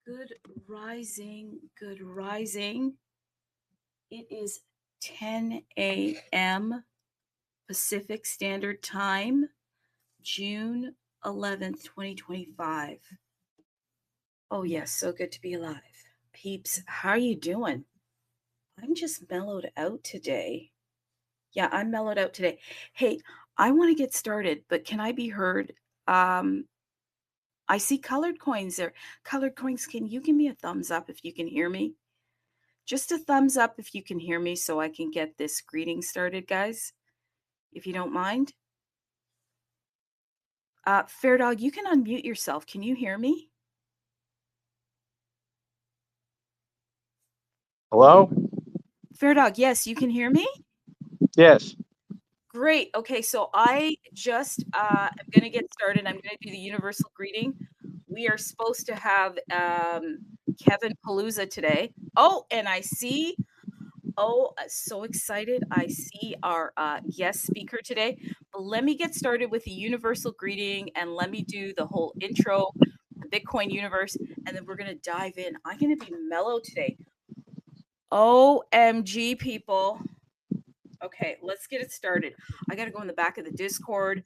Good rising, good rising. It is 10 a.m. Pacific Standard Time, June 11th, 2025. Oh, yes, so good to be alive. Peeps, how are you doing? I'm just mellowed out today. Yeah, I'm mellowed out today. Hey, I want to get started, but can I be heard? I see colored coins there. Colored coins, can you give me a thumbs up if you can hear me? Just a thumbs up if you can hear me so I can get this greeting started, guys, if you don't mind. Fair Dog, you can unmute yourself. Can you hear me? Hello? Fair Dog, yes, you can hear me? Yes. Great. Okay, so I just am going to get started. I'm going to do the universal greeting. We are supposed to have Kevin Palooza today. Oh, and I see, so excited. I see our guest speaker today. But let me get started with the universal greeting and let me do the whole intro, the Bitcoin universe, and then we're going to dive in. I'm going to be mellow today. OMG, people. Okay, let's get it started. I got to go in the back of the Discord.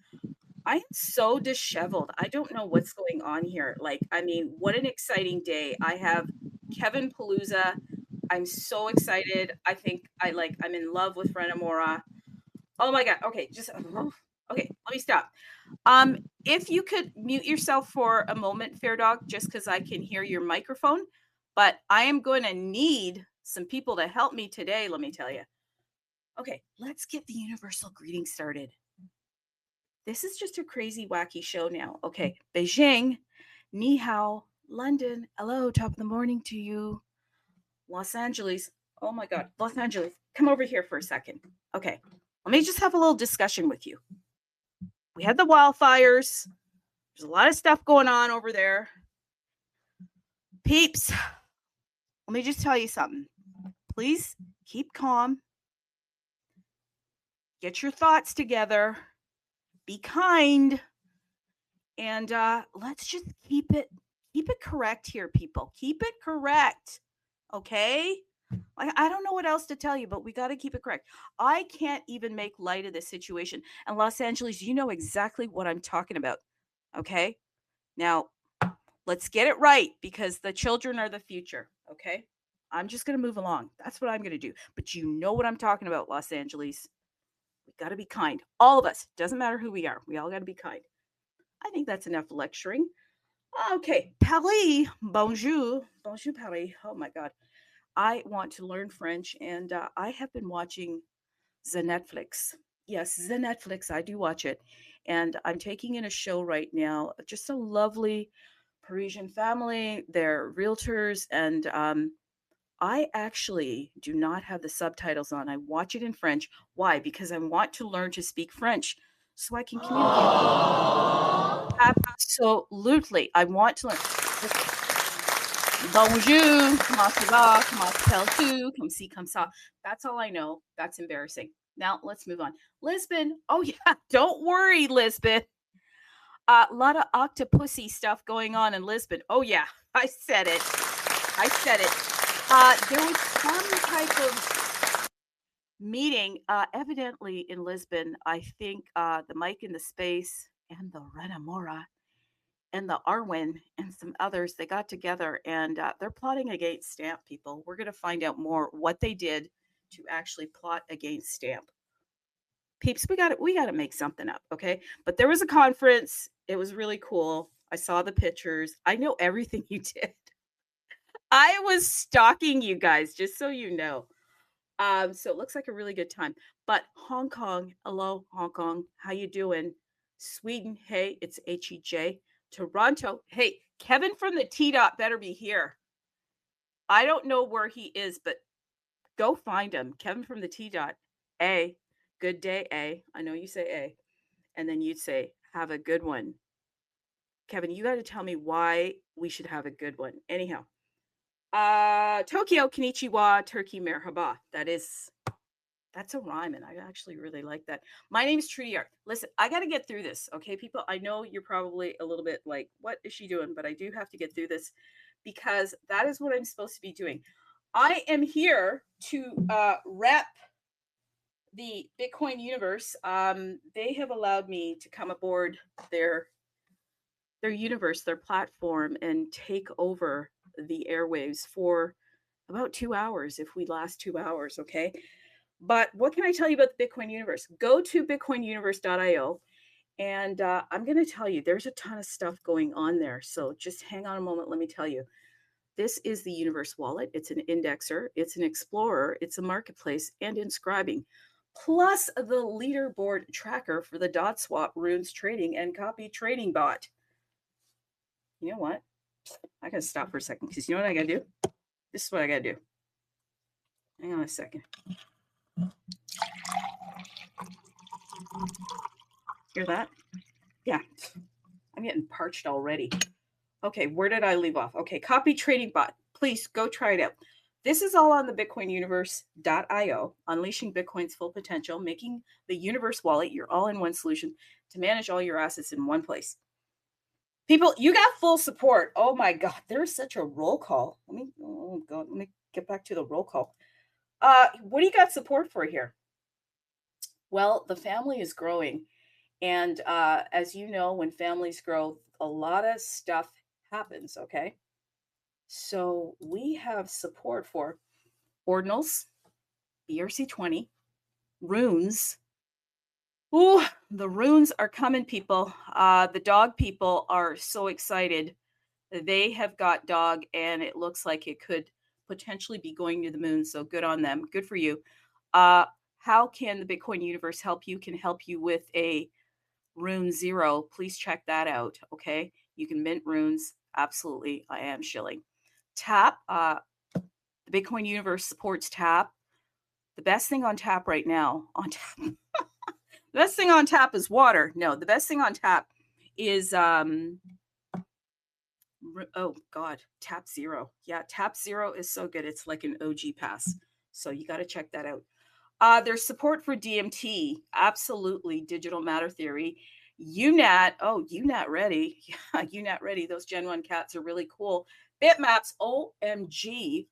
I am so disheveled. I don't know what's going on here. What an exciting day. I have Kevin Palooza. I'm so excited. I'm in love with Reinamora. Oh my God. Okay, okay, let me stop. If you could mute yourself for a moment, Fair Dog, just because I can hear your microphone. But I am going to need some people to help me today, let me tell you. Okay, let's get the universal greeting started. This is just a crazy, wacky show now. Okay, Beijing, ni hao, London, hello, top of the morning to you. Los Angeles, oh my God, Los Angeles, come over here for a second. Okay, let me just have a little discussion with you. We had the wildfires. There's a lot of stuff going on over there. Peeps, let me just tell you something. Please keep calm. Get your thoughts together. Be kind. And let's just keep it correct here, people. Keep it correct. Okay? I don't know what else to tell you, but we got to keep it correct. I can't even make light of this situation. And Los Angeles, you know exactly what I'm talking about. Okay? Now, let's get it right because the children are the future. Okay? I'm just going to move along. That's what I'm going to do. But you know what I'm talking about, Los Angeles. We got to be kind. All of us. Doesn't matter who we are. We all got to be kind. I think that's enough lecturing. Okay, Paris, bonjour. Bonjour, Paris. Oh my God. I want to learn French and I have been watching the Netflix. Yes, the Netflix. I do watch it. And I'm taking in a show right now. Just a lovely Parisian family. They're realtors. And I actually do not have the subtitles on. I watch it in French. Why? Because I want to learn to speak French so I can communicate. Absolutely. I want to learn. Bonjour, comment ça va, comment t'appelles-tu, comme ci, comme ça. That's all I know. That's embarrassing. Now, let's move on. Lisbon. Oh, yeah. Don't worry, Lisbon. A lot of octopussy stuff going on in Lisbon. Oh, yeah. I said it. There was some type of meeting, evidently in Lisbon. I think the Mike in the Space and the Reinamora and the Arwen and some others, they got together and they're plotting against Stamp, people. We're going to find out more what they did to actually plot against Stamp. Peeps, we got to make something up, okay? But there was a conference. It was really cool. I saw the pictures. I know everything you did. I was stalking you guys, just so you know. So it looks like a really good time. But Hong Kong, hello, Hong Kong. How you doing? Sweden, hey, it's HEJ. Toronto, hey, Kevin from the T-Dot better be here. I don't know where he is, but go find him. Kevin from the T-Dot. A, good day, A. I know you say A. And then you'd say, have a good one. Kevin, you got to tell me why we should have a good one. Anyhow, Tokyo, konnichiwa, Turkey, merhaba. That's a rhyme, and I actually really like that. My name is Trudy Art. Listen, I got to get through this, okay, people? I know you're probably a little bit like, what is she doing? But I do have to get through this because that is what I'm supposed to be doing. I am here to rep the Bitcoin universe. They have allowed me to come aboard their universe, their platform, and take over the airwaves for about 2 hours if we last 2 hours, okay? But what can I tell you about the Bitcoin universe? Go to bitcoinuniverse.io, and I'm going to tell you there's a ton of stuff going on there. So just hang on a moment. Let me tell you. This is the Universe Wallet. It's an indexer, it's an explorer, it's a marketplace, and inscribing, plus the leaderboard tracker for the dot swap runes trading and copy trading bot. You know what? I gotta stop for a second because you know what I gotta do? This is what I gotta do. Hang on a second. Hear that? Yeah, I'm getting parched already. Okay, where did I leave off? Okay, copy trading bot. Please go try it out. This is all on the bitcoinuniverse.io, unleashing Bitcoin's full potential, making the Universe Wallet your all-in-one solution to manage all your assets in one place. People, you got full support. Oh my God, there's such a roll call. Let me get back to the roll call. What do you got support for here? Well, the family is growing. And as you know, when families grow, a lot of stuff happens, okay? So we have support for Ordinals, ERC-20, runes. Ooh, the runes are coming, people. The dog people are so excited. They have got dog, and it looks like it could potentially be going to the moon. So good on them. Good for you. How can the Bitcoin universe help you? Can help you with a Rune 0. Please check that out. Okay. You can mint runes. Absolutely. I am shilling. Tap. The Bitcoin universe supports Tap. The best thing on Tap right now on Tap. The best thing on Tap is water. No, the best thing on Tap is oh God, Tap 0. Yeah, Tap 0 is so good. It's like an OG pass. So you got to check that out. There's support for DMT. Absolutely. Digital matter theory. UNAT. Oh, UNAT ready. Yeah, UNAT ready. Those Gen 1 cats are really cool. Bitmaps. OMG.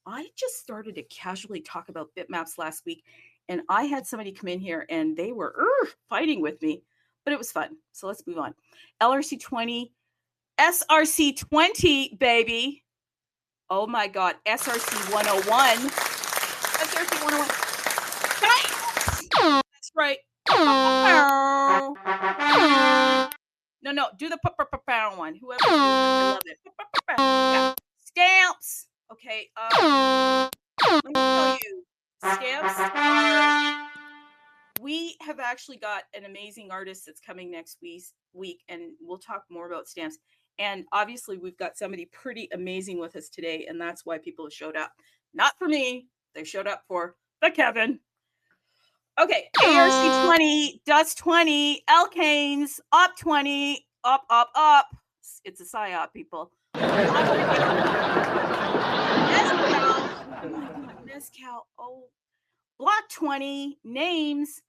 I just started to casually talk about bitmaps last week, and I had somebody come in here and they were fighting with me, but it was fun. So let's move on. LRC-20, SRC-20, baby. Oh my God. SRC-101. SRC-101. That's right. No, do the one. Whoever, I love it. Yeah. Stamps. Okay. Let me tell you, stamps. We have actually got an amazing artist that's coming next week, and we'll talk more about stamps. And obviously, we've got somebody pretty amazing with us today, and that's why people have showed up. Not for me. They showed up for the Kevin. Okay, ARC-20, Dust 20, Alkanes, Op 20, up. It's a psyop, people. Mezcal. Oh, Block 20, names.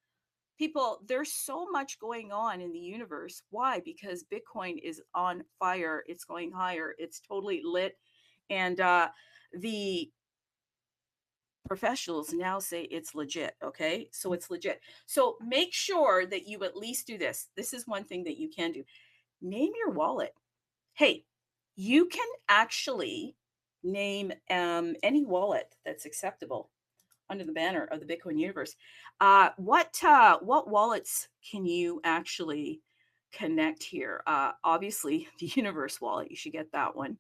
People, there's so much going on in the universe. Why? Because Bitcoin is on fire. It's going higher. It's totally lit. And the professionals now say it's legit. Okay. So it's legit. So make sure that you at least do this. This is one thing that you can do. Name your wallet. Hey, you can actually name any wallet that's acceptable under the banner of the Bitcoin universe. What wallets can you actually connect here? Obviously, the Universe wallet. You should get that one.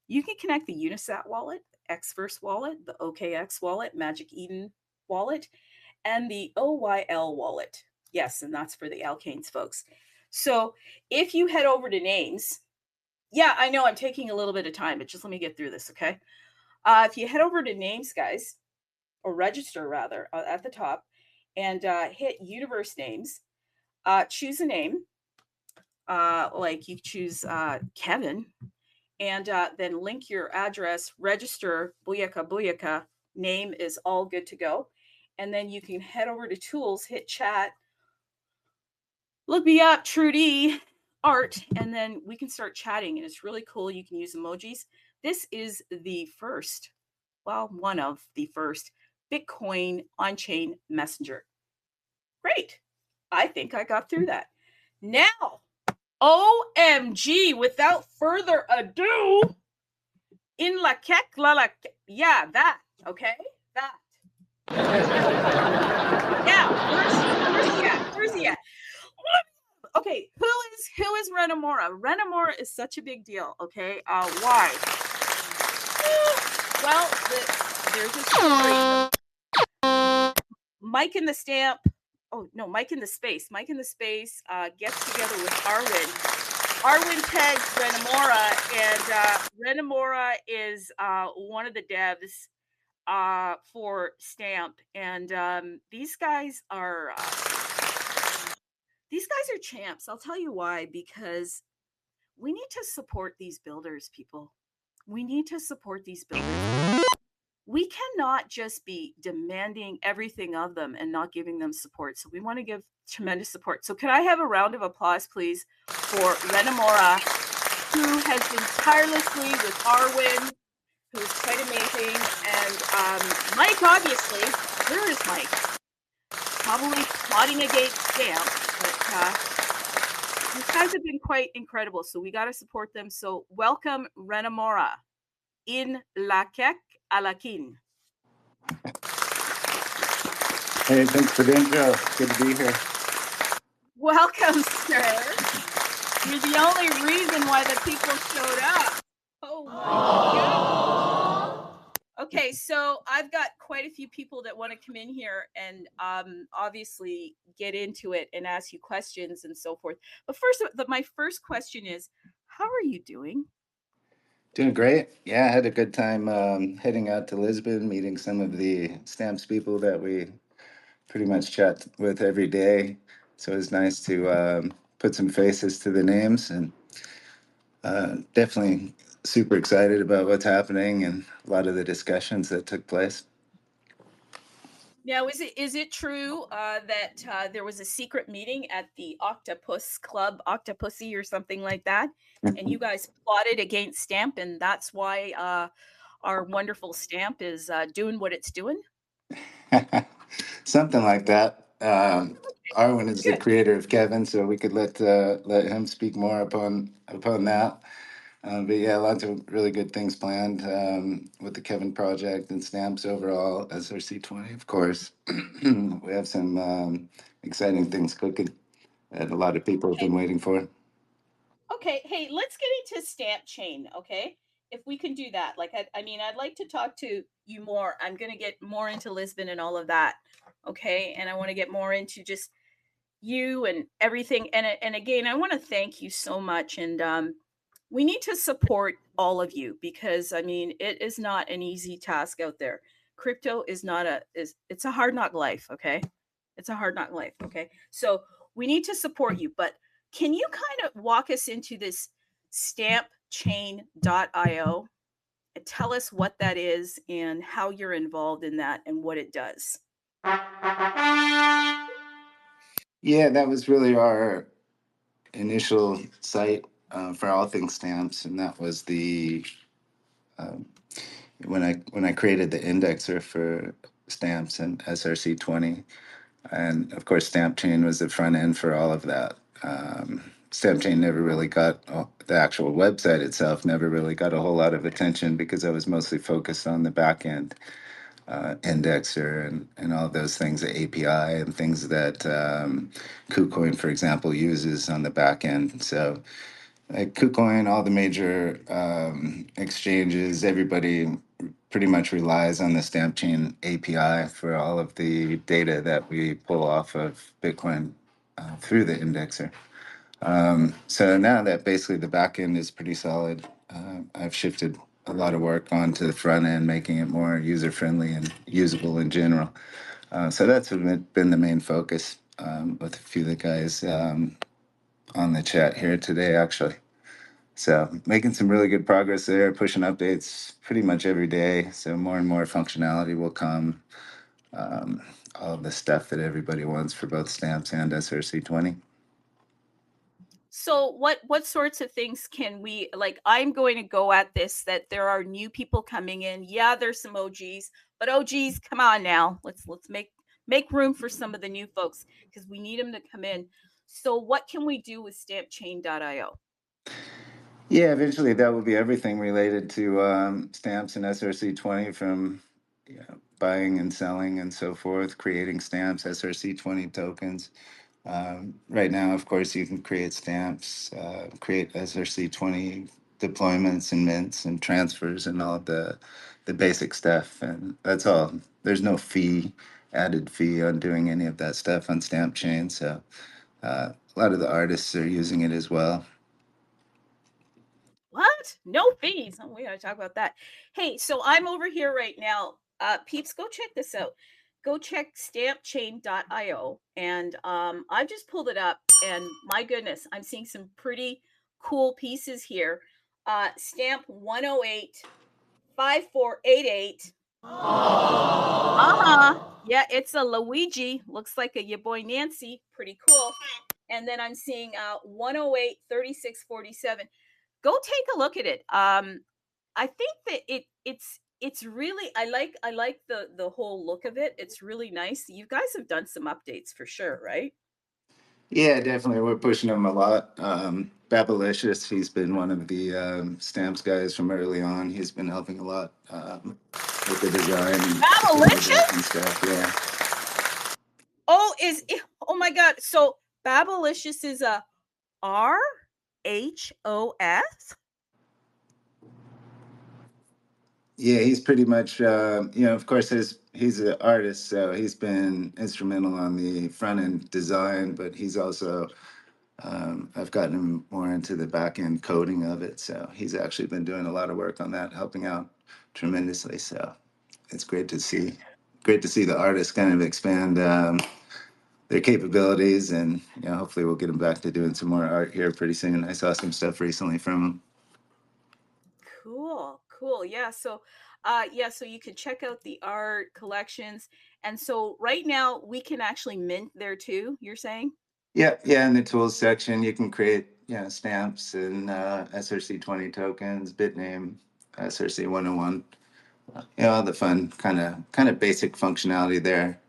You can connect the Unisat wallet, Xverse wallet, the OKX wallet, Magic Eden wallet, and the OYL wallet. Yes, and that's for the Alkanes folks. So if you head over to names, yeah, I know I'm taking a little bit of time, but just let me get through this, okay? If you head over to names, guys, or register rather, at the top, and hit universe names, choose a name, like you choose Kevin, and then link your address, register, booyaka, name is all good to go. And then you can head over to tools, hit chat, look me up, Trudy. art, and then we can start chatting, and it's really cool. You can use emojis. This is the first, well, one of the first Bitcoin on-chain messenger. Great. I think I got through that. Now, OMG, without further ado, in la kek la la, yeah, that, okay, that. Yeah, where's he at? Okay, who is Reinamora? Reinamora is such a big deal, okay? Why? Well, there's a story. Mike in the Stamp, Mike in the Space gets together with Arwin. Arwin tags Reinamora, and Reinamora is one of the devs for Stamp, and these guys are champs. I'll tell you why, because we need to support these builders, people. We need to support these builders. We cannot just be demanding everything of them and not giving them support. So we want to give tremendous support. So can I have a round of applause, please, for Reinamora, who has been tirelessly with Arwin, who's quite amazing, and Mike, obviously. Where is Mike? Probably plotting against Stamp, but these guys have been quite incredible, so we got to support them. So welcome, Reinamora, in la kek a la kin. Hey, thanks for the intro. Good to be here. Welcome, sir. You're the only reason why the people showed up. Oh my God. Okay, so I've got quite a few people that want to come in here and obviously get into it and ask you questions and so forth. But first, my first question is, how are you doing? Doing great. Yeah, I had a good time heading out to Lisbon, meeting some of the stamps people that we pretty much chat with every day. So it was nice to put some faces to the names, and definitely super excited about what's happening and a lot of the discussions that took place. Now, is it true that there was a secret meeting at the Octopus Club, Octopussy or something like that, and you guys plotted against Stamp, and that's why our wonderful Stamp is doing what it's doing? Something like that. Arwin is the creator of Kevin, so we could let him speak more upon that. But yeah, lots of really good things planned with the Kevin project and stamps overall, SRC-20, of course. We have some exciting things cooking that a lot of people have been waiting for. Okay, hey, let's get into Stampchain, okay? If we can do that. Like, I mean, I'd like to talk to you more. I'm going to get more into Lisbon and all of that, okay? And I want to get more into just you and everything. And again, I want to thank you so much. And we need to support all of you because, I mean, it is not an easy task out there. Crypto is not it's a hard knock life, okay? It's a hard knock life, okay? So we need to support you, but can you kind of walk us into this stampchain.io and tell us what that is and how you're involved in that and what it does? Yeah, that was really our initial site for all things stamps, and that was the when I created the indexer for stamps and SRC-20. And of course, Stampchain was the front end for all of that. Stampchain never really got the actual website itself, never really got a whole lot of attention because I was mostly focused on the back end indexer and all those things, the API and things that KuCoin, for example, uses on the back end. So, like KuCoin, all the major exchanges, everybody pretty much relies on the Stampchain API for all of the data that we pull off of Bitcoin through the indexer. So now that basically the back end is pretty solid, I've shifted a lot of work onto the front end, making it more user friendly and usable in general. So that's been the main focus with a few of the guys on the chat here today, actually. So making some really good progress there, pushing updates pretty much every day. So more and more functionality will come. All the stuff that everybody wants for both stamps and SRC-20. So what sorts of things can we, like, I'm going to go at this, that there are new people coming in. Yeah, there's some OGs, but OGs, come on now. Let's make room for some of the new folks, because we need them to come in. So what can we do with stampchain.io? Yeah, eventually that will be everything related to stamps and SRC-20, from buying and selling and so forth, creating stamps, SRC-20 tokens. Right now, of course, you can create stamps, create SRC-20 deployments and mints and transfers and all of the basic stuff. And that's all. There's no added fee on doing any of that stuff on Stampchain. So a lot of the artists are using it as well. What? No fees? Oh, we gotta talk about that. Hey, so I'm over here right now. Peeps, go check this out. Go check stampchain.io. And I just pulled it up, and my goodness, I'm seeing some pretty cool pieces here. Stamp 108 5488. Uh-huh. Yeah, it's a Luigi. Looks like a your boy Nancy. Pretty cool. And then I'm seeing 108 3647. Go take a look at it. I think that it's really, I like the whole look of it. It's really nice. You guys have done some updates for sure, right? Yeah, definitely. We're pushing him a lot. Babalicious, he's been one of the stamps guys from early on. He's been helping a lot with the design and some of the Babalicious? baking stuff. Yeah. Oh, oh my god. So Babalicious is a RHOS? Yeah, he's pretty much, of course, he's an artist, so he's been instrumental on the front end design, but he's also, I've gotten him more into the back end coding of it. So he's actually been doing a lot of work on that, helping out tremendously. So it's great to see the artists kind of expand their capabilities, and hopefully we'll get them back to doing some more art here pretty soon. I saw some stuff recently from him. Cool. Yeah, so you can check out the art collections. And so right now we can actually mint there too, you're saying? Yeah, yeah. In the tools section, you can create stamps and SRC-20 tokens, Bitname, SRC-101. All the fun kind of basic functionality there.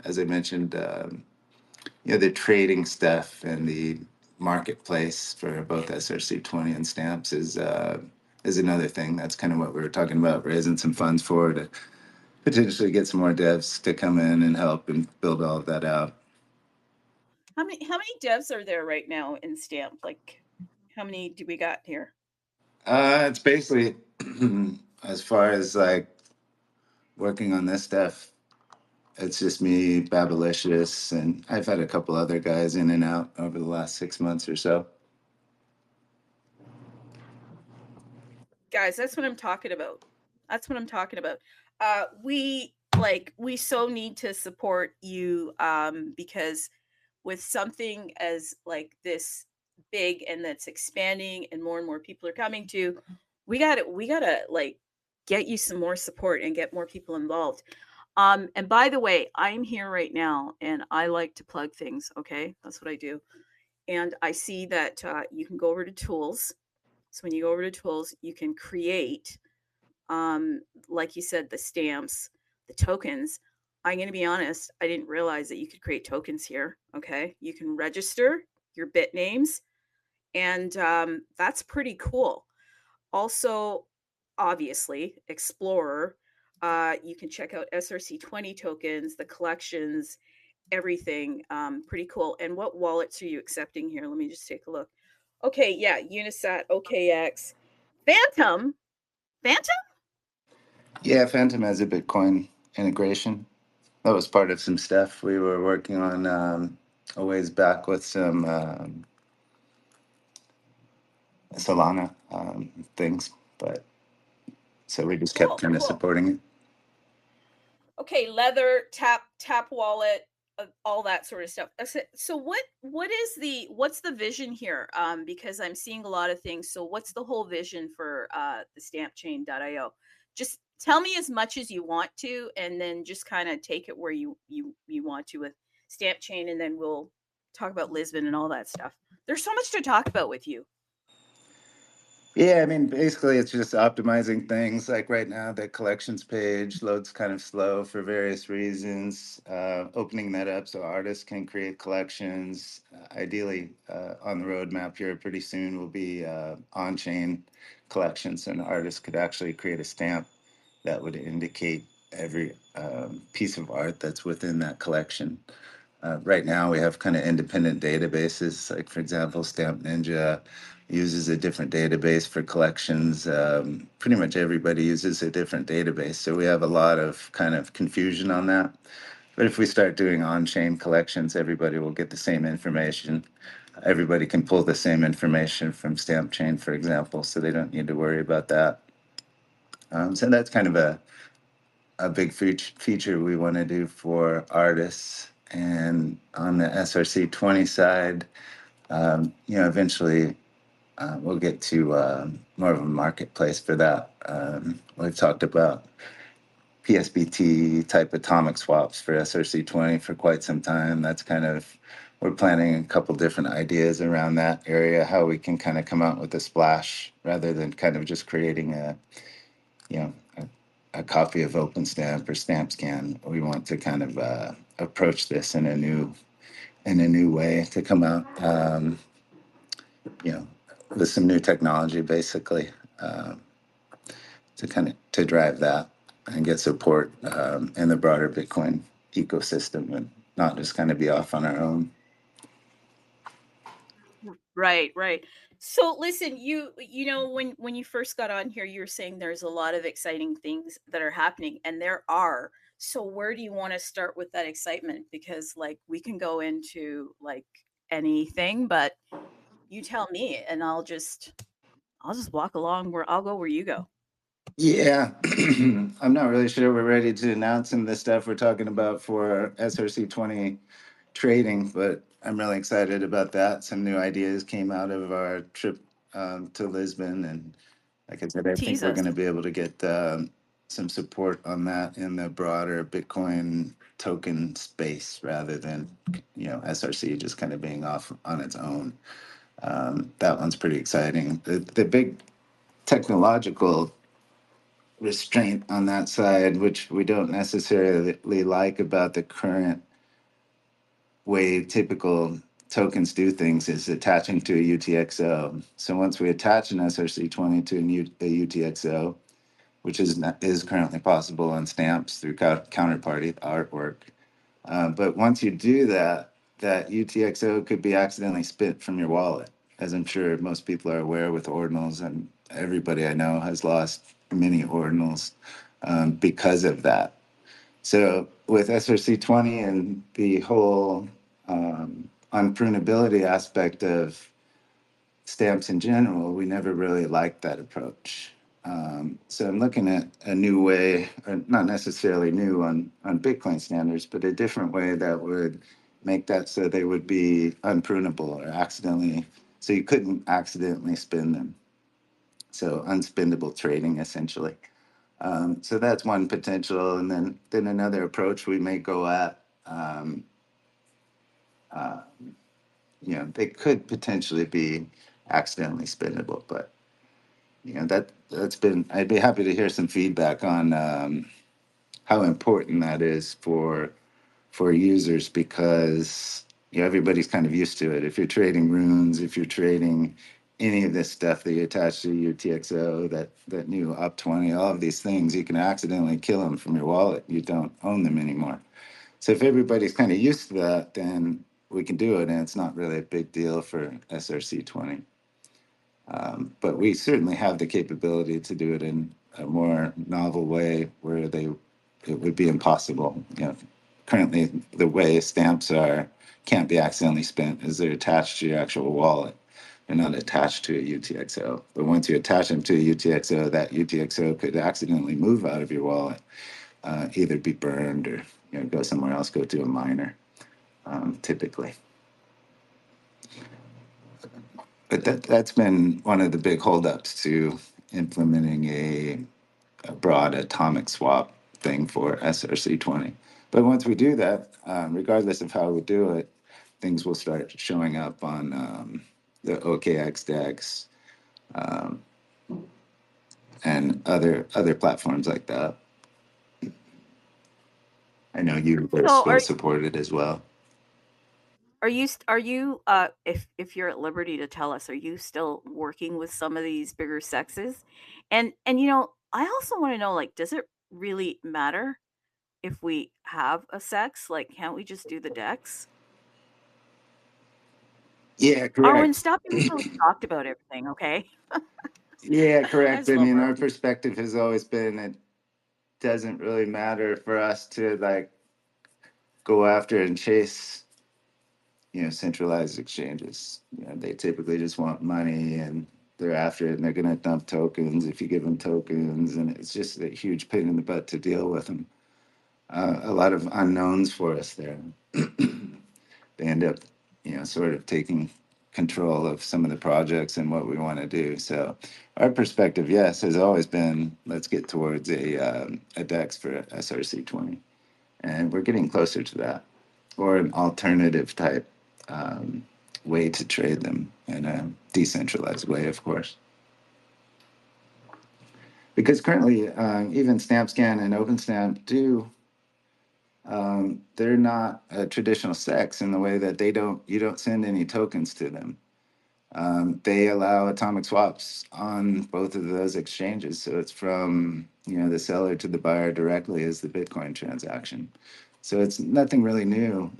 As I mentioned, the trading stuff and the marketplace for both SRC-20 and stamps is another thing. That's kind of what we were talking about, raising some funds for, to potentially get some more devs to come in and help and build all of that out. How many devs are there right now in Stamp? Like, how many do we got here? It's basically as far as like working on this stuff, it's just me, Babalicious, and I've had a couple other guys in and out over the last 6 months or so. Guys, that's what I'm talking about. That's what I'm talking about. We so need to support you, because with something as like this big and that's expanding and more people are coming to, we gotta like get you some more support and get more people involved. And by the way, I'm here right now and I like to plug things. Okay, that's what I do. And I see that you can go over to tools. So when you go over to tools, you can create, like you said, the stamps, the tokens. I'm going to be honest, I didn't realize that you could create tokens here. Okay. You can register your bit names, and that's pretty cool. Also, obviously, Explorer, you can check out SRC-20 tokens, the collections, everything. Pretty cool. And what wallets are you accepting here? Let me just take a look. Okay. Yeah. Unisat, OKX, Phantom. Phantom? Yeah, Phantom has a Bitcoin integration. That was part of some stuff we were working on a ways back with some Solana things, but so we just kept kind of Cool. supporting it. Okay, leather, tap wallet, all that sort of stuff. So what's the vision here? Because I'm seeing a lot of things. So what's the whole vision for the stampchain.io? Just tell me as much as you want to, and then just kind of take it where you want to with Stampchain, and then we'll talk about Lisbon and all that stuff. There's so much to talk about with you. Yeah, I mean, basically, it's just optimizing things. Like right now, the collections page loads kind of slow for various reasons. Opening that up so artists can create collections. Ideally, on the roadmap here, pretty soon will be on-chain collections, and artists could actually create a stamp that would indicate every piece of art that's within that collection. Right now, we have kind of independent databases. Like, for example, Stamp Ninja uses a different database for collections. Pretty much everybody uses a different database. So we have a lot of kind of confusion on that. But if we start doing on chain collections, everybody will get the same information. Everybody can pull the same information from Stampchain, for example, so they don't need to worry about that. So that's kind of a big feature we want to do for artists. And on the SRC-20 side, eventually we'll get to more of a marketplace for that. We've talked about PSBT type atomic swaps for SRC-20 for quite some time. That's kind of, we're planning a couple different ideas around that area, how we can kind of come out with a splash rather than kind of just creating you know, a copy of OpenStamp or StampScan. We want to kind of approach this in a new way to come out, you know, with some new technology, basically, to kind of to drive that and get support in the broader Bitcoin ecosystem and not just kind of be off on our own. Right, right. So listen, you know when you first got on here, you were saying there's a lot of exciting things that are happening, and there are. So where do you want to start with that excitement? Because like we can go into like anything, but you tell me, and I'll just walk along where I'll go where you go. Yeah, I'm not really sure we're ready to announce some of the stuff we're talking about for SRC-20 trading, but I'm really excited about that. Some new ideas came out of our trip to Lisbon, and like I said, I think Tease we're us. going to be able to get some support on that in the broader Bitcoin token space rather than, SRC just kind of being off on its own. That one's pretty exciting. The big technological restraint on that side, which we don't necessarily like about the current way typical tokens do things, is attaching to a UTXO. So once we attach an SRC-20 to a UTXO, which is currently possible on stamps through counterparty artwork. But once you do that, that UTXO could be accidentally spent from your wallet, as I'm sure most people are aware with Ordinals, and everybody I know has lost many Ordinals because of that. So with SRC-20 and the whole unprunability aspect of stamps in general, we never really liked that approach. So I'm looking at a new way, or not necessarily new on Bitcoin standards, but a different way that would make that so they would be unprunable or accidentally, so you couldn't accidentally spin them. So unspendable trading, essentially. So that's one potential. And then another approach we may go at, they could potentially be accidentally spendable, but that's been, I'd be happy to hear some feedback on how important that is for users, because everybody's kind of used to it. If you're trading runes, if you're trading any of this stuff that you attach to UTXO, that new up 20, all of these things, you can accidentally kill them from your wallet. You don't own them anymore. So if everybody's kind of used to that, then we can do it, and it's not really a big deal for SRC-20. But we certainly have the capability to do it in a more novel way where it would be impossible. Currently the way stamps can't be accidentally spent is they're attached to your actual wallet. They're not attached to a UTXO. But once you attach them to a UTXO, that UTXO could accidentally move out of your wallet, either be burned or go somewhere else, go to a miner, typically. But that's been one of the big holdups to implementing a broad atomic swap thing for SRC-20. But once we do that, regardless of how we do it, things will start showing up on the OKX DEX, and other platforms like that. I know Universe So will support it as well. are you if you're at liberty to tell us, are you still working with some of these bigger sexes? And I also want to know, like, does it really matter if we have a sex? Like, can't we just do the decks? Yeah, Arwen, correct. stop being so talked about everything, okay? Yeah, I correct. just I love mean, her. our perspective has always been it doesn't really matter for us to like go after and chase, centralized exchanges. They typically just want money and they're after it and they're going to dump tokens if you give them tokens. And it's just a huge pain in the butt to deal with them. A lot of unknowns for us there. They end up, sort of taking control of some of the projects and what we want to do. So our perspective, yes, has always been let's get towards a DEX for SRC-20. And we're getting closer to that, or an alternative type um, way to trade them in a decentralized way, of course. Because currently, even StampScan and OpenStamp do they're not a traditional sex in the way that you don't send any tokens to them. They allow atomic swaps on both of those exchanges, so it's from the seller to the buyer directly as the Bitcoin transaction. So it's nothing really new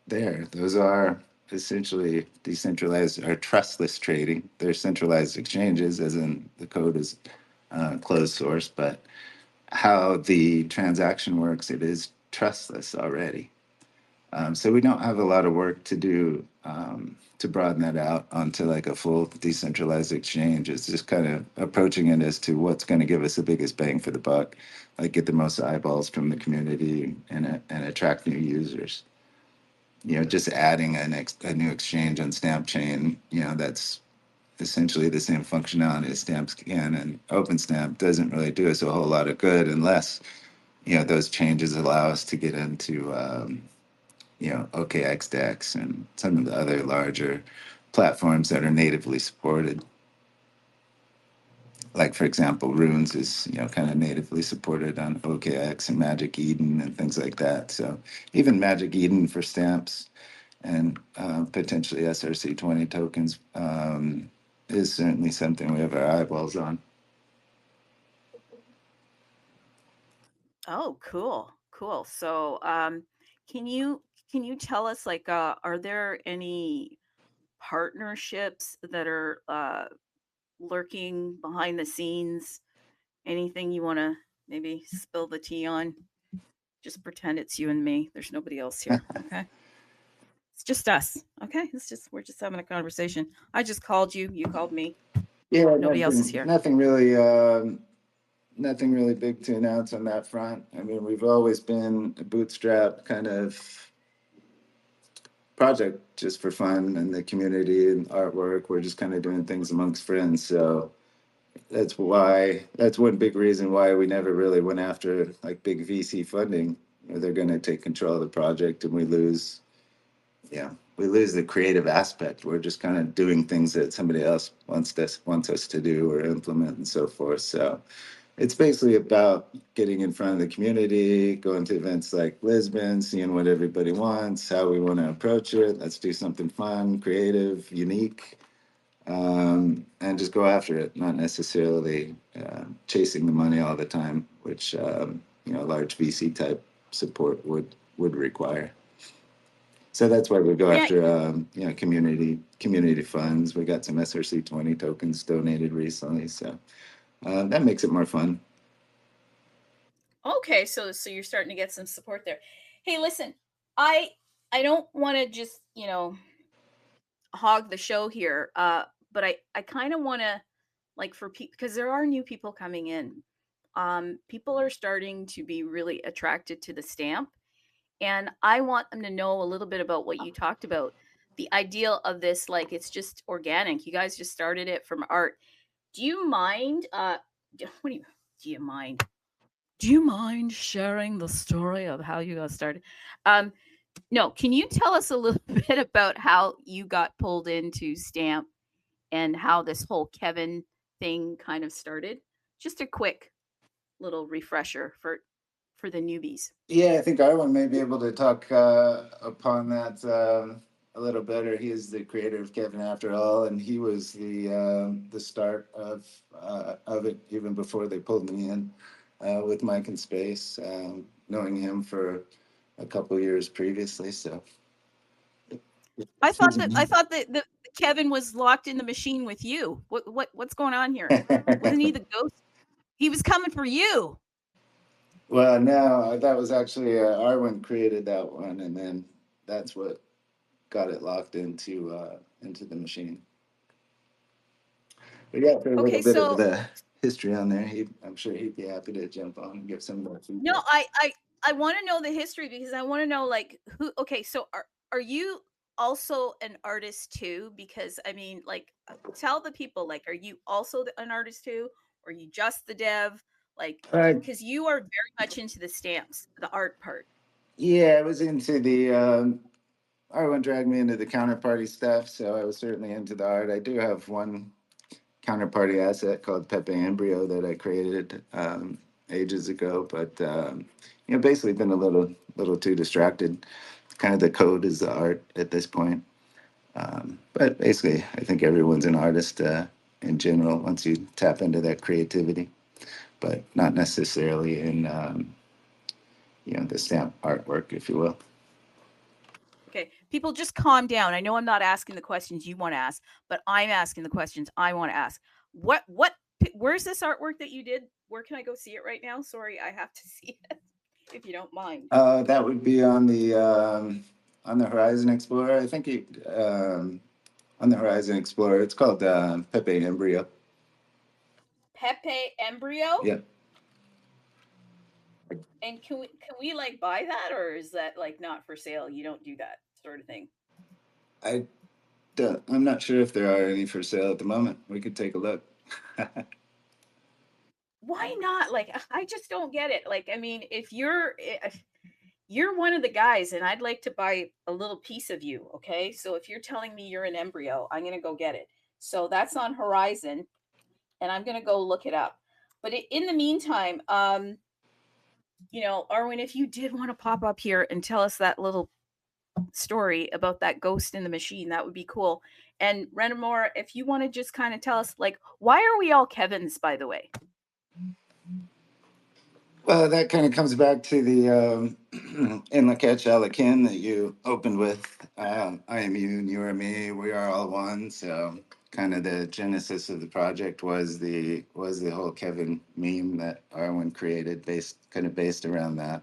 there. Those are essentially decentralized or trustless trading. They're centralized exchanges, as in the code is closed source, but how the transaction works, it is trustless already. So we don't have a lot of work to do to broaden that out onto like a full decentralized exchange. It's just kind of approaching it as to what's going to give us the biggest bang for the buck, like get the most eyeballs from the community and attract new users. Just adding a new exchange on Stampchain, that's essentially the same functionality as Stampscan and OpenStamp doesn't really do us a whole lot of good unless those changes allow us to get into OKX DEX and some of the other larger platforms that are natively supported. Like for example, Runes is kind of natively supported on OKX and Magic Eden and things like that. So even Magic Eden for stamps and potentially SRC-20 tokens is certainly something we have our eyeballs on. Oh, cool. So, can you tell us, like, are there any partnerships that are lurking behind the scenes? Anything you want to maybe spill the tea on? Just pretend it's you and me. There's nobody else here. Okay. It's just us. Okay. We're just having a conversation. I just called you. You called me. Yeah, Nobody else is here. nothing really big to announce on that front. I mean, we've always been a bootstrap kind of project just for fun and the community and artwork. We're just kind of doing things amongst friends. So that's one big reason why we never really went after like big VC funding. They're going to take control of the project and we lose the creative aspect. We're just kind of doing things that somebody else wants us to do or implement and so forth. So it's basically about getting in front of the community, going to events like Lisbon, seeing what everybody wants, how we want to approach it. Let's do something fun, creative, unique, and just go after it, not necessarily chasing the money all the time, which large VC type support would require. So that's why we go Yeah. after community funds. We got some SRC-20 tokens donated recently, so that makes it more fun. Okay. So you're starting to get some support there. Hey, listen, I I don't want to just hog the show here, but I kind of want to, like, for people, because there are new people coming in. People are starting to be really attracted to the stamp, and I want them to know a little bit about what you talked about. The ideal of this, like, it's just organic. You guys just started it from art. Do you mind? What do you mind? Do you mind sharing the story of how you got started? Um, No, can you tell us a little bit about how you got pulled into Stamp and how this whole Kevin thing kind of started? Just a quick little refresher for the newbies. Yeah, I think Arwen may be able to talk upon that a little better. He is the creator of Kevin after all, and he was the start of it even before they pulled me in with Mike and Space, knowing him for a couple years previously. So I thought that the Kevin was locked in the machine with you. What's going on here? Wasn't he the ghost? He was coming for you. Well, no, that was actually Arwen created that one, and then that's what got it locked into the machine. But yeah, for a little Okay, bit of so the history on there, I'm sure he'd be happy to jump on and give some more no, feedback. I want to know the history because I want to know like who. Okay, so are you also an artist too? Because I mean, like, tell the people like, are you also an artist too, or are you just the dev? Like, Uh, because you are very much into the stamps, the art part. yeah, I was into the Arwen dragged me into the counterparty stuff, so I was certainly into the art. I do have one counterparty asset called Pepe Embryo that I created ages ago, but basically been a little too distracted. Kind of the code is the art at this point. But basically, I think everyone's an artist in general once you tap into that creativity, but not necessarily in the stamp artwork, if you will. Okay, people just calm down. I know I'm not asking the questions you want to ask, but I'm asking the questions I want to ask. Where's this artwork that you did? Where can I go see it right now? Sorry, I have to see it if you don't mind. That would be on the Horizon Explorer. I think on the Horizon Explorer. It's called Pepe Embryo. Pepe Embryo? Yeah. And can we like buy that, or is that like not for sale? You don't do that sort of thing. I I'm not sure if there are any for sale at the moment. We could take a look. Why not? Like I just don't get it. Like I mean, if you're one of the guys and I'd like to buy a little piece of you, okay? So if you're telling me you're an embryo, I'm going to go get it. So that's on Horizon and I'm going to go look it up. But in the meantime, Arwen, if you did want to pop up here and tell us that little story about that ghost in the machine, that would be cool. And Reinamora, if you want to just kind of tell us, like, why are we all Kevins, by the way? Well, that kind of comes back to the in La Catch Alakin that you opened with. I am you, and you are me. We are all one. So, kind of the genesis of the project was the whole Kevin meme that Arwen created, based around that,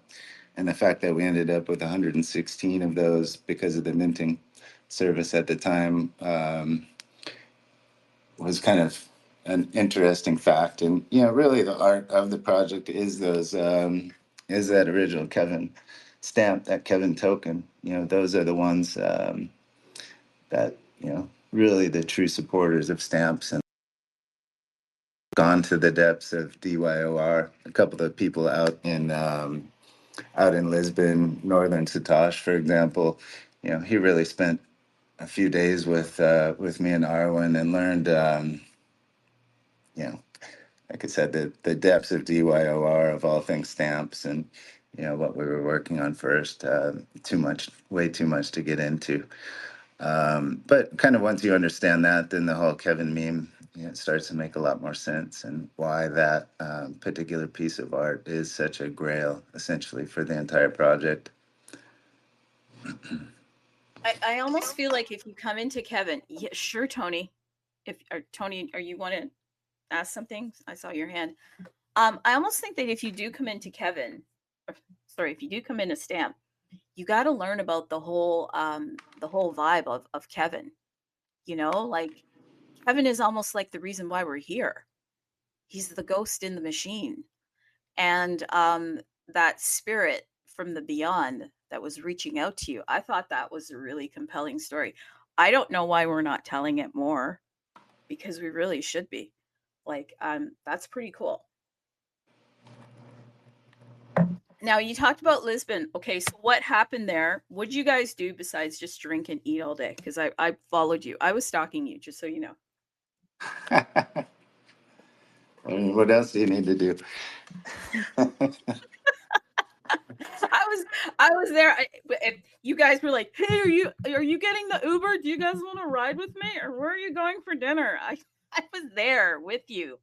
and the fact that we ended up with 116 of those because of the minting service at the time. Was kind of an interesting fact. And really the art of the project is those is that original Kevin stamp, that Kevin token. Those are the ones that really the true supporters of stamps and gone to the depths of DYOR. A couple of people out in Lisbon, Northern Satosh, for example. He really spent a few days with me and Arwen and learned you know like I said, the depths of DYOR of all things stamps and what we were working on first. Too much, way too much to get into. But kind of once you understand that, then the whole Kevin meme it starts to make a lot more sense and why that particular piece of art is such a grail, essentially, for the entire project. I almost feel like if you come into Kevin, yeah, sure, Tony. Tony, are you want to ask something? I saw your hand. I almost think that if you do come into Kevin, if you do come into Stamp, you got to learn about the whole vibe of Kevin. Like Kevin is almost like the reason why we're here. He's the ghost in the machine, and that spirit from the beyond that was reaching out to you. I thought that was a really compelling story. I don't know why we're not telling it more because we really should be. Like, that's pretty cool. Now you talked about Lisbon. Okay, so what happened there? What did you guys do besides just drink and eat all day? Because I followed you. I was stalking you, just so you know. I mean, what else do you need to do? I was there. You guys were like, "Hey, are you getting the Uber? Do you guys want to ride with me, or where are you going for dinner?" I was there with you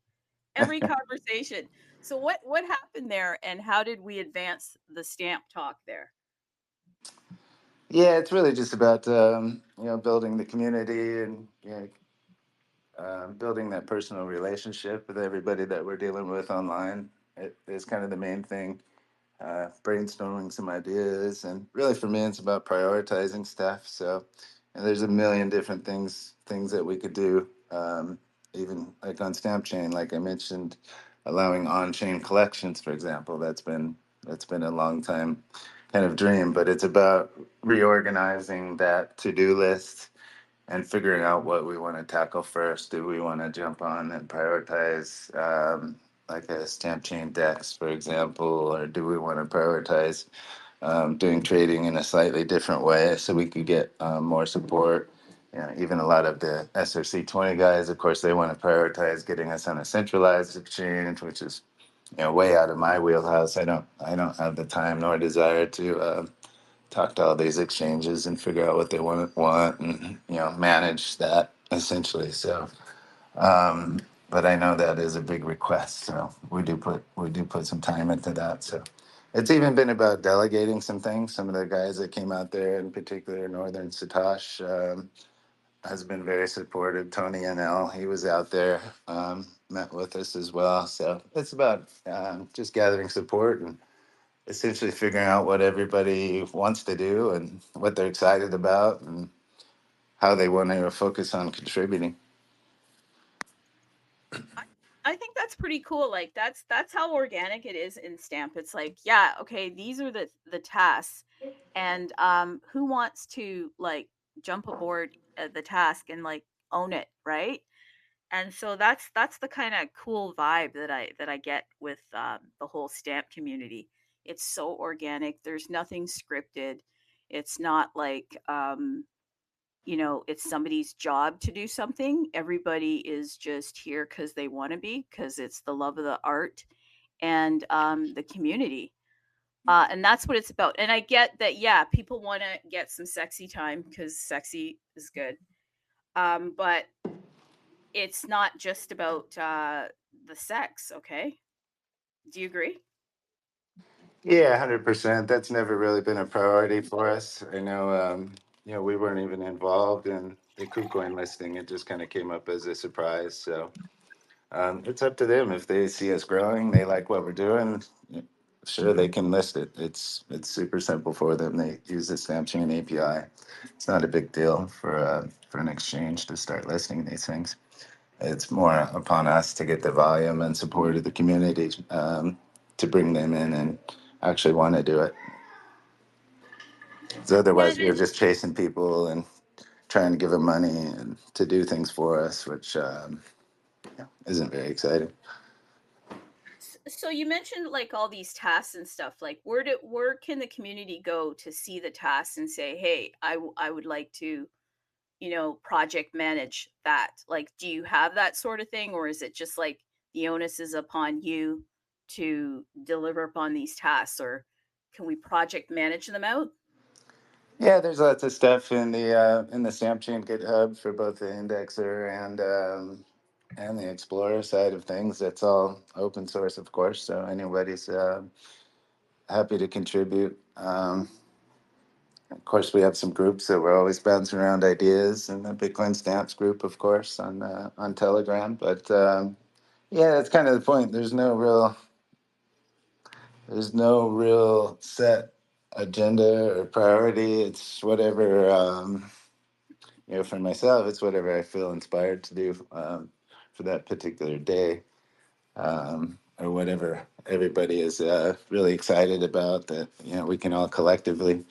every conversation. So what happened there, and how did we advance the stamp talk there? Yeah, it's really just about building the community and building that personal relationship with everybody that we're dealing with online. It is kind of the main thing. Brainstorming some ideas, and really for me, it's about prioritizing stuff. So, and there's a million different things that we could do. Even like on Stampchain, like I mentioned, allowing on-chain collections, for example. That's been a long time kind of dream, but it's about reorganizing that to-do list and figuring out what we want to tackle first. Do we want to jump on and prioritize like a stamp chain dex, for example, or do we want to prioritize doing trading in a slightly different way so we could get more support? Even a lot of the SRC-20 guys, of course, they want to prioritize getting us on a centralized exchange, which is way out of my wheelhouse. I don't have the time nor desire to talk to all these exchanges and figure out what they want and manage that essentially. So, but I know that is a big request, so we do put some time into that. So it's even been about delegating some things. Some of the guys that came out there, in particular Northern Satosh, has been very supportive. Tony NL, he was out there, met with us as well. So it's about just gathering support and essentially figuring out what everybody wants to do and what they're excited about and how they want to focus on contributing. I, I think that's pretty cool. Like that's how organic it is in Stamp. It's like, yeah, okay, these are the tasks, and who wants to like jump aboard the task and like own it, right? And so that's the kind of cool vibe that I get with the whole stamp community. It's so organic. There's nothing scripted. It's not like it's somebody's job to do something. Everybody is just here because they want to be, because it's the love of the art and the community. And that's what it's about. And I get that, yeah, people want to get some sexy time because sexy is good. But it's not just about the sex, okay? Do you agree? Yeah, 100%. That's never really been a priority for us. I know, we weren't even involved in the KuCoin listing. It just kind of came up as a surprise. So it's up to them. If they see us growing, they like what we're doing, sure, they can list it. It's super simple for them. They use the Stampchain API. It's not a big deal for an exchange to start listing these things. It's more upon us to get the volume and support of the community to bring them in and actually want to do it. So Yeah, otherwise, we're just chasing people and trying to give them money and to do things for us, which isn't very exciting. so you mentioned like all these tasks and stuff. Like where can the community go to see the tasks and say, "Hey, I would like to, project manage that." Like, do you have that sort of thing, or is it just like the onus is upon you to deliver upon these tasks, or can we project manage them out? Yeah, there's lots of stuff in the Stampchain GitHub for both the indexer and the Explorer side of things. That's all open source, of course, so anybody's happy to contribute. Of course, we have some groups that we're always bouncing around ideas, and the Bitcoin Stamps group, of course, on Telegram. But yeah, that's kind of the point. There's no real set agenda or priority. It's whatever. For myself, it's whatever I feel inspired to do for that particular day, or whatever everybody is really excited about that we can all collectively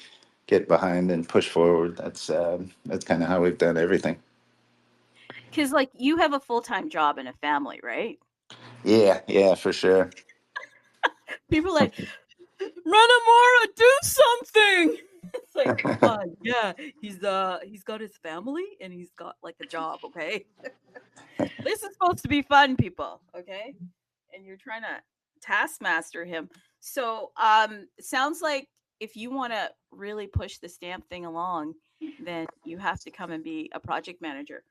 get behind and push forward. That's kind of how we've done everything. Because like you have a full-time job and a family, right? Yeah, yeah, for sure. People are like, Reinamora, do something. It's like, yeah, he's got his family and he's got like a job, okay? This is supposed to be fun, people, okay? And you're trying to taskmaster him. So, sounds like if you want to really push the stamp thing along, then you have to come and be a project manager.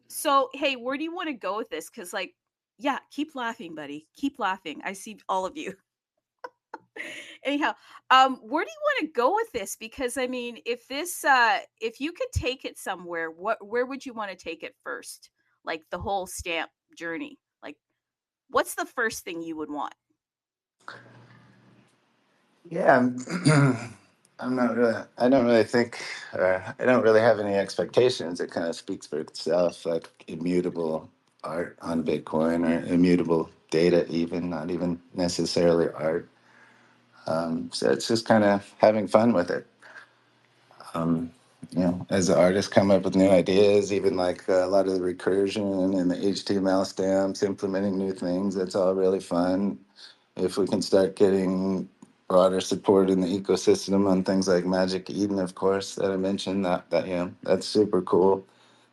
So hey, where do you want to go with this? Because like, yeah, keep laughing, buddy. Keep laughing. I see all of you. Anyhow, where do you want to go with this? Because I mean, if you could take it somewhere, where would you want to take it first? Like the whole stamp journey. Like, what's the first thing you would want? Yeah, I'm not really. I don't really think. I don't really have any expectations. It kind of speaks for itself, like immutable art on Bitcoin or immutable data, even not even necessarily art. So it's just kind of having fun with it. As the artists come up with new ideas, even like a lot of the recursion and the HTML stamps, implementing new things, that's all really fun. If we can start getting broader support in the ecosystem on things like Magic Eden, of course, that I mentioned, that's super cool.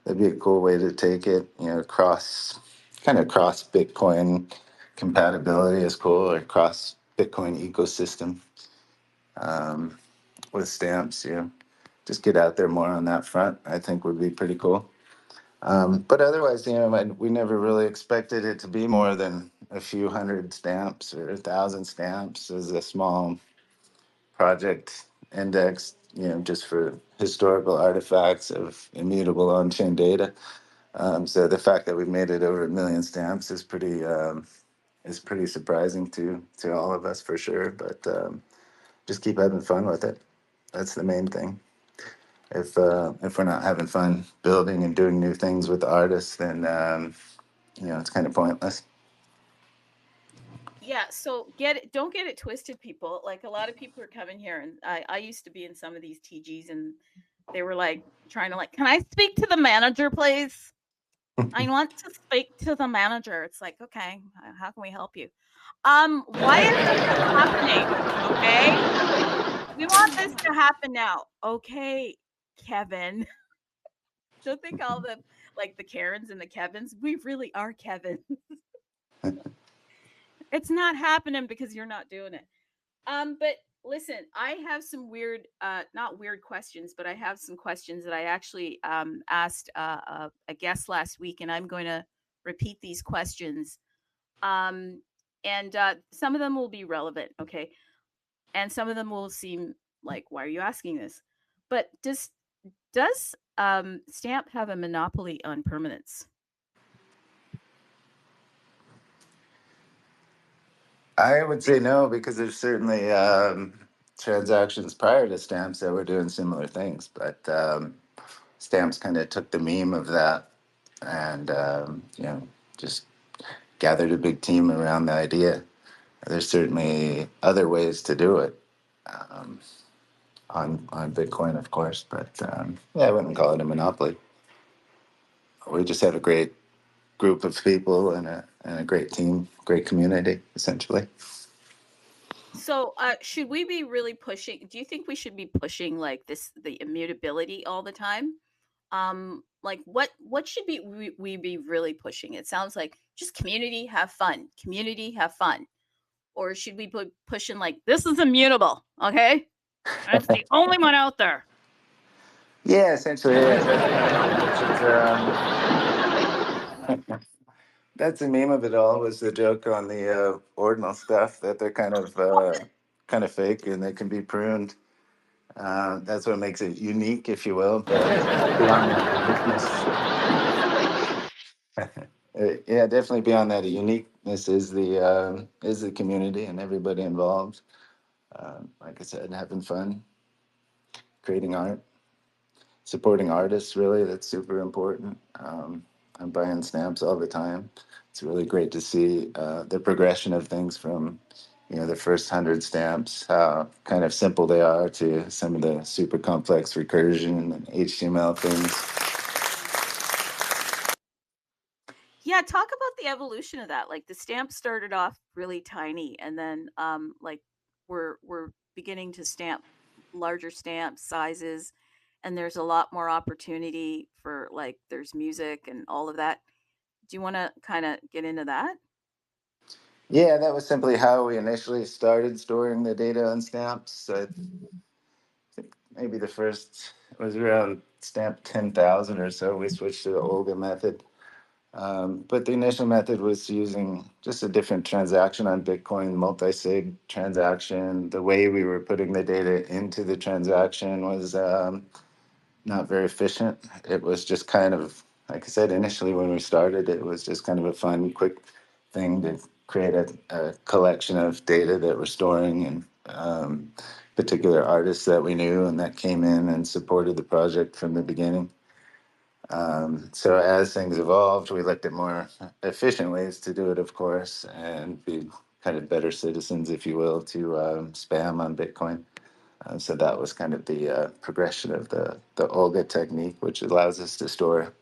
That'd be a cool way to take it. Cross Bitcoin compatibility is cool, or cross Bitcoin ecosystem with stamps. Just get out there more on that front. I think would be pretty cool. But otherwise, we never really expected it to be more than a few hundred stamps or 1,000 stamps as a small project index, just for historical artifacts of immutable on-chain data. So the fact that we made it over 1 million stamps is pretty surprising to all of us for sure. But just keep having fun with it. That's the main thing. If we're not having fun building and doing new things with the artists, then it's kind of pointless. Yeah, so don't get it twisted, people. Like a lot of people are coming here, and I used to be in some of these TGs, and they were like trying to like, can I speak to the manager, please? I want to speak to the manager. It's like, okay, how can we help you? Why isn't this happening? Okay, we want this to happen now. Okay, Kevin. Don't think all the like the Karens and the Kevins. We really are Kevin. It's not happening because you're not doing it. But listen, I have some weird, not weird questions, but I have some questions that I actually asked a guest last week, and I'm going to repeat these questions. Um, and some of them will be relevant, okay, and some of them will seem like, why are you asking this? But does Stamp have a monopoly on permanence? I would say no, because there's certainly transactions prior to stamps that were doing similar things, but stamps kind of took the meme of that and just gathered a big team around the idea. There's certainly other ways to do it on Bitcoin, of course, but yeah, I wouldn't call it a monopoly. We just have a great group of people and a great team, great community, essentially. So, should we be really pushing? Do you think we should be pushing like this, the immutability all the time? Like what should we be really pushing? It sounds like just community have fun, or should we be pushing like this is immutable? Okay, and it's the only one out there. Yeah, essentially, yeah, that's the meme of it all. Was the joke on the ordinal stuff that they're kind of fake and they can be pruned. That's what makes it unique, if you will. But beyond that uniqueness, yeah, definitely beyond that uniqueness is the community and everybody involved. Like I said, having fun, creating art, supporting artists. Really, that's super important. I'm buying stamps all the time. It's really great to see the progression of things from the first 100 stamps, how kind of simple they are, to some of the super complex recursion and HTML things. Yeah, talk about the evolution of that. Like the stamp started off really tiny, and then like we're beginning to stamp larger stamp sizes, and there's a lot more opportunity for like there's music and all of that. Do you want to kind of get into that? Yeah, that was simply how we initially started storing the data on stamps. So I think maybe the first was around stamp 10,000 or so. We switched to the Olga method. But the initial method was using just a different transaction on Bitcoin, multi-sig transaction. The way we were putting the data into the transaction was not very efficient. It was just kind of, like I said, initially when we started, it was just kind of a fun, quick thing to create a collection of data that we're storing and particular artists that we knew and that came in and supported the project from the beginning. So as things evolved, we looked at more efficient ways to do it, of course, and be kind of better citizens, if you will, to spam on Bitcoin. So that was kind of the progression of the Olga technique, which allows us to store,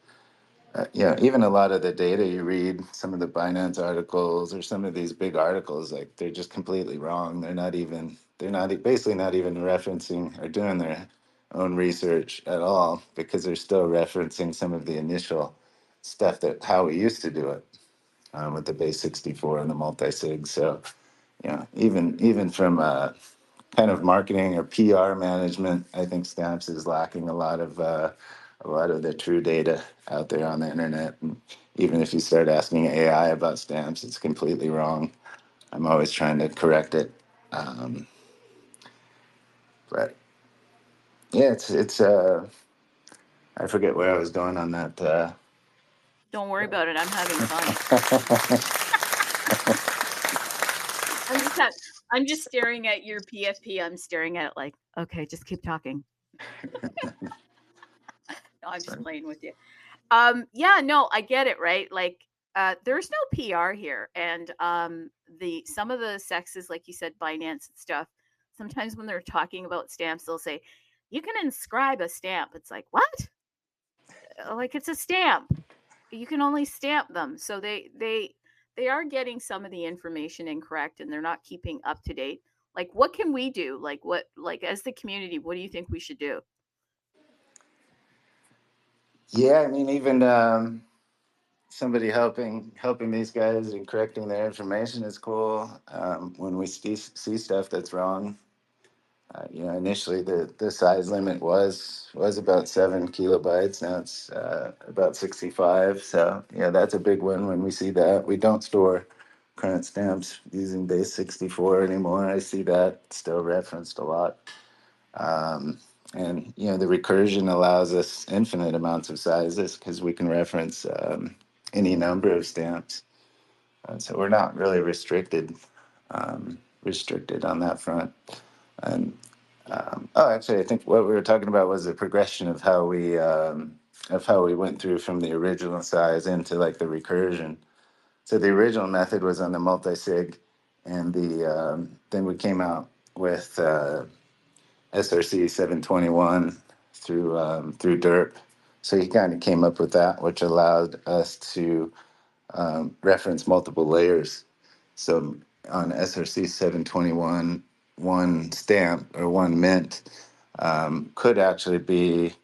even a lot of the data you read, some of the Binance articles or some of these big articles, like they're just completely wrong. Basically not even referencing or doing their own research at all because they're still referencing some of the initial stuff that how we used to do it with the base 64 and the multi-sig. So, even from kind of marketing or PR management, I think Stamps is lacking a lot of the true data out there on the internet. And even if you start asking AI about Stamps, it's completely wrong. I'm always trying to correct it. Um, but yeah, it's I forget where I was going on that. Don't worry about it. I'm having fun. I'm just ha- I'm just staring at your PFP. I'm staring at it like, okay, just keep talking. No, I'm just playing with you. Yeah, no, I get it, right? Like, there's no PR here, and the some of the sexes, like you said, Binance and stuff. Sometimes when they're talking about stamps, they'll say, "You can inscribe a stamp." It's like, what? Like it's a stamp. You can only stamp them. So they are getting some of the information incorrect, and they're not keeping up to date. Like, what can we do? Like as the community, what do you think we should do? Yeah, I mean, even somebody helping these guys and correcting their information is cool. When we see stuff that's wrong, initially the size limit was about 7 kilobytes. Now it's about 65. So yeah, that's a big one. When we see that, we don't store current stamps using base 64 anymore. I see that still referenced a lot. Um, and the recursion allows us infinite amounts of sizes because we can reference any number of stamps. So we're not really restricted on that front. And actually, I think what we were talking about was the progression of how we went through from the original size into like the recursion. So the original method was on the multi-sig, and then we came out with SRC-721 through DERP. So he kind of came up with that, which allowed us to reference multiple layers. So on SRC 721, one stamp or one mint could actually be,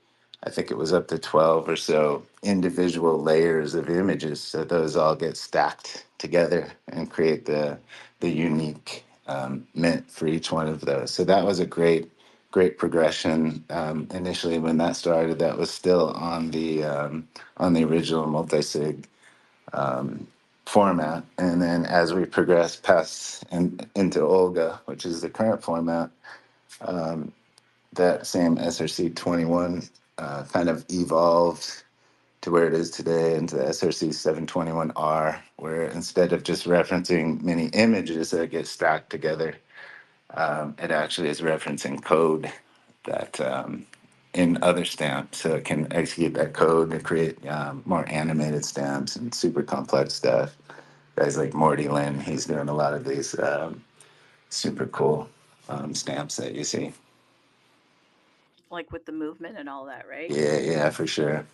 I think it was up to 12 or so individual layers of images. So those all get stacked together and create the unique mint for each one of those. So that was a great progression. Initially, when that started, that was still on the original multi-sig format. And then as we progress past and into Olga, which is the current format, that same SRC 21 kind of evolved to where it is today into the SRC 721R, where instead of just referencing many images that get stacked together, it actually is referencing code that in other stamps. So it can execute that code to create more animated stamps and super complex stuff. Guys like Morty Lynn, he's doing a lot of these super cool stamps that you see. Like with the movement and all that, right? Yeah, yeah, for sure.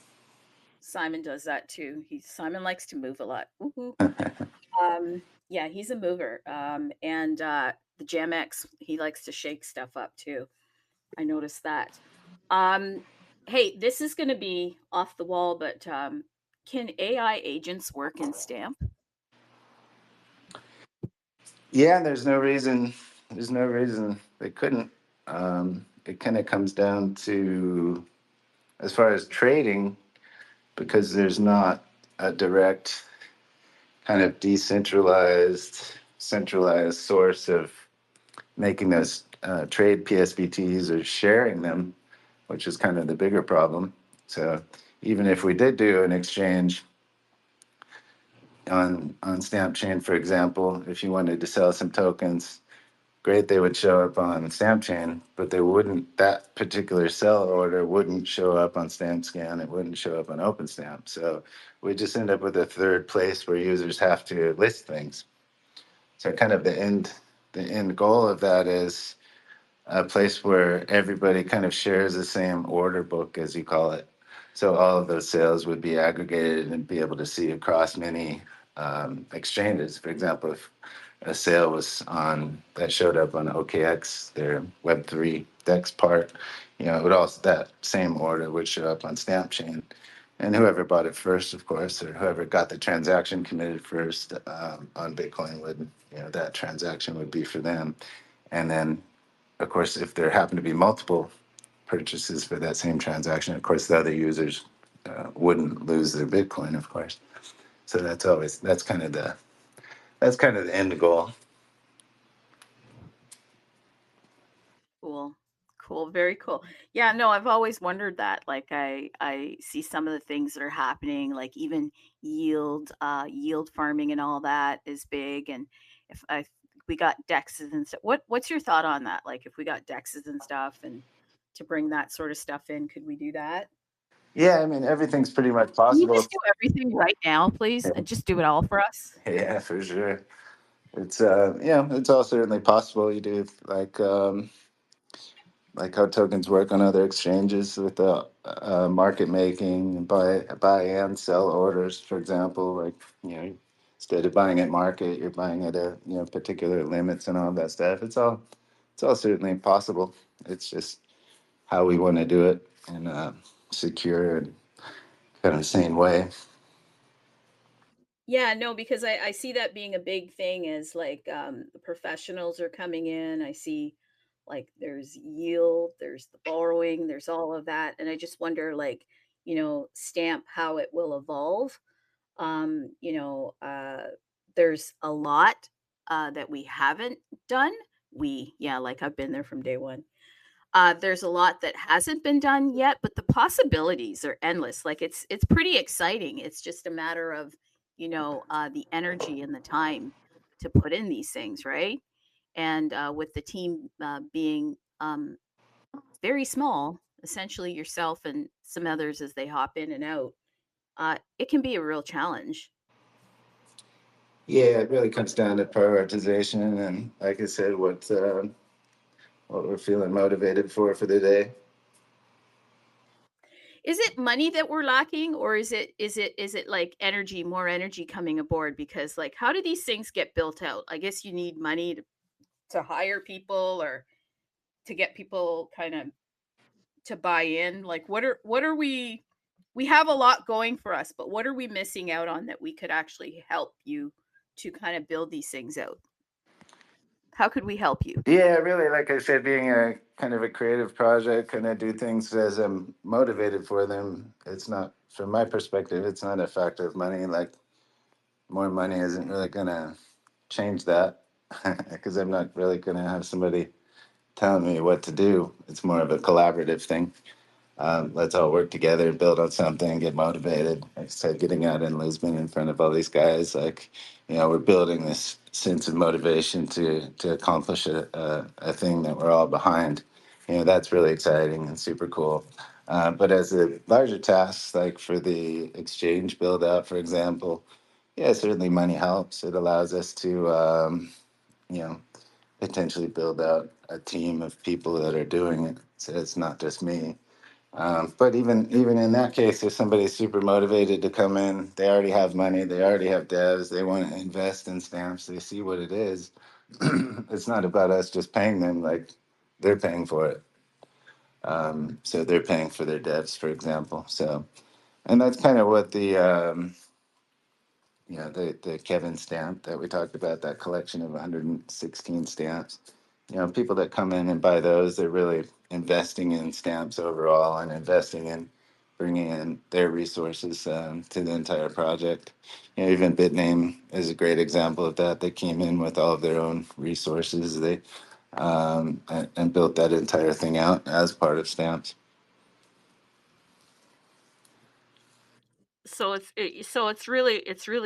Simon does that too. Simon likes to move a lot. Woohoo. Yeah, he's a mover. And the GemX, he likes to shake stuff up too. I noticed that. Um, hey, this is going to be off the wall, but can AI agents work in Stamp? Yeah, there's no reason they couldn't. It kind of comes down to, as far as trading, because there's not a direct kind of decentralized, centralized source of making those trade PSBTs or sharing them, which is kind of the bigger problem. So even if we did do an exchange on Stampchain, for example, if you wanted to sell some tokens, great, they would show up on Stampchain, but they wouldn't. That particular sell order wouldn't show up on StampScan. It wouldn't show up on OpenStamp. So we just end up with a third place where users have to list things. So kind of the end goal of that is a place where everybody kind of shares the same order book, as you call it. So all of those sales would be aggregated and be able to see across many exchanges. For example, if a sale was on that showed up on OKX, their Web3 DEX part, it would also, that same order would show up on Stampchain. And whoever bought it first, of course, or whoever got the transaction committed first on Bitcoin would, that transaction would be for them. And then, of course, if there happen to be multiple purchases for that same transaction, of course, the other users wouldn't lose their Bitcoin, of course. So that's kind of the end goal. Cool. Cool. Very cool. Yeah, no, I've always wondered that. Like I see some of the things that are happening, like even yield farming and all that is big. And if we got dexes and stuff, what's your thought on that? Like if we got dexes and stuff and to bring that sort of stuff in, could we do that? Yeah, I mean, everything's pretty much Can you possible. just do everything right now, please? And just do it all for us? Yeah, for sure. It's yeah, it's all certainly possible. You do like how tokens work on other exchanges with the market making and buy and sell orders, for example. Like, instead of buying at market, you're buying at a particular limits and all that stuff. It's all certainly possible. It's just how we want to do it in a secure and kind of sane way. Yeah, no, because I see that being a big thing is like the professionals are coming in. I see like there's yield, there's the borrowing, there's all of that. And I just wonder like, stamp how it will evolve. Um, you know, uh there's a lot that we haven't done. Yeah, like I've been there from day one. There's a lot that hasn't been done yet, but the possibilities are endless. Like it's pretty exciting. It's just a matter of the energy and the time to put in these things, right? And with the team being very small, essentially yourself and some others as they hop in and out, it can be a real challenge. Yeah, it really comes down to prioritization and, like I said, what we're feeling motivated for the day. Is it money that we're lacking, or is it like energy, more energy coming aboard? Because like, how do these things get built out? I guess you need money to hire people or to get people kind of to buy in. Like, what are we have a lot going for us, but what are we missing out on that we could actually help you to kind of build these things out? How could we help you? Yeah, really, like I said, being a kind of a creative project, kind of do things as I'm motivated for them. It's not, from my perspective, it's not a factor of money. Like, more money isn't really gonna change that because I'm not really gonna have somebody telling me what to do. It's more of a collaborative thing. Let's all work together, build on something, get motivated. Like I said, getting out in Lisbon in front of all these guys, like, we're building this sense of motivation to accomplish a thing that we're all behind. That's really exciting and super cool. But as a larger task, like for the exchange build out, for example, yeah, certainly money helps. It allows us to, you know, potentially build out a team of people that are doing it. So it's not just me. But even in that case, if somebody's super motivated to come in, they already have money, they already have devs, they want to invest in stamps, they see what it is. It's not about us just paying them, like they're paying for it. So they're paying for their devs, for example. So, and that's kind of what the Kevin stamp that we talked about, that collection of 116 stamps. People that come in and buy those, they're really investing in stamps overall and investing in bringing in their resources to the entire project. Even Bitname is a great example of that. They came in with all of their own resources. They and built that entire thing out as part of stamps. So it's really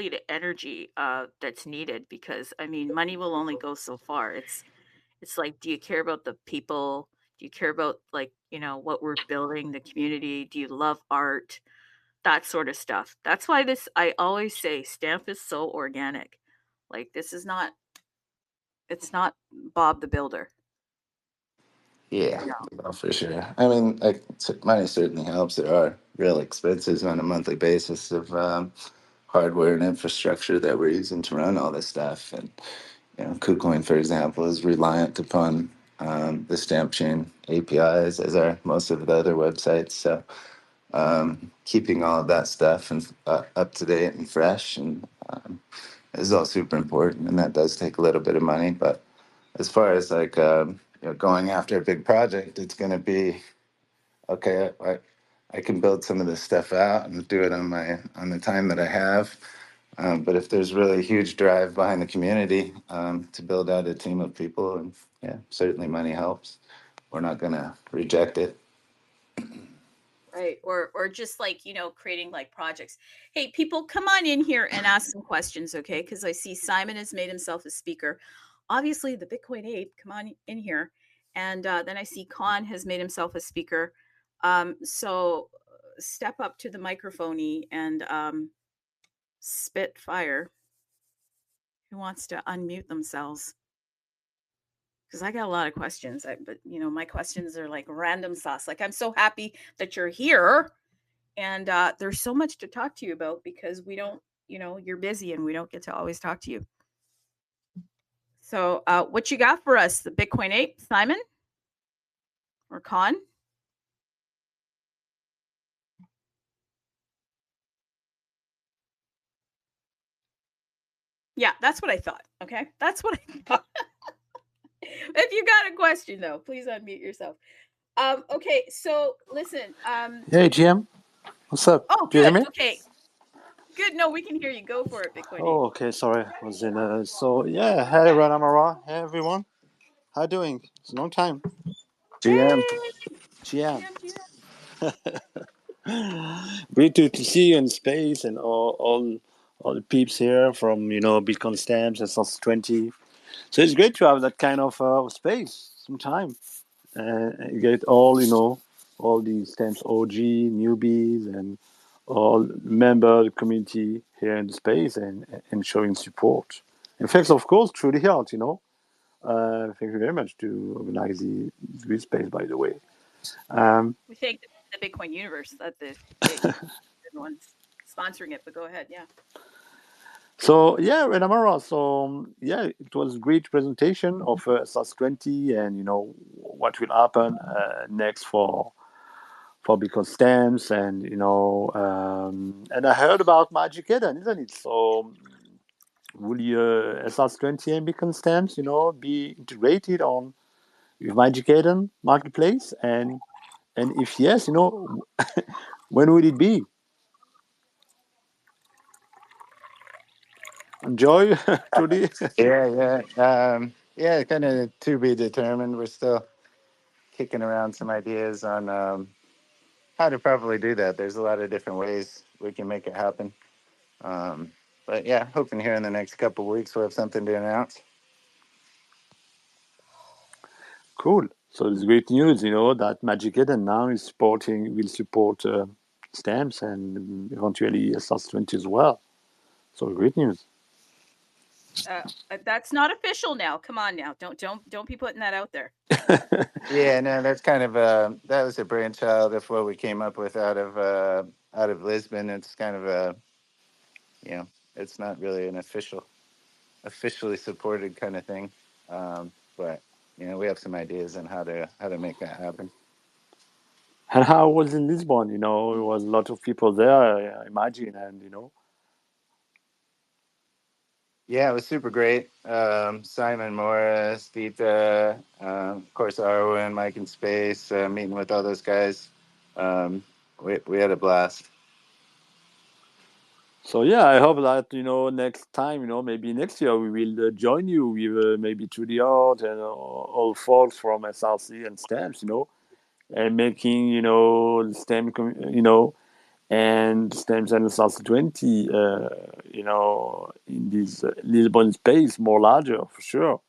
the energy that's needed, because I mean money will only go so far. It's like, do you care about the people? Do you care about, like, what we're building, the community? Do you love art? That sort of stuff. That's why I always say stamp is so organic. Like, it's not Bob the Builder. Yeah, You know. well, for sure. I mean, like, money certainly helps. There are real expenses on a monthly basis of hardware and infrastructure that we're using to run all this stuff. And KuCoin, for example, is reliant upon the Stampchain APIs, as are most of the other websites. So keeping all of that stuff and up to date and fresh and is all super important, and that does take a little bit of money. But as far as like going after a big project, it's going to be okay. I can build some of this stuff out and do it on the time that I have. But if there's really a huge drive behind the community to build out a team of people, and yeah, certainly money helps. We're not going to reject it. Right. Or just like, creating like projects. Hey, people, come on in here and ask some questions, okay? Because I see Simon has made himself a speaker. Obviously, the Bitcoin Ape, come on in here. And then I see Con has made himself a speaker. So step up to the microphone and spit fire. Who wants to unmute themselves? Because I got a lot of questions, but my questions are like random sauce. Like, I'm so happy that you're here. And there's so much to talk to you about, because we don't, you're busy and we don't get to always talk to you. So what you got for us, the Bitcoin Ape, Simon or Con? Yeah, that's what I thought. Okay, that's what I thought. If you got a question, though, please unmute yourself. Okay, so listen. Hey, GM. What's up? Oh, Do you hear good. me? Okay, good. No, we can hear you. Go for it, Bitcoin Ape. Oh, okay. Sorry. I was in. So, yeah. Hey, Reinamora. Hey, everyone. How you doing? It's a long time. GM. Hey, GM. GM. Great to see you in space and all the peeps here from, Bitcoin Stamps and SRC-20. So it's great to have that kind of space, some time. Get all these stamps OG, newbies, and all member the community here in the space and showing support. And thanks, of course, through the heart. Thank you very much to organize this space, by the way. We thank the Bitcoin universe that everyone's sponsoring it. But go ahead, yeah. So yeah, Renamara. So yeah, it was a great presentation of SAS20 and what will happen next for Bitcoin Stamps and I heard about Magic Eden, isn't it? So will your SAS20 and Bitcoin Stamps be integrated on with Magic Eden marketplace and if yes, when will it be? Enjoy, Trudy. Yeah, kind of to be determined. We're still kicking around some ideas on how to properly do that. There's a lot of different ways we can make it happen. Um, but yeah, hoping here in the next couple of weeks we'll have something to announce. Cool. So it's great news, that Magic Eden now will support stamps and eventually SAS20 as well. So great news. That's not official now. Come on now. Don't be putting that out there. Yeah, no, that's kind of that was a brainchild of what we came up with out of Lisbon. It's kind of a, you know, it's not really an officially supported kind of thing, but you know, we have some ideas on how to make that happen. And how was in Lisbon? You know, there was a lot of people there, I imagine, and you know. Yeah, it was super great. Simon Morris, Vita, of course, Arwen, Mike in Space, meeting with all those guys. We had a blast. So yeah, I hope that you know next time, you know, maybe next year we will join you with maybe to the art and all folks from SRC and stamps, you know, and making you know you know, and stamps and SRC-20, you know, in this Lisbon space more larger for sure.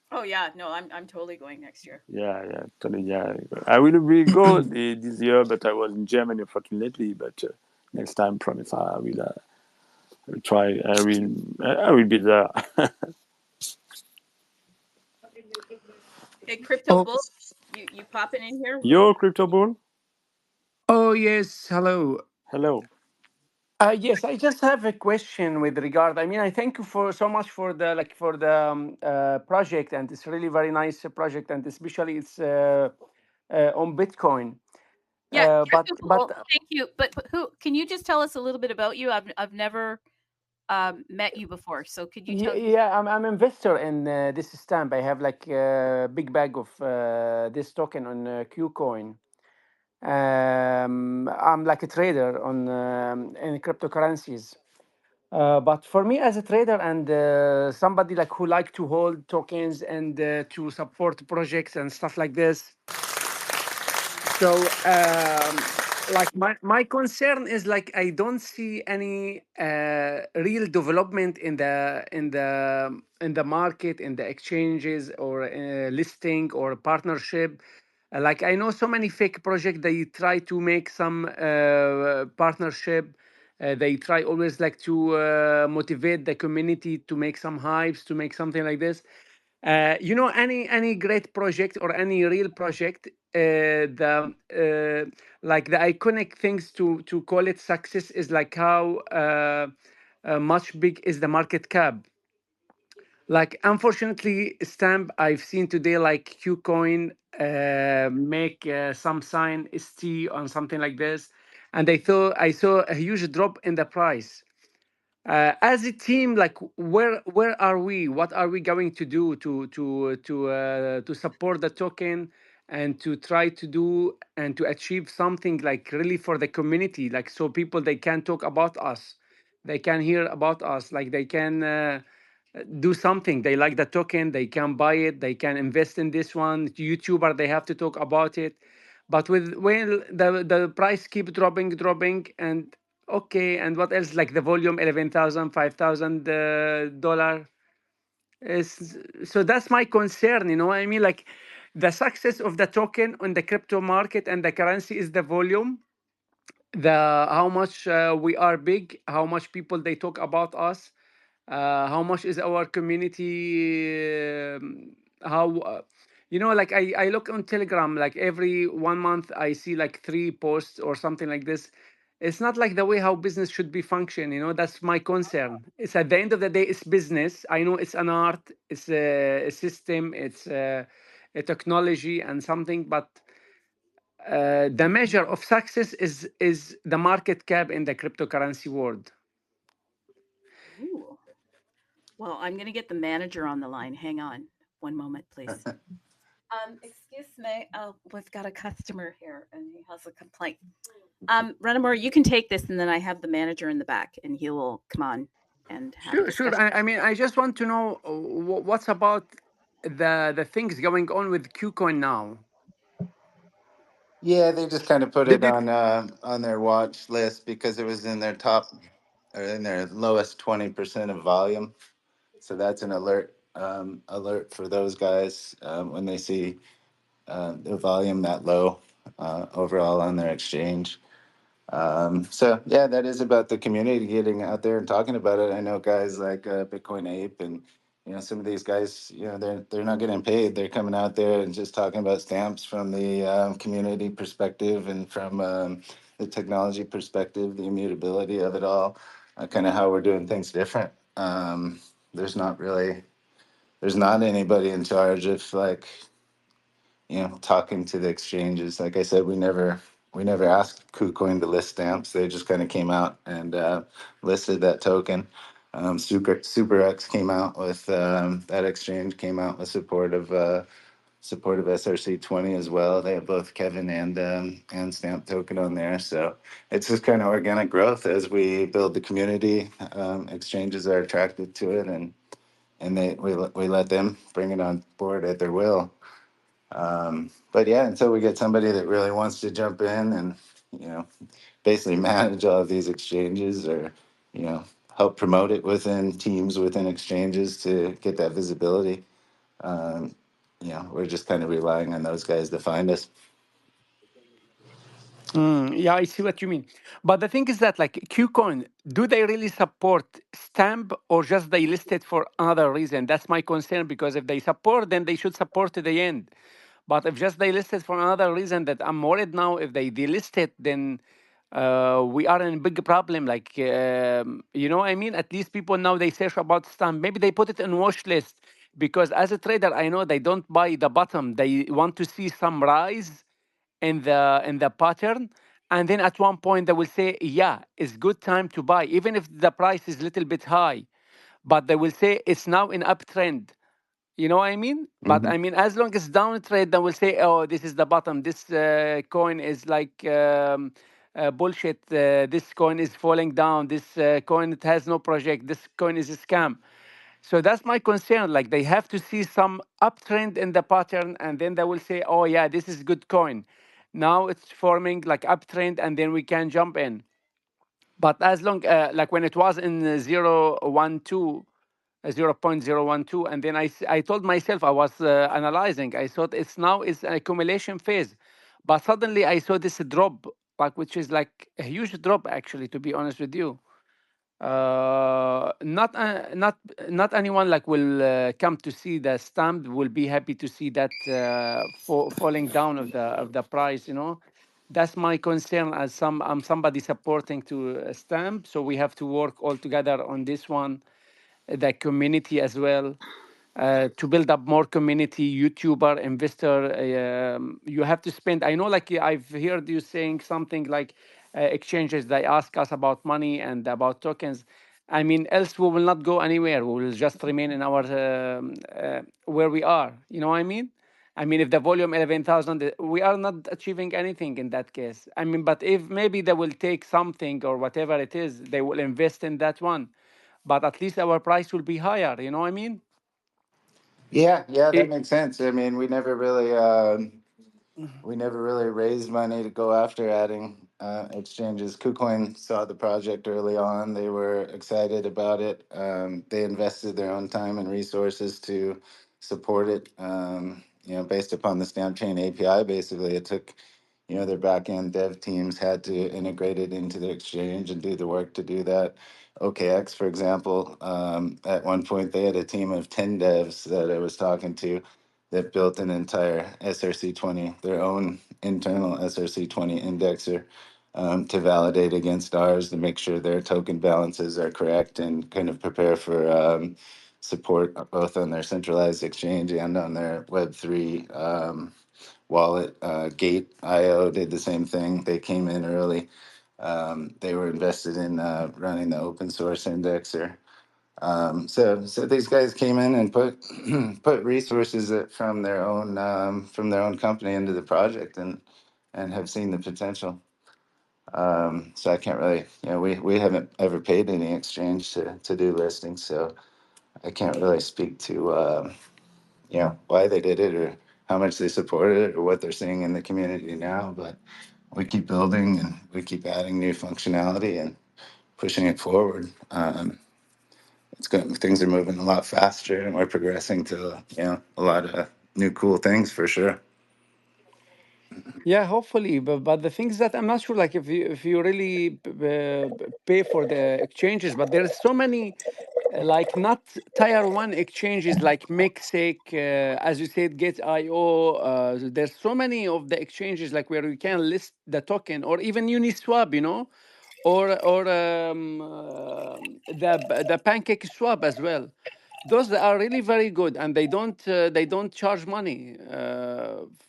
Oh yeah, no, I'm totally going next year. Yeah, yeah, totally. Yeah, I will be go this year, but I was in Germany unfortunately. But next time, promise I will try. I will be there. Hey, Crypto Oh, Bull, you popping in here? Yo, Crypto Bull. oh yes. Hello. Hello. Yes, I just have a question with regard. I mean, I thank you for so much for the project, and it's really very nice project, and especially it's on Bitcoin. Yeah, But Crypto Bull, thank you. But who can you just tell us a little bit about you? I've never met you before, so could you tell? yeah, I'm investor in this stamp. I have like a big bag of this token on Qcoin. I'm like a trader on in cryptocurrencies. But for me as a trader and somebody like who like to hold tokens and to support projects and stuff like this, so like my concern is like I don't see any real development in the market, in the exchanges, or listing or partnership. Like I know so many fake projects, they try to make some partnership. They try always like to motivate the community to make some hypes, to make something like this. You know, any great project or any real project, the like the iconic things to call it success is like how much big is the market cap. Like unfortunately, stamp I've seen today like Qcoin make some sign ST on something like this, and I saw a huge drop in the price. As a team, like where are we? What are we going to do to support the token and to try to do and to achieve something like really for the community, like so people they can talk about us, they can hear about us, like they can do something. They like the token, they can buy it, they can invest in this one. YouTuber, they have to talk about it. But with when the price keep dropping, and okay, and what else? Like the volume, 11,000, $5,000 is. So that's my concern. You know, what I mean, like the success of the token on the crypto market and the currency is the volume, the how much we are big, how much people they talk about us, how much is our community, how you know, like I look on Telegram, like every 1 month I see like 3 posts or something like this. It's not like the way how business should be function, you know. That's my concern. It's at the end of the day, it's business. I know it's an art, it's a system, it's a technology and something, but the measure of success is the market cap in the cryptocurrency world. Ooh. Well, I'm going to get the manager on the line. Hang on, one moment, please. Excuse me. Oh, we've got a customer here, and he has a complaint. Reinamora, you can take this, and then I have the manager in the back, and he will come on and have a Sure, sure. discussion. I mean, I just want to know what's about the things going on with KuCoin now. Yeah, they just kind of put Did it you? on their watch list because it was in their top or in their lowest 20% of volume. So that's an alert for those guys when they see the volume that low overall on their exchange. So yeah, that is about the community getting out there and talking about it. I know guys like Bitcoin Ape and some of these guys, they're not getting paid. They're coming out there and just talking about stamps from the community perspective and from the technology perspective, the immutability of it all, kind of how we're doing things different. There's not really there's not anybody in charge of like talking to the exchanges. Like I said, we never asked KuCoin to list stamps. They just kind of came out and listed that token. SuperX came out with that exchange came out with support of SRC-20 as well. They have both Kevin and Stamp token on there. So it's just kind of organic growth as we build the community. Exchanges are attracted to it, and we let them bring it on board at their will. But yeah, until we get somebody that really wants to jump in and you know basically manage all of these exchanges, or you know help promote it within teams within exchanges to get that visibility, um, we're just kind of relying on those guys to find us. Yeah, I see what you mean. But the thing is that, like Qcoin, do they really support Stamp or just they list it for another reason? That's my concern, because if they support, then they should support to the end. But if just they list it for another reason, that I'm worried now, if they delist it, then we are in a big problem. Like, I mean, at least people now they search about Stamp. Maybe they put it in watch list, because as a trader, I know they don't buy the bottom. They want to see some rise in the pattern, and then at one point they will say, yeah, it's good time to buy, even if the price is a little bit high, but they will say it's now in uptrend. You know what I mean? But Hmm. I mean, as long as downtrend, they will say, oh, this is the bottom, this coin is like bullshit, this coin is falling down, this coin, it has no project, this coin is a scam. So that's my concern. Like, they have to see some uptrend in the pattern, and then they will say, "Oh yeah, this is good coin. Now it's forming like uptrend, and then we can jump in." But as long like when it was in 0.12, 0.012, and then I told myself, I was analyzing. I thought it's now is an accumulation phase, but suddenly I saw this drop, like, which is like a huge drop, actually, to be honest with you. Not anyone like will come to see the stamp will be happy to see that falling down of the price. That's my concern, as I'm somebody supporting to stamp, so we have to work all together on this one, the community as well, to build up more community, YouTuber, investor. You have to spend. I know, like, I've heard you saying something like exchanges. They ask us about money and about tokens. I mean, else we will not go anywhere. We will just remain in our where we are. You know what I mean? I mean, if the volume 11,000, we are not achieving anything in that case. I mean, but if maybe they will take something or whatever it is, they will invest in that one, but at least our price will be higher. You know what I mean? Yeah, that It, makes sense. I mean, we never really raised money to go after adding exchanges. KuCoin saw the project early on. They were excited about it. They invested their own time and resources to support it. Based upon the Stampchain API, basically, it took, their backend dev teams had to integrate it into the exchange and do the work to do that. OKX, for example, at one point they had a team of 10 devs that I was talking to that built an entire SRC-20, their own internal SRC-20 indexer, to validate against ours to make sure their token balances are correct and kind of prepare for support both on their centralized exchange and on their Web3 wallet. Gate IO did the same thing. They came in early. They were invested in running the open source indexer. So these guys came in and put put resources from their own company into the project, and have seen the potential. So I can't really, we haven't ever paid any exchange to do listings, so I can't really speak to why they did it, or how much they supported it, or what they're seeing in the community now. But we keep building and we keep adding new functionality and pushing it forward. It's good. Things are moving a lot faster, and we're progressing to a lot of new cool things for sure. Yeah, hopefully, but the thing is that I'm not sure, like if you really pay for the exchanges, but there's so many, like not tier one exchanges like Mexec, as you said, Get.io. There's so many of the exchanges like where you can list the token, or even Uniswap, or the Pancake Swap as well. Those are really very good, and they don't charge money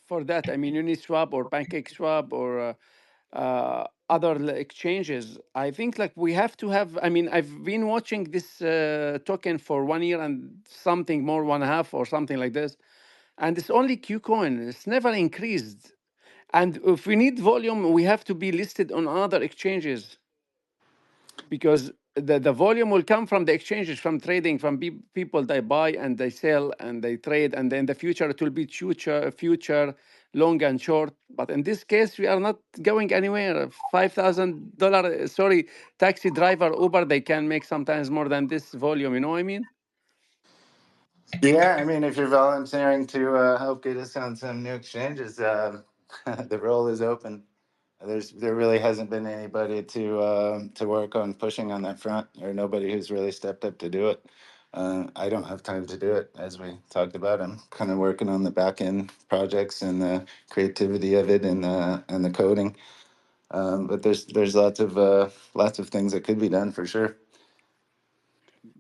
for that. I mean, Uniswap or Pancake Swap or other exchanges. I think like we have to have. I mean, I've been watching this token for 1 year and something more, 1.5 or something like this, and it's only KuCoin. It's never increased. And if we need volume, we have to be listed on other exchanges because the volume will come from the exchanges, from trading, from people they buy and they sell and they trade, and then the future it will be future long and short. But in this case, we are not going anywhere. $5,000, sorry, taxi driver Uber, they can make sometimes more than this volume. You know what I mean? Yeah, I mean, if you're volunteering to help get us on some new exchanges, the role is open. There really hasn't been anybody to work on pushing on that front, or nobody who's really stepped up to do it. I don't have time to do it, as we talked about. I'm kind of working on the back end projects and the creativity of it and the coding. But there's lots of things that could be done for sure.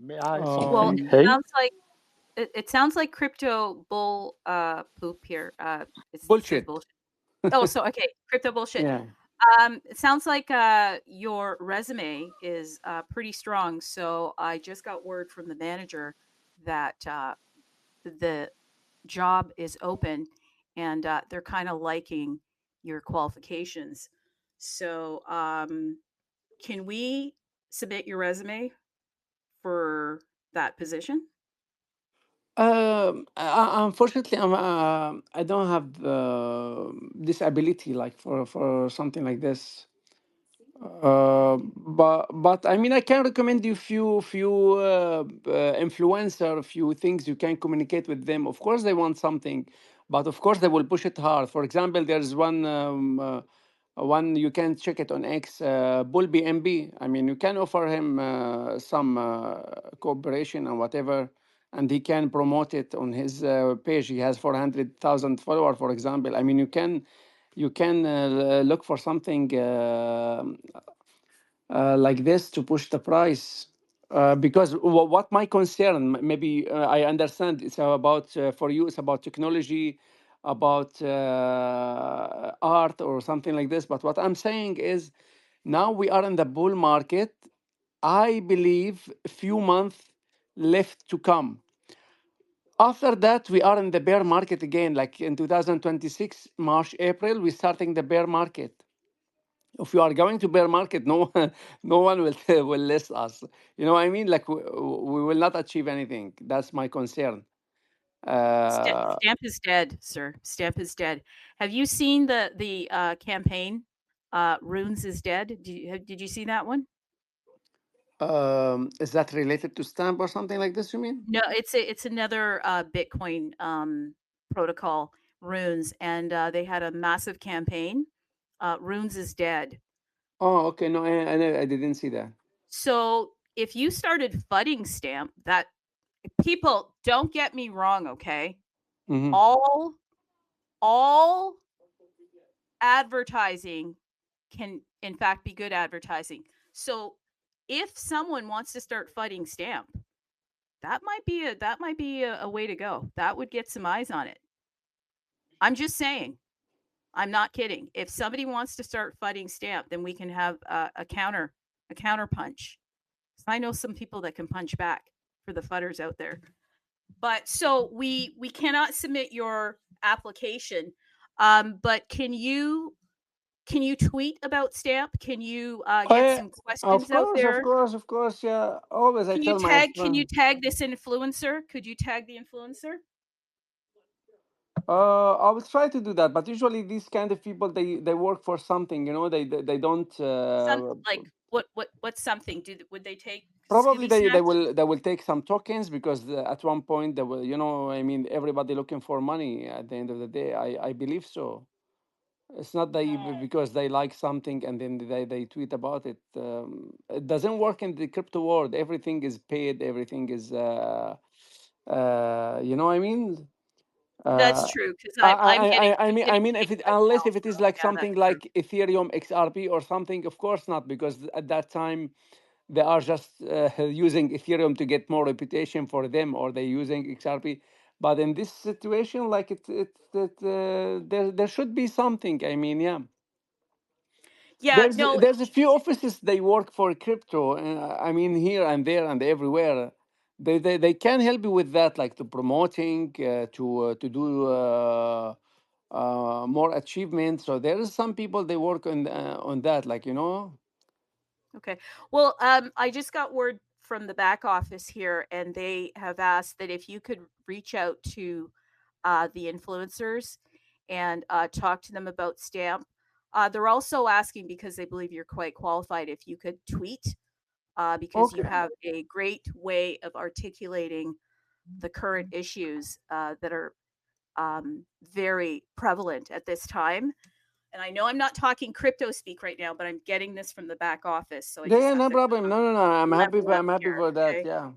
May I Well, something? Um, Hey, it sounds like crypto bull poop here. It says Bullshit. bullshit. Oh, so okay, crypto bullshit. Yeah. It sounds like your resume is pretty strong. So I just got word from the manager that the job is open, and they're kind of liking your qualifications. So can we submit your resume for that position? Unfortunately, I don't have this ability, like for something like this. But I mean, I can recommend you influencer, few things you can communicate with them. Of course, they want something, but of course they will push it hard. For example, there's one you can check it on X, Bull BNB. I mean, you can offer him some cooperation and whatever, and he can promote it on his page. He has 400,000 followers, for example. I mean, you can look for something like this to push the price. Because what my concern, maybe I understand, it's about for you, it's about technology, about art or something like this. But what I'm saying is, now we are in the bull market. I believe a few months left to come. After that, we are in the bear market again, like in 2026, March, April, we're starting the bear market. If you are going to bear market, no no one will will list us. You know what I mean? Like we will not achieve anything. That's my concern. Uh, Stamp is dead, sir. Stamp is dead. Have you seen the campaign? Runes is dead. Did you see that one? is that related to stamp or something like this? You mean? No, it's another Bitcoin protocol, Runes, and they had a massive campaign. Runes is dead. Oh, okay. No, I didn't see that. So if you started fudding Stamp, that people don't get me wrong, okay? Hmm. All all advertising can in fact be good advertising. So if someone wants to start fighting Stamp, that might be a way to go. That would get some eyes on it. I'm just saying. I'm not kidding. If somebody wants to start fighting Stamp, then we can have a counter punch. I know some people that can punch back for the fudders out there. But so we cannot submit your application. But can you tweet about Stamp? Can you Oh, get yeah. some Of questions out course, of there? course, of course. Yeah. Always, I tell my Can you friend. tag this influencer? Could you tag the influencer? I will try to do that, but usually these kind of people, they work for something. They don't. Some like what's something? Would they take Probably Scooby they snacks? will take some tokens because at one point they will, I mean, everybody looking for money at the end of the day. I believe so. It's not because they like something and then they tweet about it. It doesn't work in the crypto world. Everything is paid. Everything is, you know what I mean? That's Uh, true because I'm I getting mean, paid if it unless myself. if it is So like yeah, something that's true. like Ethereum XRP or something, of course not, because at that time they are just using Ethereum to get more reputation for them, or they're using XRP. But in this situation, like there should be something. I mean, yeah. Yeah, no, There's a few offices they work for crypto. I mean, here and there and everywhere. They can help you with that, like to promoting, to do more achievements. So there is some people they work on that, like you know. okay. Well, I just got word from the back office here, and they have asked that if you could reach out to the influencers and talk to them about Stamp. They're also asking because they believe you're quite qualified if you could tweet because you Okay. have a great way of articulating the current issues that are very prevalent at this time. And I know I'm not talking crypto speak right now, but I'm getting this from the back office, so I Yeah, just yeah, have no to problem. No, no, no. level up I'm happy here. for that. Okay. Yeah.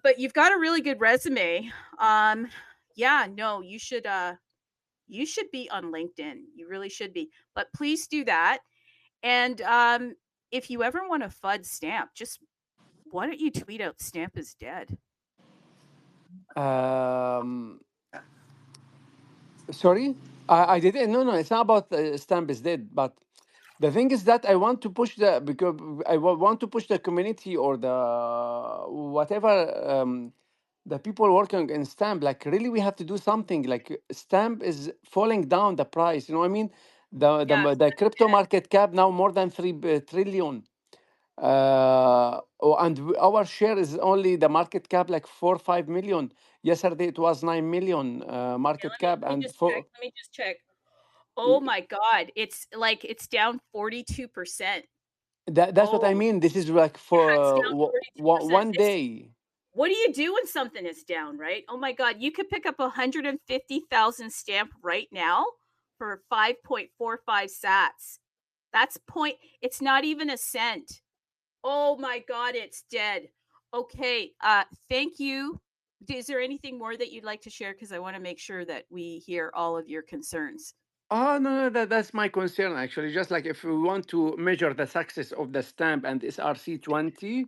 But you've got a really good resume. Yeah, no, you should be on LinkedIn. You really should be. But please do that. And if you ever want to FUD Stamp, just why don't you tweet out Stamp is dead? Um. Sorry, I didn't. No, no. It's not about Stamp is dead, but the thing is that I want to push the because want to push the community or the whatever the people working in Stamp. Like really, we have to do something. Like Stamp is falling down the price. You know what I mean? Yeah, The crypto market cap now more than 3 trillion. And our share is only the market cap like 4 5 million. Yesterday it was 9 million market cap, let me and just check. for Let me just check. Oh my God. It's down 42%. that's what I Oh, mean. This is like yeah, for it's down 42%. one day. What do you do when something is down, right? Oh my God. You could pick up 150,000 Stamp right now for 5.45 sats. That's point. It's not even a cent. Oh my God, it's dead. Okay. Thank you. Is there anything more that you'd like to share? Because I want to make sure that we hear all of your concerns. Oh no, no, that's my concern actually. Just like if we want to measure the success of the Stamp and SRC-20,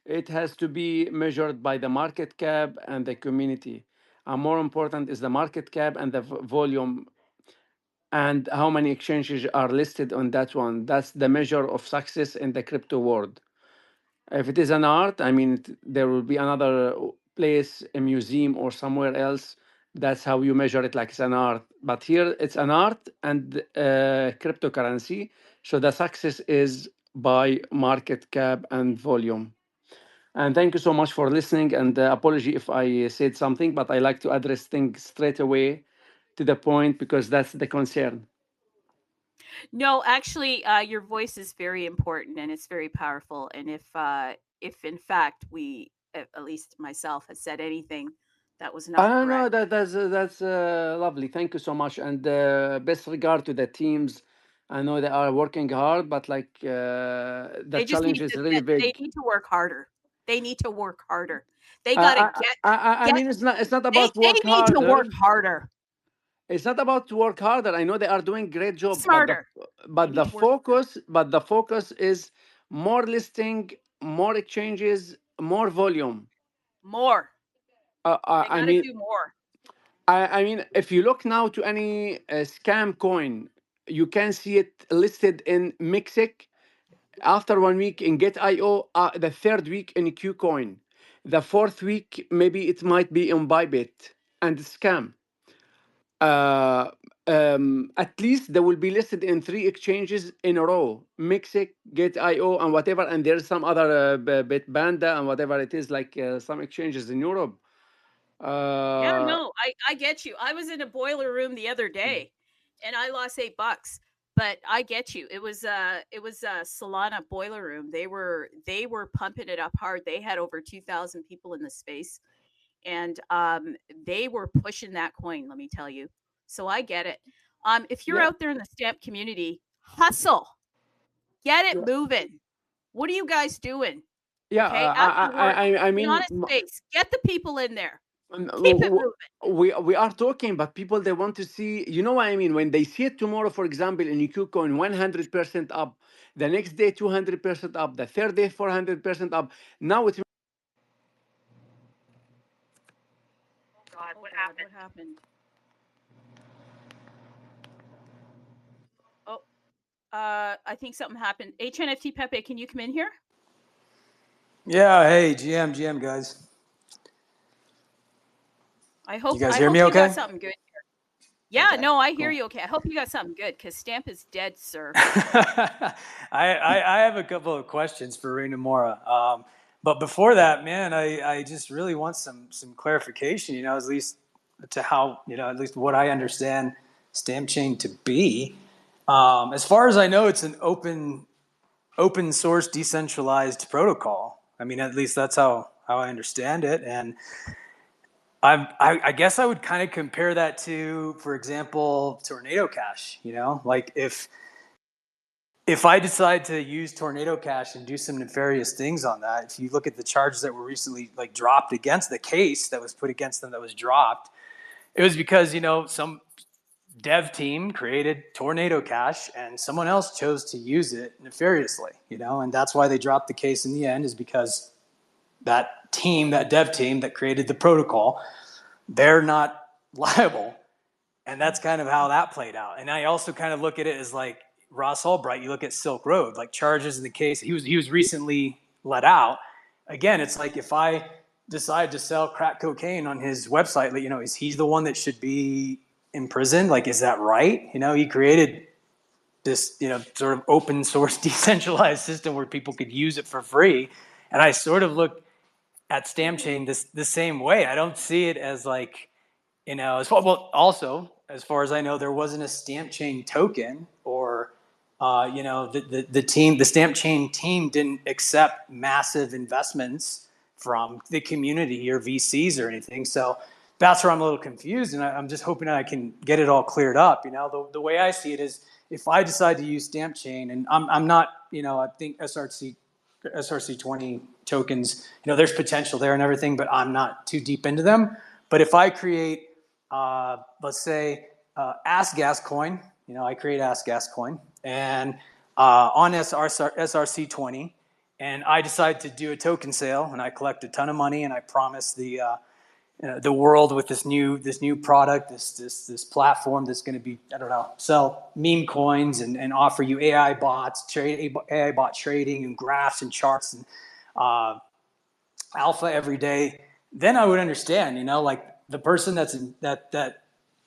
it has to be measured by the market cap and the community. And more important is the market cap and the volume and how many exchanges are listed on that one. That's the measure of success in the crypto world. If it is an art, I mean, there will be another place, a museum or somewhere else. That's how you measure it, like it's an art. But here it's an art and cryptocurrency. So the success is by market cap and volume. And thank you so much for listening. And apology if I said something, but I like to address things straight away to the point because that's the concern. No, actually, your voice is very important and it's very powerful. And if in fact we, at least myself, has said anything that was not No, correct, that's lovely. Thank you so much, and best regard to the teams. I know they are working hard, but like the they just challenge need is to really they big. need to work harder. They need to work harder. They gotta I get mean, it's not about they work need to harder. work harder, It's not about to work harder. I know they are doing great job, smarter. They need to work the focus is more listing, more exchanges, more volume. more. They I gotta mean, do more. I mean, if you look now to any scam coin, you can see it listed in Mixic after 1 week in Get.io, the third week in Qcoin, the fourth week maybe it might be in Bybit and scam. Uh, at least they will be listed in 3 exchanges in a row: Mixic, Get.io, and whatever. And there's some other Bitbanda and whatever it is, like some exchanges in Europe. Yeah, Uh, no, I get you. I was in a boiler room the other day and I lost $8. But I get you. It was a Solana boiler room. They were pumping it up hard. They had over 2,000 people in the space and they were pushing that coin, let me tell you. So I get it. If you're out there in the stamp community, hustle, get it moving. What are you guys doing? Yeah, Okay, after work, I get mean, on a space, get the people in there, keep it moving. we are talking, but people, they want to see, you know what I mean? When they see it tomorrow, for example, in KuCoin 100% up, the next day 200% up, the third day 400% up. Now it's God, what happened? Oh, I think something happened. HNFT Pepe, can you come in here? Yeah, hey, GM, guys. I hope you guys hear me you okay? got something good here. Yeah, Okay, no, I hear cool. you okay. I hope you got something good, because Stamp is dead, sir. I have a couple of questions for Reinamora. But before that, man, I just really want some clarification, at least to how, at least what I understand Stampchain to be. As far as I know, it's an open source decentralized protocol. I mean, at least that's how I understand it. And I guess I would kind of compare that to, for example, Tornado Cash. Like if I decide to use Tornado Cash and do some nefarious things on that, if you look at the charges that were recently dropped against the case that was put against them that was dropped, it was because some dev team created Tornado Cash and someone else chose to use it nefariously. And that's why they dropped the case in the end, is because that dev team that created the protocol, they're not liable. And that's kind of how that played out. And I also kind of look at it as like Ross Albright. You look at Silk Road, like charges in the case. He was recently let out. Again, it's like if I decide to sell crack cocaine on his website, is he the one that should be imprisoned? Like, is that right? He created this, sort of open source decentralized system where people could use it for free. And I sort of look at Stampchain the same way. I don't see it as like, also, as far as I know, there wasn't a Stampchain token, or the Stampchain team didn't accept massive investments from the community or VCs or anything. So that's where I'm a little confused, and I'm just hoping I can get it all cleared up. The way I see it is, if I decide to use Stampchain, and I'm not, I think SRC-20 tokens, there's potential there and everything, but I'm not too deep into them. But if I create, let's say, Ask Gas Coin, I create Ask Gas Coin, and on SRC-20, and I decide to do a token sale, and I collect a ton of money, and I promise the world with this new product, this platform that's going to be, I don't know, sell meme coins and offer you AI bots, AI bot trading and graphs and charts and alpha every day. Then I would understand, like the person that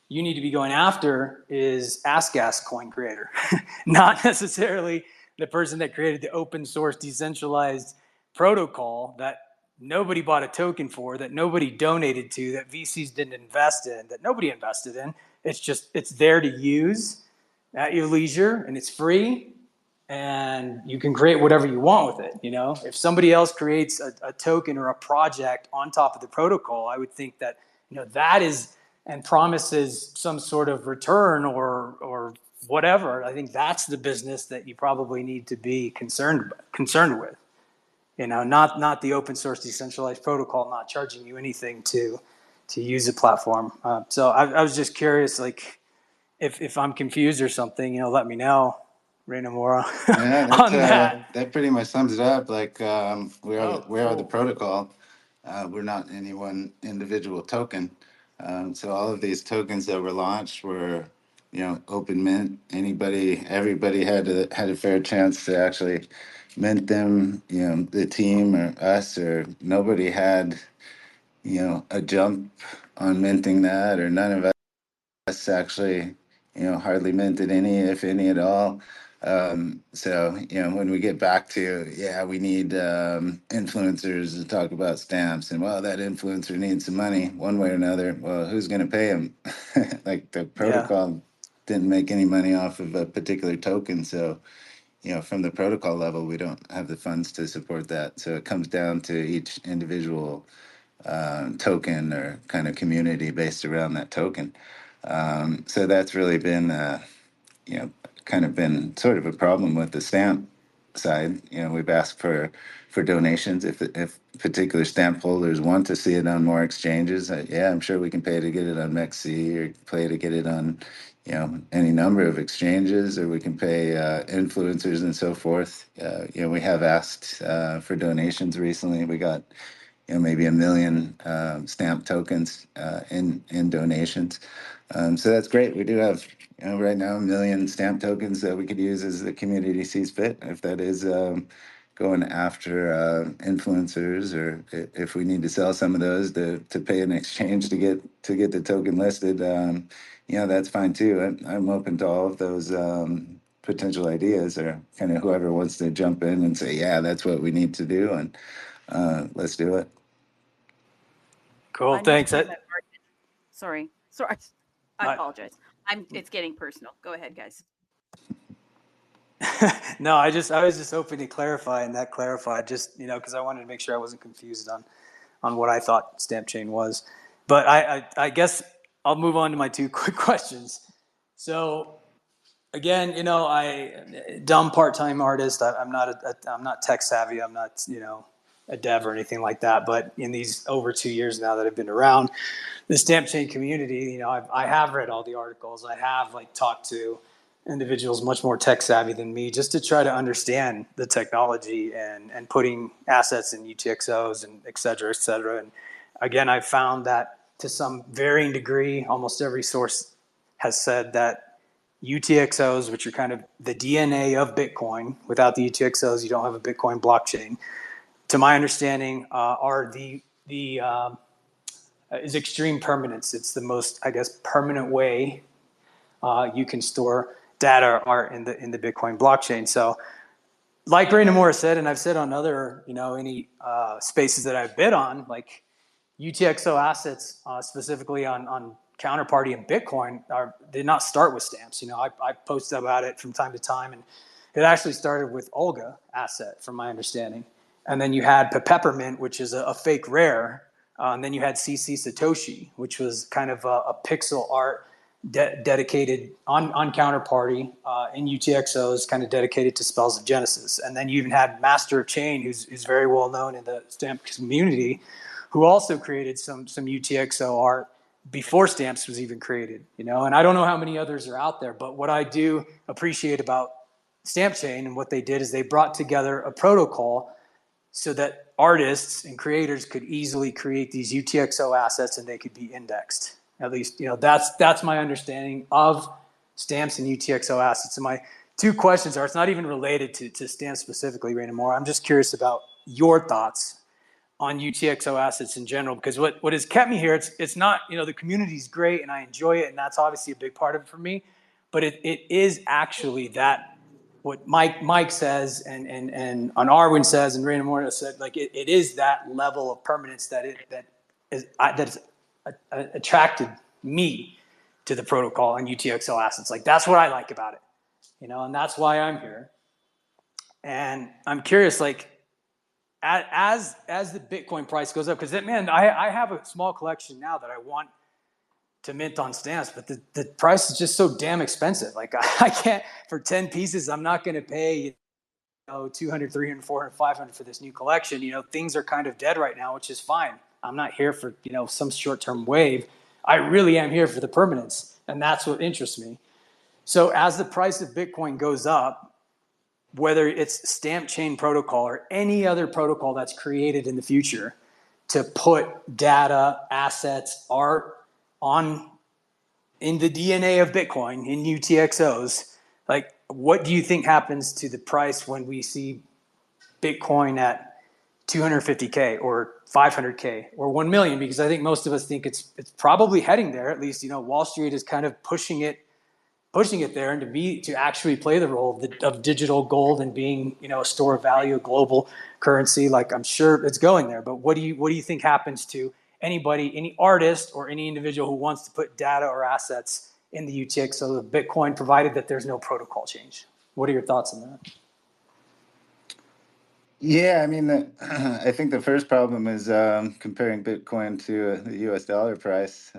you need to be going after is Ask Gas coin creator, not necessarily the person that created the open source decentralized protocol that nobody bought a token for, that nobody donated to, that VCs didn't invest in, that nobody invested in. It's there to use at your leisure, and it's free, and you can create whatever you want with it. If somebody else creates a token or a project on top of the protocol, I would think that that is, and promises some sort of return or whatever. I think that's the business that you probably need to be concerned with. Not the open source decentralized protocol not charging you anything to use the platform. So I was just curious, like if I'm confused or something, let me know, Reinamora, Yeah, on that. that pretty much sums it up. Like, we are the Cool. protocol. We're not any one individual token. So all of these tokens that were launched were, open mint. Everybody had a fair chance to actually mint them. The team or us or nobody had, a jump on minting that, or none of us actually, hardly minted any, if any at all. So, when we get back to, we need influencers to talk about stamps, and well, that influencer needs some money one way or another. Well, who's going to pay him? Like, the Yeah. protocol didn't make any money off of a particular token. So, from the protocol level, we don't have the funds to support that. So it comes down to each individual token or kind of community based around that token. So that's really been, you know, kind of been sort of a problem with the stamp side. You know, we've asked for donations if particular stamp holders want to see it on more exchanges. Yeah, I'm sure we can pay to get it on MEXC or pay to get it on, you know, any number of exchanges, or we can pay influencers and so forth. You know, we have asked for donations recently. We got, you know, maybe 1 million stamp tokens in donations. So that's great. We do have, you know, right now 1 million stamp tokens that we could use as the community sees fit. If that is going after influencers, or if we need to sell some of those to pay an exchange to get the token listed, you know, that's fine too. I'm open to all of those potential ideas, or kind of whoever wants to jump in and say, yeah, that's what we need to do, and let's do it. Cool. I need to Thanks. play my part. Sorry. I apologize. It's getting personal. Go ahead, guys. No, I was just hoping to clarify, and that clarified, just, you know, because I wanted to make sure I wasn't confused on what I thought Stampchain was. But I guess I'll move on to my 2 quick questions. So again, you know, dumb part-time artist. I'm not tech savvy. I'm not, you know, a dev or anything like that. But in these over 2 years now that I've been around the Stampchain community, you know, I have read all the articles. I have talked to individuals much more tech savvy than me, just to try to understand the technology and putting assets in UTXOs and et cetera, et cetera. And again, I found that to some varying degree, almost every source has said that UTXOs, which are kind of the DNA of Bitcoin, without the UTXOs, you don't have a Bitcoin blockchain. To my understanding, are is extreme permanence. It's the most, I guess, permanent way you can store data or art in the Bitcoin blockchain. So, like Reinamora said, and I've said on other, you know, any spaces that I've bid on, like UTXO assets, specifically on counterparty and Bitcoin, did not start with stamps. You know, I post about it from time to time, and it actually started with Olga asset, from my understanding. And then you had Peppermint, which is a fake rare. And then you had CC Satoshi, which was kind of a pixel art dedicated on counterparty in UTXOs, kind of dedicated to spells of Genesis. And then you even had Master of Chain, who's very well known in the stamp community, who also created some UTXO art before stamps was even created. You know, and I don't know how many others are out there, but what I do appreciate about Stampchain and what they did is they brought together a protocol so that artists and creators could easily create these UTXO assets and they could be indexed. At least, you know, that's my understanding of stamps and UTXO assets. And my 2 questions are, it's not even related to stamps specifically, Reinamora. I'm just curious about your thoughts on UTXO assets in general, because what has kept me here, it's not, you know, the community's great and I enjoy it, and that's obviously a big part of it for me, but it is actually that what Mike says and on Arwin says and Reinamora said, like it is that level of permanence that's attracted me to the protocol and UTXO assets. Like that's what I like about it, you know, and that's why I'm here. And I'm curious, like as the Bitcoin price goes up, because man, I have a small collection now that I want to mint on stamps, but the price is just so damn expensive. Like I can't, for 10 pieces, I'm not going to pay, you know, 200, 300, 400, 500 for this new collection. You know, things are kind of dead right now, which is fine. I'm not here for, you know, some short-term wave. I really am here for the permanence, and that's what interests me. So as the price of Bitcoin goes up, whether it's Stampchain protocol or any other protocol that's created in the future to put data, assets, art in the DNA of Bitcoin, in UTXOs, like what do you think happens to the price when we see Bitcoin at 250K or 500K or 1 million? Because I think most of us think it's probably heading there. At least, you know, Wall Street is kind of pushing it there, and to actually play the role of digital gold and being, you know, a store of value, a global currency. Like I'm sure it's going there, but what do you think happens to anybody, any artist or any individual who wants to put data or assets in the UTXO of Bitcoin, provided that there's no protocol change? What are your thoughts on that? Yeah, I mean, I think the first problem is comparing Bitcoin to the U.S. dollar price,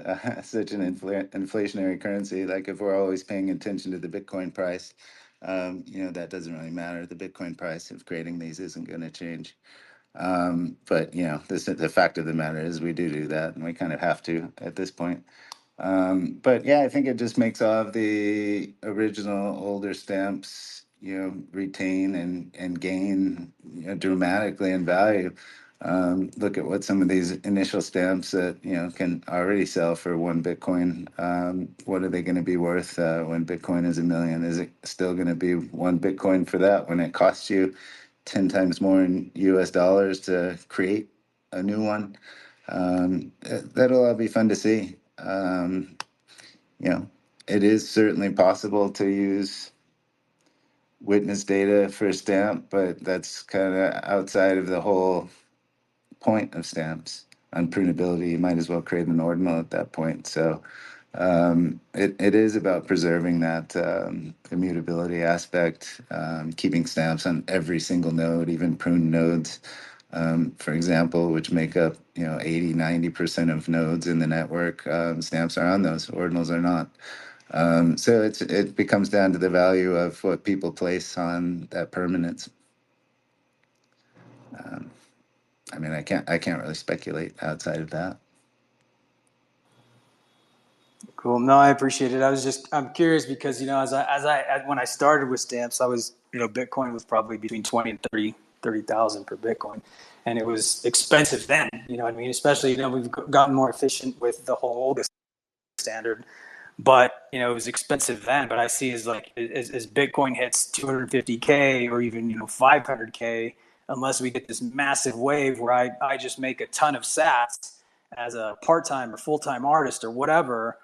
such an inflationary currency. Like if we're always paying attention to the Bitcoin price, that doesn't really matter. The Bitcoin price of creating these isn't going to change. But the fact of the matter is we do that, and we kind of have to at this point. But yeah, I think it just makes all of the original older stamps, retain and gain, dramatically in value. Look at what some of these initial stamps that, can already sell for 1 Bitcoin. What are they going to be worth when Bitcoin is 1 million? Is it still going to be 1 Bitcoin for that when it costs you 10 times more in US dollars to create a new one? That'll all be fun to see. It is certainly possible to use witness data for a stamp, but that's kind of outside of the whole point of stamps. Unprunability, you might as well create an ordinal at that point. So it is about preserving that immutability aspect, keeping stamps on every single node, even pruned nodes, for example, which make up 80-90% of nodes in the network. Stamps are on those, ordinals are not. So it becomes down to the value of what people place on that permanence. I mean, I can't really speculate outside of that. Cool. No, I appreciate it. I'm curious because, when I started with stamps, I was, Bitcoin was probably between 20 and 30,000 per Bitcoin. And it was expensive then, you know what I mean? Especially, we've gotten more efficient with the whole oldest standard, but, it was expensive then. But I see as Bitcoin hits 250K or even, 500K, unless we get this massive wave where I just make a ton of sats as a part-time or full-time artist or whatever,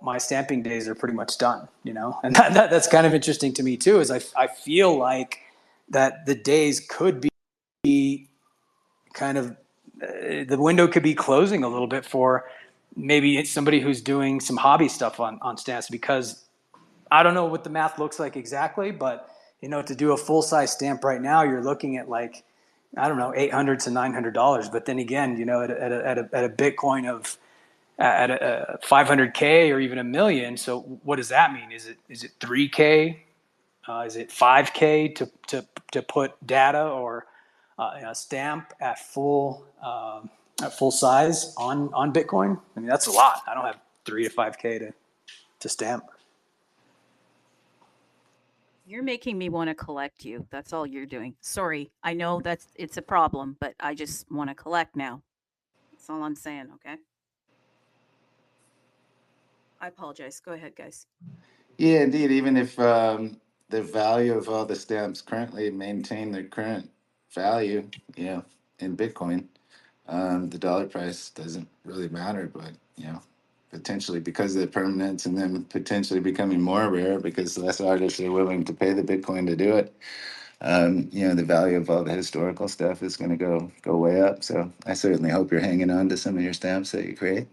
my stamping days are pretty much done, and that's kind of interesting to me too, is I feel like that the days could be kind of, the window could be closing a little bit for maybe it's somebody who's doing some hobby stuff on stamps, because I don't know what the math looks like exactly, but to do a full-size stamp right now, you're looking at I don't know, $800 to $900. But then again, at a Bitcoin of at a 500K or even a million. So what does that mean? Is it 3K? Is it 5K to put data or a stamp at full size on Bitcoin? I mean, that's a lot. I don't have 3 to 5K to stamp. You're making me want to collect you. That's all you're doing. Sorry, I know it's a problem, but I just want to collect now. That's all I'm saying, okay? I apologize. Go ahead, guys. Yeah, indeed. Even if the value of all the stamps currently maintain their current value, in Bitcoin, the dollar price doesn't really matter. But potentially because of the permanence, and then potentially becoming more rare because less artists are willing to pay the Bitcoin to do it. The value of all the historical stuff is going to go way up. So I certainly hope you're hanging on to some of your stamps that you create.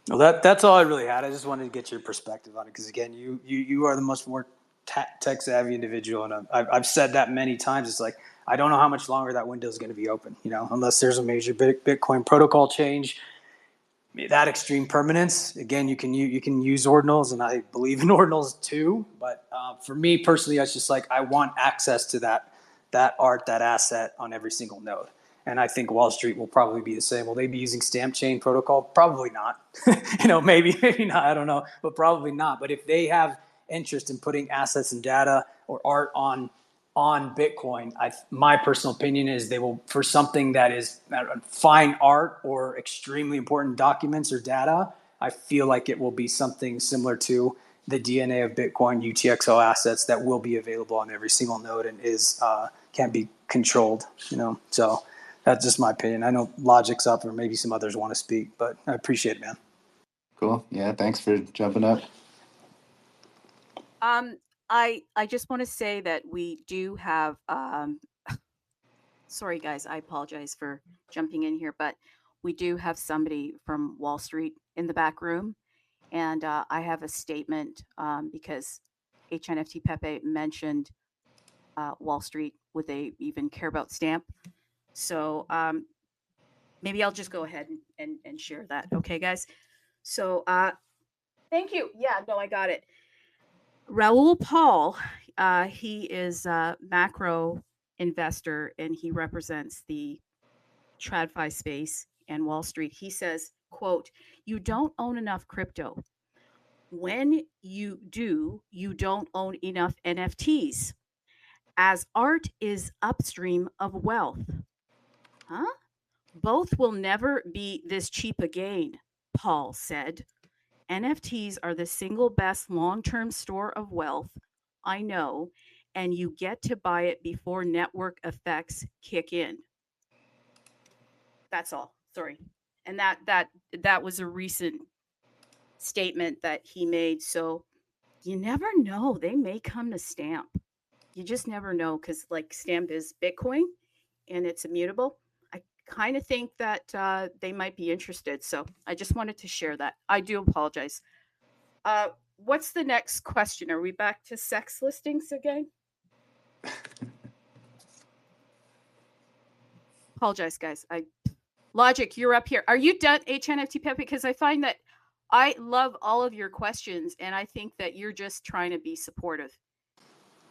Well, that's all I really had. I just wanted to get your perspective on it because, again, you are the more tech savvy individual, and I've said that many times. It's like I don't know how much longer that window is going to be open, unless there's a major Bitcoin protocol change. That extreme permanence, again, you can use ordinals, and I believe in ordinals too. But for me personally, it's just like I want access to that art, that asset on every single node. And I think Wall Street will probably be the same. Will they be using Stampchain protocol? Probably not. Maybe not. I don't know, but probably not. But if they have interest in putting assets and data or art on Bitcoin, my personal opinion is they will, for something that is fine art or extremely important documents or data, I feel like it will be something similar to the DNA of Bitcoin UTXO assets that will be available on every single node and can be controlled. So that's just my opinion. I know Logic's up, or maybe some others want to speak, but I appreciate it, man. Cool. Yeah, thanks for jumping up. I just want to say that we do have sorry guys, I apologize for jumping in here, but we do have somebody from Wall Street in the back room, And I have a statement because HNFT Pepe mentioned Wall Street. Would they even care about stamp? So maybe I'll just go ahead and share that. Okay, guys. So thank you. Yeah, no, I got it. Raul Paul, he is a macro investor and he represents the TradFi space and Wall Street. He says, quote, "You don't own enough crypto. When you do, you don't own enough NFTs, as art is upstream of wealth." Huh? "Both will never be this cheap again," Paul said. "NFTs are the single best long-term store of wealth I know, and you get to buy it before network effects kick in." That's all. Sorry. And that was a recent statement that he made. So you never know. They may come to Stamp. You just never know because like Stamp is Bitcoin and it's immutable. I kind of think that they might be interested. So I just wanted to share that. I do apologize. What's the next question? Are we back to sex listings again? Apologize, guys. Logic, you're up here. Are you done, HNFT Pep? Because I find that I love all of your questions, and I think that you're just trying to be supportive.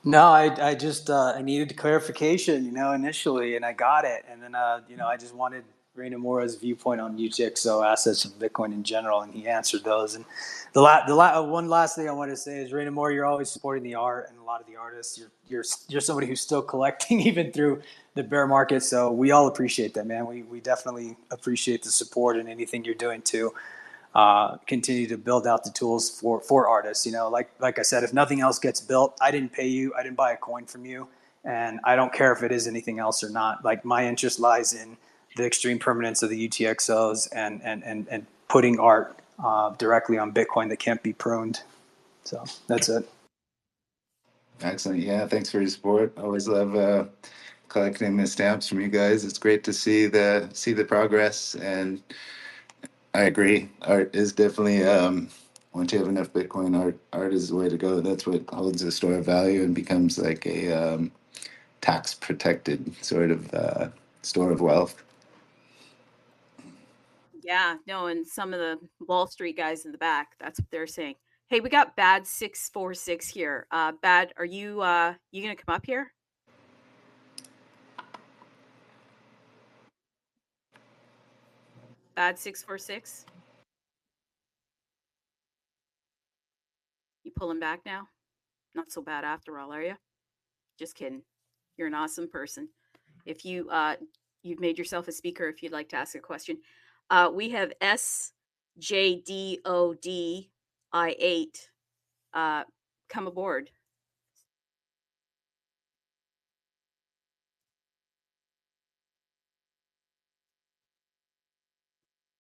No, I just I needed clarification, initially, and I got it, and then I just wanted Reinamora's viewpoint on UTXO assets and Bitcoin in general, and he answered those. And one last thing I want to say is, Reinamora, you're always supporting the art and a lot of the artists. You're somebody who's still collecting even through the bear market, so we all appreciate that, man. We definitely appreciate the support and anything you're doing too. Continue to build out the tools for artists. Like I said, if nothing else gets built, I didn't pay you, I didn't buy a coin from you, and I don't care if it is anything else or not. Like, my interest lies in the extreme permanence of the UTXOs and putting art directly on Bitcoin that can't be pruned. So that's it. Excellent. Yeah, thanks for your support. Always love collecting the stamps from you guys. It's great to see the progress, and I agree. Art is definitely once you have enough Bitcoin, art is the way to go. That's what holds a store of value and becomes like a tax protected sort of store of wealth. Yeah, no, and some of the Wall Street guys in the back, that's what they're saying. Hey, we got Bad 646 here. Bad, are you gonna come up here? Bad 646. You pulling back now? Not so bad after all, are you? Just kidding. You're an awesome person. If you've made yourself a speaker, if you'd like to ask a question, we have SJDODI8. Come aboard.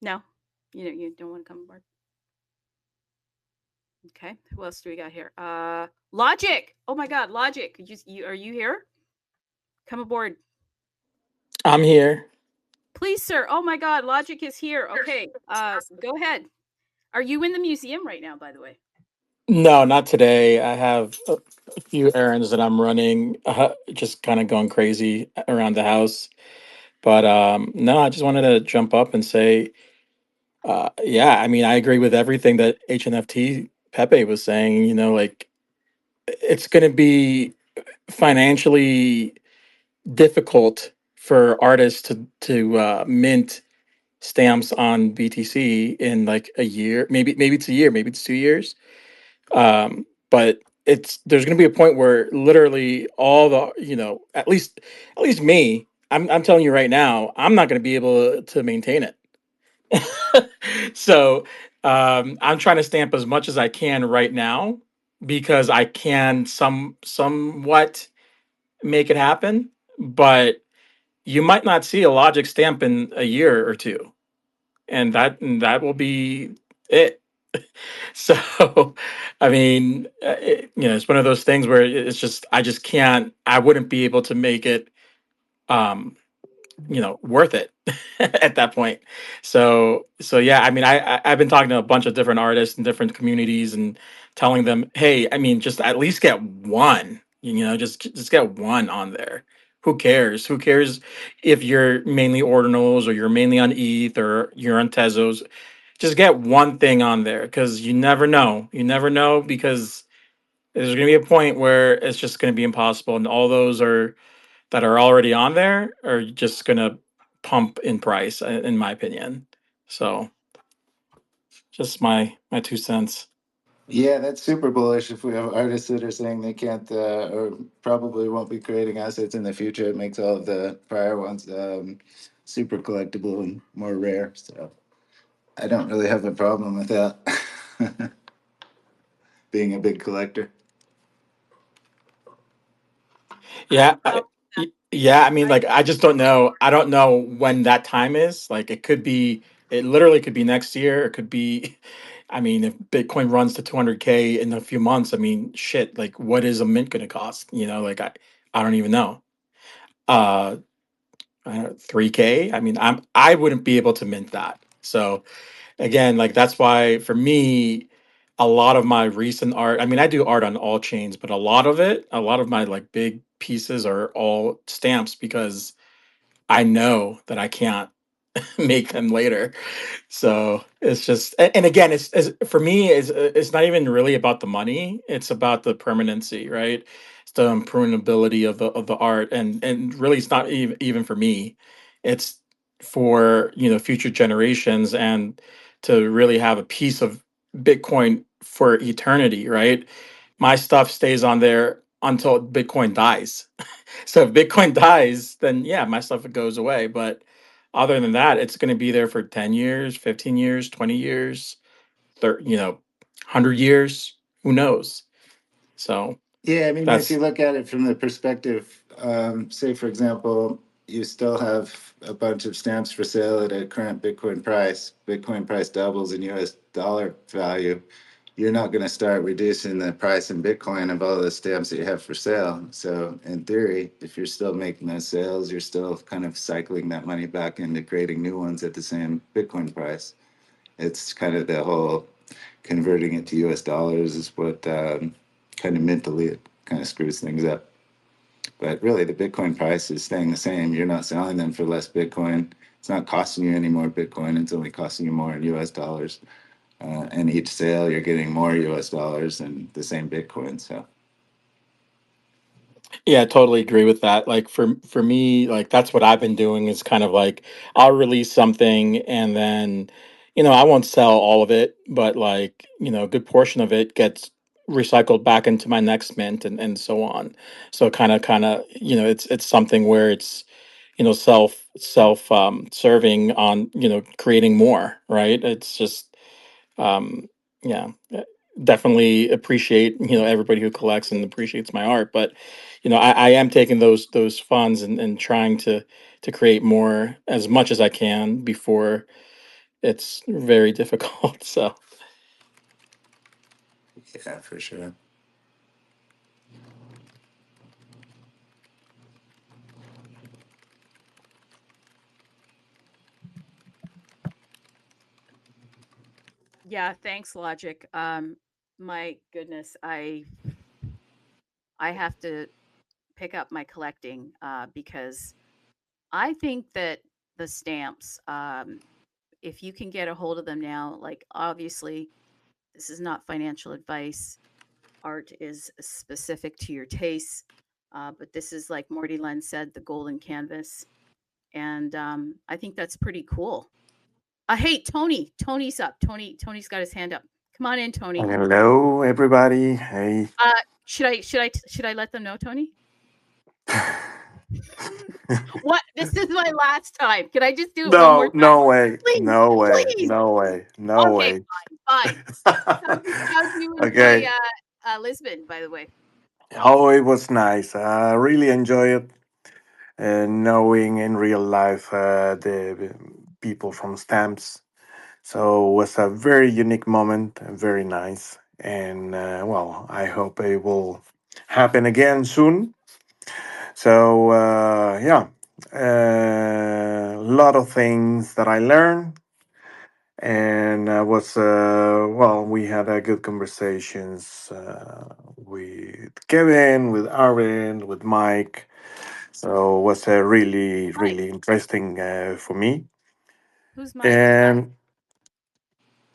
No, you don't want to come aboard. Okay, who else do we got here? Logic. Oh my God, Logic. Are you here? Come aboard, I'm here. please, sir. Oh my God, Logic is here. Okay, go ahead. Are you in the museum right now, by the way? No, not today. I have a few errands that I'm running, just kind of going crazy around the house. But no, I just wanted to jump up and say, yeah, I mean, I agree with everything that HNFT Pepe was saying. Like it's going to be financially difficult for artists to mint stamps on BTC in like a year. Maybe it's a year, maybe it's 2 years. But there's going to be a point where literally all the at least me, I'm telling you right now, I'm not going to be able to maintain it. So I'm trying to stamp as much as I can right now because I can somewhat make it happen, but you might not see a Logic stamp in a year or two, and that will be it. So, I mean, it's one of those things where it's just I just can't. I wouldn't be able to make it worth it at that point. So yeah, I mean, I've been talking to a bunch of different artists and different communities and telling them, hey, I mean, just at least get one, just get one on there. Who cares? Who cares if you're mainly ordinals or you're mainly on ETH or you're on Tezos? Just get one thing on there because you never know. You never know because there's going to be a point where it's just going to be impossible, and all those are that are already on there are just going to pump in price, in my opinion. So, just my 2 cents. Yeah, that's super bullish. If we have artists that are saying they can't or probably won't be creating assets in the future, it makes all of the prior ones super collectible and more rare. So I don't really have a problem with that. Being a big collector. Yeah, Well, yeah. I mean, I like, I just don't know. I don't know when that time is. Like, it could be. It literally could be next year. It could be. I mean, if Bitcoin runs to 200K in a few months, I mean, shit. Like, what is a mint going to cost? Like, I don't even know. Uh, 3K. I mean, I wouldn't be able to mint that. So again, like that's why for me, a lot of my recent art, I mean, I do art on all chains, but a lot of my like big pieces are all stamps because I know that I can't make them later. So it's just, and again, it's for me, it's not even really about the money. It's about the permanency, right? It's the imprunability of the art, and really, it's not even for me. It's for future generations and to really have a piece of Bitcoin for eternity, right? My stuff stays on there until Bitcoin dies. So if Bitcoin dies, then yeah, my stuff goes away. But other than that, it's going to be there for 10 years, 15 years, 20 years, 30, 100 years. Who knows? So Yeah, I mean, if you that's, look at it from the perspective, say, for example, you still have a bunch of stamps for sale at a current Bitcoin price. Bitcoin price doubles in US dollar value. You're not going to start reducing the price in Bitcoin of all the stamps that you have for sale. So, in theory, if you're still making those sales, you're still kind of cycling that money back into creating new ones at the same Bitcoin price. It's kind of the whole converting it to US dollars is what kind of mentally it kind of screws things up. But really, the Bitcoin price is staying the same. You're not selling them for less Bitcoin. It's not costing you any more Bitcoin. It's only costing you more in US dollars. And each sale, you're getting more US dollars and the same Bitcoin. So, yeah, I totally agree with that. Like for me, like that's what I've been doing is kind of like I'll release something and then, I won't sell all of it, but like, a good portion of it gets recycled back into my next mint and so on. So kind of, it's something where it's, self serving on, creating more, right? It's just yeah, definitely appreciate everybody who collects and appreciates my art, but I am taking those funds and trying to create more as much as I can before it's very difficult. So yeah, for sure. yeah, thanks, Logic. My goodness, I have to pick up my collecting because I think that the stamps, if you can get a hold of them now, like obviously this is not financial advice. Art is specific to your tastes, but this is like Morty Len said, the golden canvas, and I think that's pretty cool. Hey, Tony, Tony's up. Tony's got his hand up. Come on in, Tony. Hello, everybody. Hey. Uh, should I let them know, Tony? What? This is my last time. Can I just do it one more No, time? no way. Please, No way. please. No way. No Okay, way. fine. How'd you enjoy Okay. Lisbon, by the way? Oh, it was nice. I really enjoy it. Knowing in real life the people from Stamps. So it was a very unique moment, very nice. And well, I hope it will happen again soon. So yeah, lot of things that I learned, and we had a good conversations with Kevin, with Aaron, with Mike. So it was really Mike. interesting for me. Who's Mike? And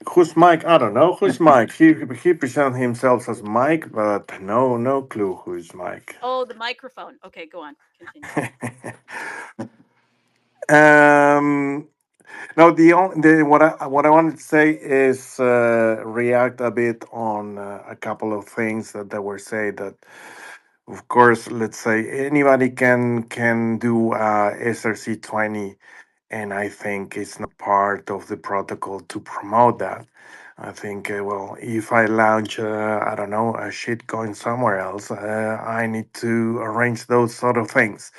who's Mike? I don't know who's Mike. He presents himself as Mike, but no clue who's Mike. Oh, the microphone. Okay, go on. Continue. No, what I wanted to say is react a bit on a couple of things that were said. That, of course, let's say anybody can do SRC-20, and I think it's not part of the protocol to promote that. I think, if I launch, I don't know, a shitcoin somewhere else, I need to arrange those sort of things.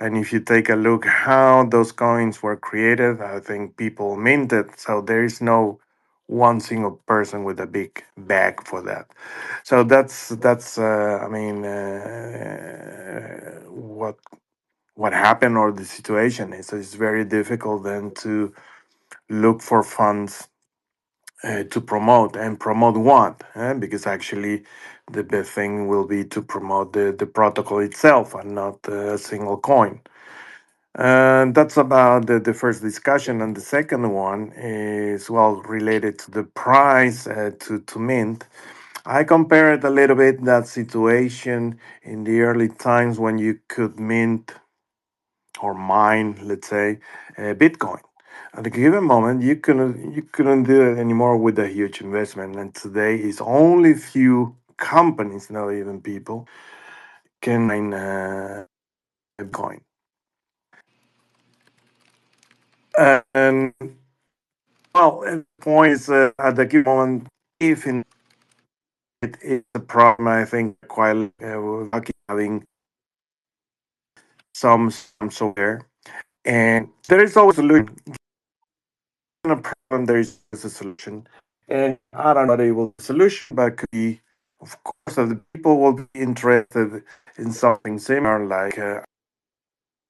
And if you take a look how those coins were created, I think people minted. So there is no one single person with a big bag for that. So that's what happened or the situation is. So it's very difficult then to look for funds to promote and promote what? Because actually the best thing will be to promote the protocol itself and not a single coin. And that's about the first discussion. And the second one is, related to the price to mint. I compared a little bit that situation in the early times when you could mint or mine, let's say, Bitcoin. At a given moment, you couldn't do it anymore with a huge investment. And today is only few companies, not even people, can mine Bitcoin. And the point is, at the given moment, if in it is a problem, I think quite lucky having some software, and there is always a solution. Given a problem, there is always a solution, and I don't know what it will be a solution, but it could be, of course, that the people will be interested in something similar, like I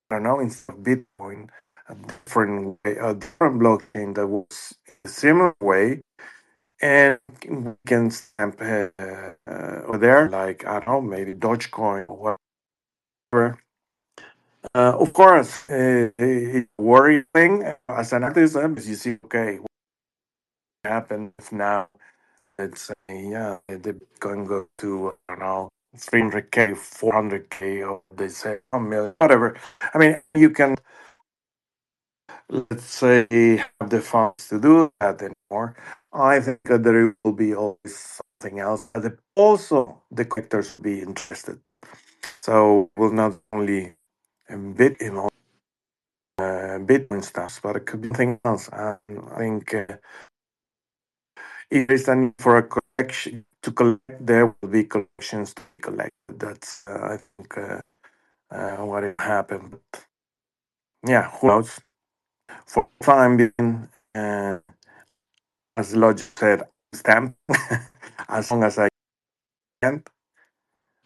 don't know, instead of Bitcoin, a different way, a different blockchain that was a similar way. And we can stamp over there, like, I don't know, maybe Dogecoin or whatever. Of course, it's a worry thing as an artist, because you see, okay, what happens if now, let's say, the Bitcoin go to, I don't know, 300K, 400K, or they say 1 million, whatever. I mean, you can, let's say, have the funds to do that anymore. I think that there will be always something else. But also, the collectors will be interested. So, will not only Bitcoin stuff, but it could be something else. And I think if there's a need for a collection to collect, there will be collections to be collected. That's, I think, what will happen. But yeah, who knows? For the time being, as Logic said, stamp as long as I can.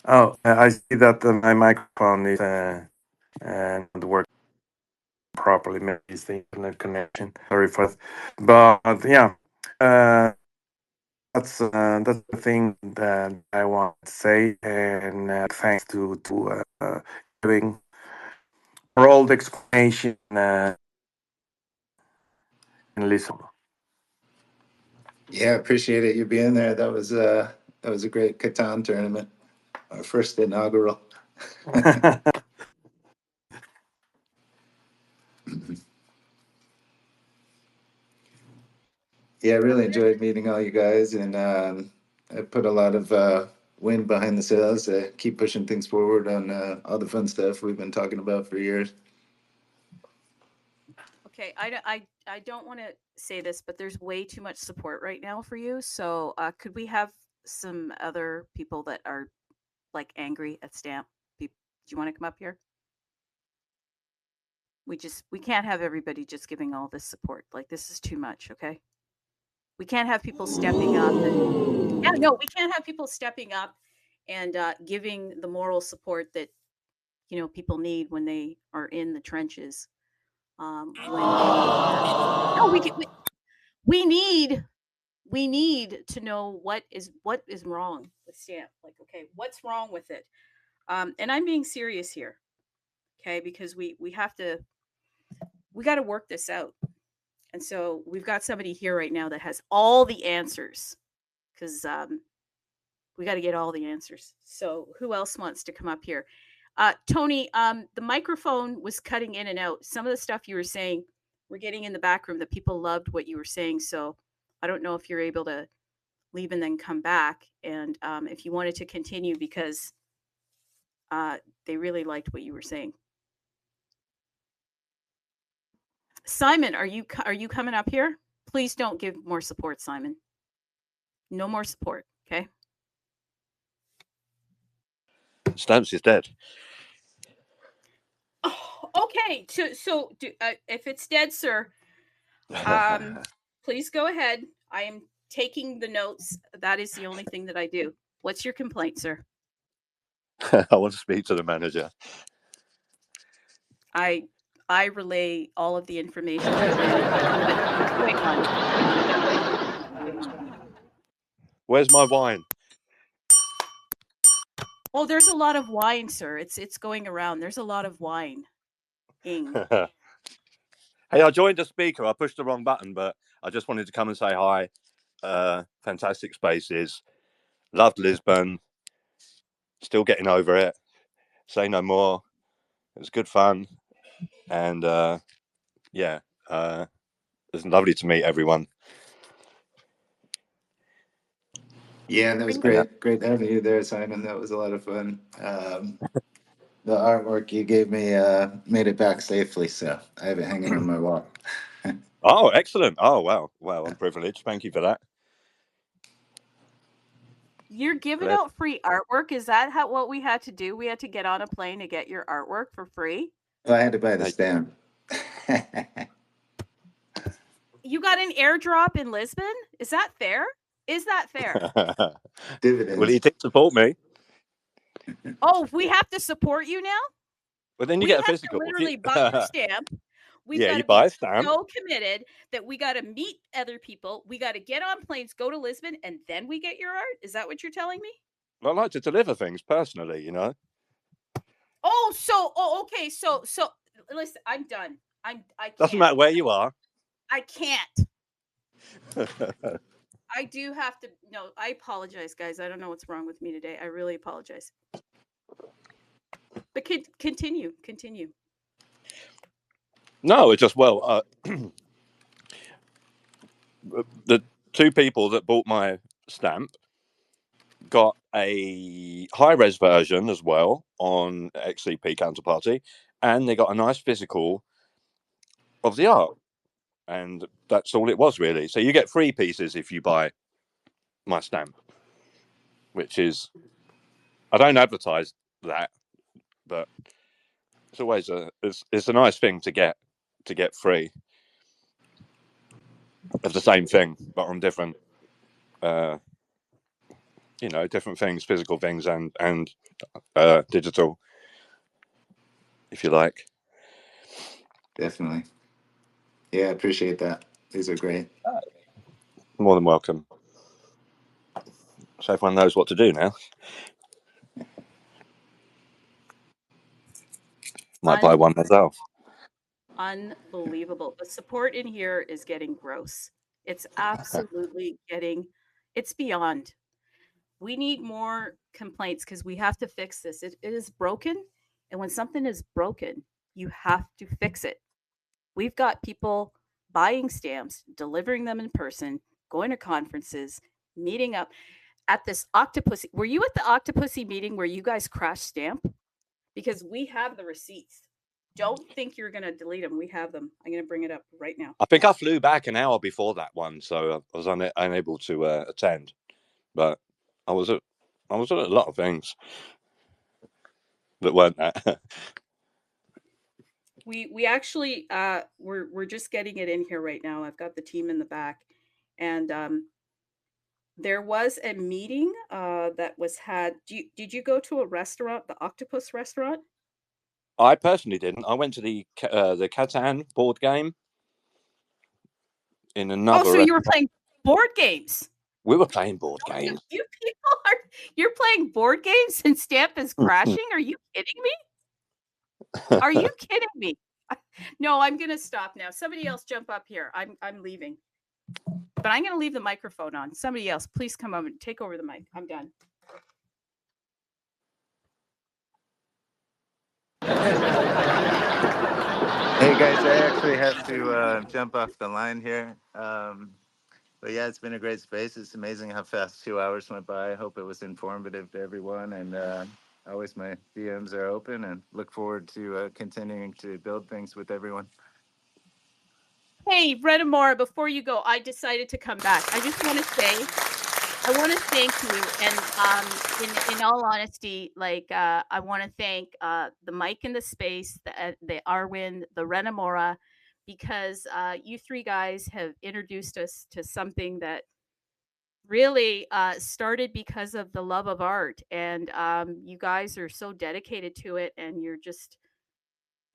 Oh, I see that my microphone is not working properly. Maybe it's the internet connection. Sorry for that. But yeah, that's the thing that I want to say. And thanks to giving for all the explanation and listen. Yeah, appreciate it you being there. That was a great Catan tournament, our first inaugural. Yeah, I really enjoyed meeting all you guys, and I put a lot of wind behind the sails to keep pushing things forward on all the fun stuff we've been talking about for years. Okay, I don't want to say this, but there's way too much support right now for you. So could we have some other people that are like angry at Stamp? Do you want to come up here? We can't have everybody just giving all this support. Like this is too much. Okay, we can't have people stepping up. Yeah, no, we can't have people stepping up and giving the moral support that people need when they are in the trenches. when people are. No, we need to know what is wrong with Stamp. Like, okay, what's wrong with it? And I'm being serious here, okay? Because we got to work this out. And so we've got somebody here right now that has all the answers, because we got to get all the answers. So who else wants to come up here? Tony, the microphone was cutting in and out. Some of the stuff you were saying, we're getting in the back room that people loved what you were saying. So I don't know if you're able to leave and then come back. And if you wanted to continue, because they really liked what you were saying. Simon, are you coming up here? Please don't give more support, Simon. No more support, okay? Stamps is dead. Oh, okay. So if it's dead, sir, please go ahead. I am taking the notes. That is the only thing that I do. What's your complaint, sir? I want to speak to the manager. I relay all of the information to the manager. What's going on? Where's my wine? Oh, there's a lot of wine, sir. It's going around. There's a lot of wine. Hey, I joined the speaker. I pushed the wrong button, but I just wanted to come and say hi. Fantastic spaces. Loved Lisbon. Still getting over it. Say no more. It was good fun. And yeah, it was lovely to meet everyone. Yeah, and that was great having you there, Simon. That was a lot of fun. The artwork you gave me made it back safely, so I have it hanging on my wall. Oh, excellent. Oh, wow. Wow, I'm privileged. Thank you for that. You're giving out free artwork? Is that what we had to do? We had to get on a plane to get your artwork for free? Well, I had to buy the stamp. You got an airdrop in Lisbon? Is that fair? Is that fair? Dividends. Well, you did support me. Oh, we have to support you now? But then you we get a have physical. to literally buy your stamp. We've got you to buy be a stamp. so committed that we got to meet other people. We got to get on planes, go to Lisbon, and then we get your art? Is that what you're telling me? I like to deliver things personally, you know. Okay. So listen, I'm done. I can't. Doesn't matter where you are. I can't. I do have to. No, I apologize, guys. I don't know what's wrong with me today. I really apologize. But continue. No, it's just, well, the two people that bought my stamp got a high-res version as well on XCP Counterparty, and they got a nice physical of the art. And that's all it was, really. So you get 3 pieces if you buy my stamp, which is, I don't advertise that, but it's always it's a nice thing to get free of the same thing, but on different, different things, physical things and digital, if you like. Definitely. Yeah, I appreciate that. These are great. More than welcome. So everyone knows what to do now. Might buy one myself. Unbelievable. The support in here is getting gross. It's absolutely it's beyond. We need more complaints because we have to fix this. It is broken. And when something is broken, you have to fix it. We've got people buying stamps, delivering them in person, going to conferences, meeting up at this Octopussy. Were you at the Octopussy meeting where you guys crashed Stamp? Because we have the receipts. Don't think you're going to delete them. We have them. I'm going to bring it up right now. I think I flew back an hour before that one, so I was unable to attend. But I was at a lot of things that weren't that. We actually we're just getting it in here right now. I've got the team in the back, and there was a meeting that was had. Did you go to a restaurant, the Octopus restaurant? I personally didn't. I went to the Catan board game in another. Oh, so you were playing board games? We were playing board games. You people you're playing board games and Stamp is crashing? Are you kidding me? Are you kidding me? No, I'm gonna stop now. Somebody else jump up here. I'm leaving. But I'm gonna leave the microphone on. Somebody else, please come over and take over the mic. I'm done. Hey guys, I actually have to jump off the line here. But yeah, it's been a great space. It's amazing how fast 2 hours went by. I hope it was informative to everyone. And always my DMs are open and look forward to continuing to build things with everyone. Hey, Reinamora, before you go, I decided to come back. I just want to say, I want to thank you. And in all honesty, like I want to thank the Mike in the space, the Arwin, the Reinamora, because you three guys have introduced us to something that really started because of the love of art. And you guys are so dedicated to it, and you're just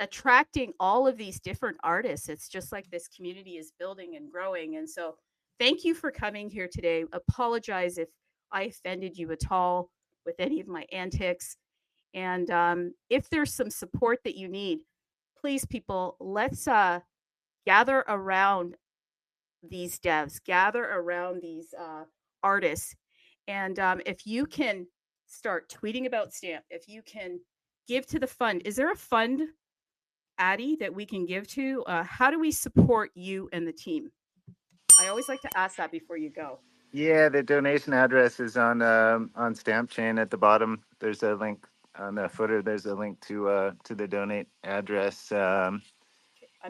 attracting all of these different artists. It's just like this community is building and growing. And so thank you for coming here today. Apologize if I offended you at all with any of my antics. And if there's some support that you need, please, people, let's gather around these devs, gather around these artists. And if you can start tweeting about Stamp, if you can give to the fund, is there a fund, Addie, that we can give to? How do we support you and the team? I always like to ask that before you go. Yeah, the donation address is on Stampchain at the bottom. There's a link on the footer. There's a link to the donate address. I'm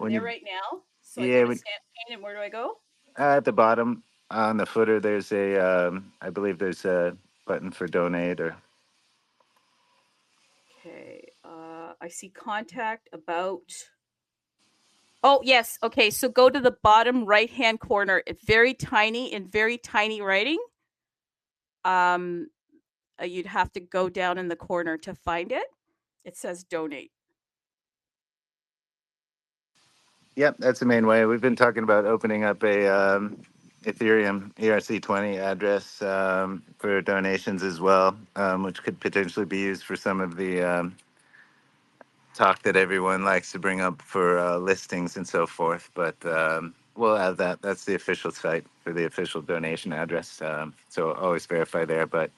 there right now. So yeah, I go to Stampchain, and where do I go? At the bottom on the footer, there's I believe there's a button for donate or. Okay, I see contact, about. Oh, yes. Okay, so go to the bottom right-hand corner. It's very tiny, in very tiny writing. You'd have to go down in the corner to find it. It says donate. Yep, that's the main way. We've been talking about opening up a Ethereum ERC-20 address for donations as well, which could potentially be used for some of the talk that everyone likes to bring up for listings and so forth. But we'll have that. That's the official site for the official donation address. So always verify there. But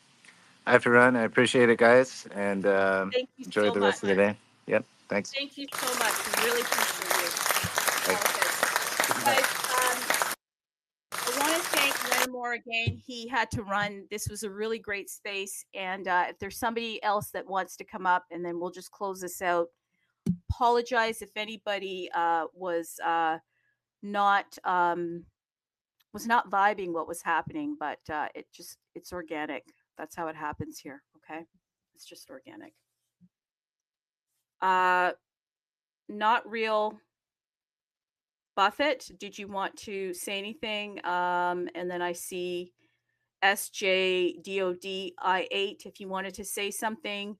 I have to run. I appreciate it, guys, and Thank you enjoy so the rest of the much. day. Yep, thanks. Thank you so much. We really appreciate you. Guys, I want to thank Reinamora again. He had to run. This was a really great space. And if there's somebody else that wants to come up, and then we'll just close this out. Apologize if anybody was not vibing what was happening, but it's organic. That's how it happens here. Okay, it's just organic. Not real. Buffett, did you want to say anything? And then I see SJDODI8 if you wanted to say something,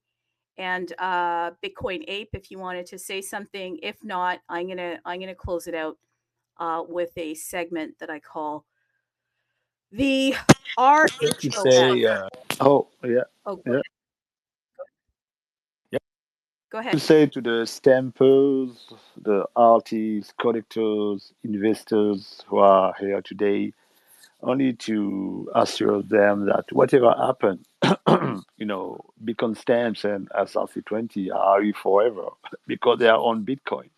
and Bitcoin Ape if you wanted to say something. If not, I'm gonna close it out with a segment that I call the RHOS. Say, oh yeah, Oh, go yeah, ahead. yeah. Go To ahead. say to the stampers, the artists, collectors, investors who are here today, only to assure them that whatever happened, Bitcoin stamps and SRC-20 are here forever because they are on Bitcoin,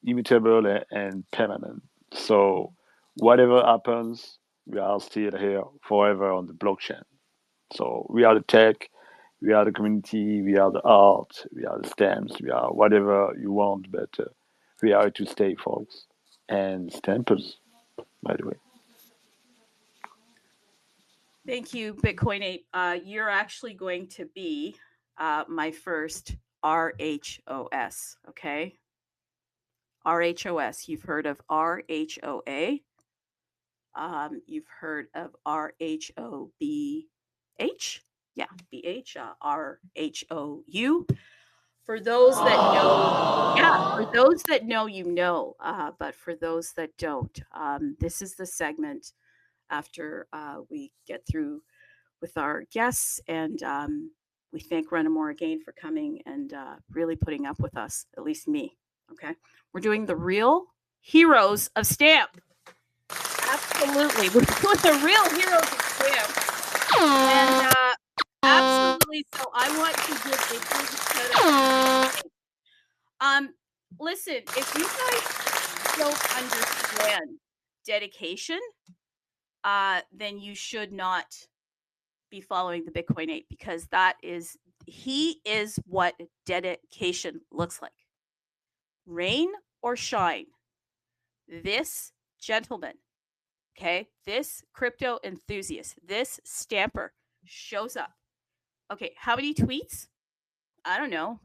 immutable and permanent. So whatever happens, we are still here forever on the blockchain. So we are the tech, we are the community, we are the art, we are the stamps, we are whatever you want, but we are to stay, folks. And stampers, by the way. Thank you, Bitcoin Ape. You're actually going to be my first RHOS, okay? RHOS. You've heard of RHOA. You've heard of RHOBH. Yeah, BH, RHOU. For those that know, yeah, for those that know, you know, but for those that don't, this is the segment after we get through with our guests, and we thank Reinamora again for coming and really putting up with us, at least me. Okay, we're doing the real heroes of Stamp. Absolutely, we're doing the real heroes of Stamp, and absolutely. So I want to give a big shout out. Listen, if you guys don't understand dedication, then you should not be following the Bitcoin 8, because he is what dedication looks like. Rain or shine, this gentleman, okay, this crypto enthusiast, this stamper shows up. Okay, how many tweets? I don't know.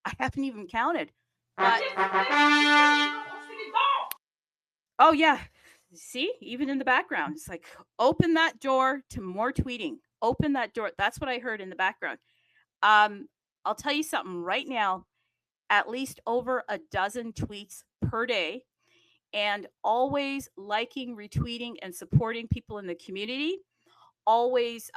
I haven't even counted. But oh yeah, see, even in the background, it's like, open that door to more tweeting. Open that door. That's what I heard in the background. I'll tell you something right now, at least over a dozen tweets per day, and always liking, retweeting, and supporting people in the community, always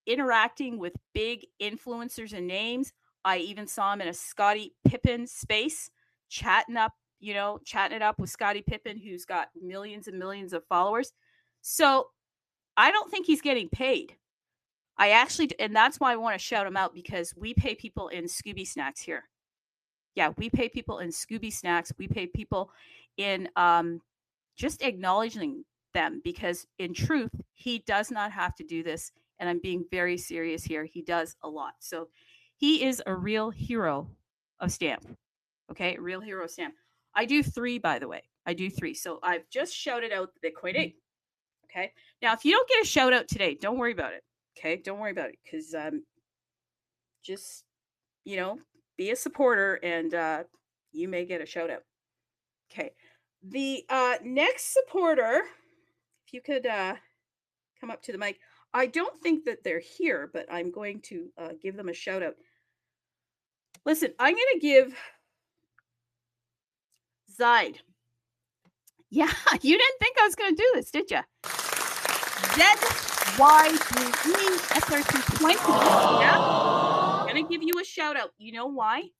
interacting with big influencers and names. I even saw him in a Scottie Pippen space, chatting it up with Scottie Pippen, who's got millions and millions of followers. So I don't think he's getting paid. And that's why I want to shout him out, because we pay people in Scooby Snacks here. Yeah, we pay people in Scooby Snacks. We pay people in just acknowledging them, because in truth, he does not have to do this. And I'm being very serious here. He does a lot. So he is a real hero of Stamp. Okay, real hero of Stamp. I do 3, by the way. I do 3. So I've just shouted out the Bitcoin 8. Okay. Now, if you don't get a shout out today, don't worry about it. Okay, don't worry about it, because just, be a supporter, and you may get a shout out. Okay, the next supporter, if you could come up to the mic. I don't think that they're here, but I'm going to give them a shout out. Listen, I'm going to give Zide. Yeah, you didn't think I was going to do this, did you? ZYDE SRC-20. Yeah, I'm going to give you a shout out. You know why?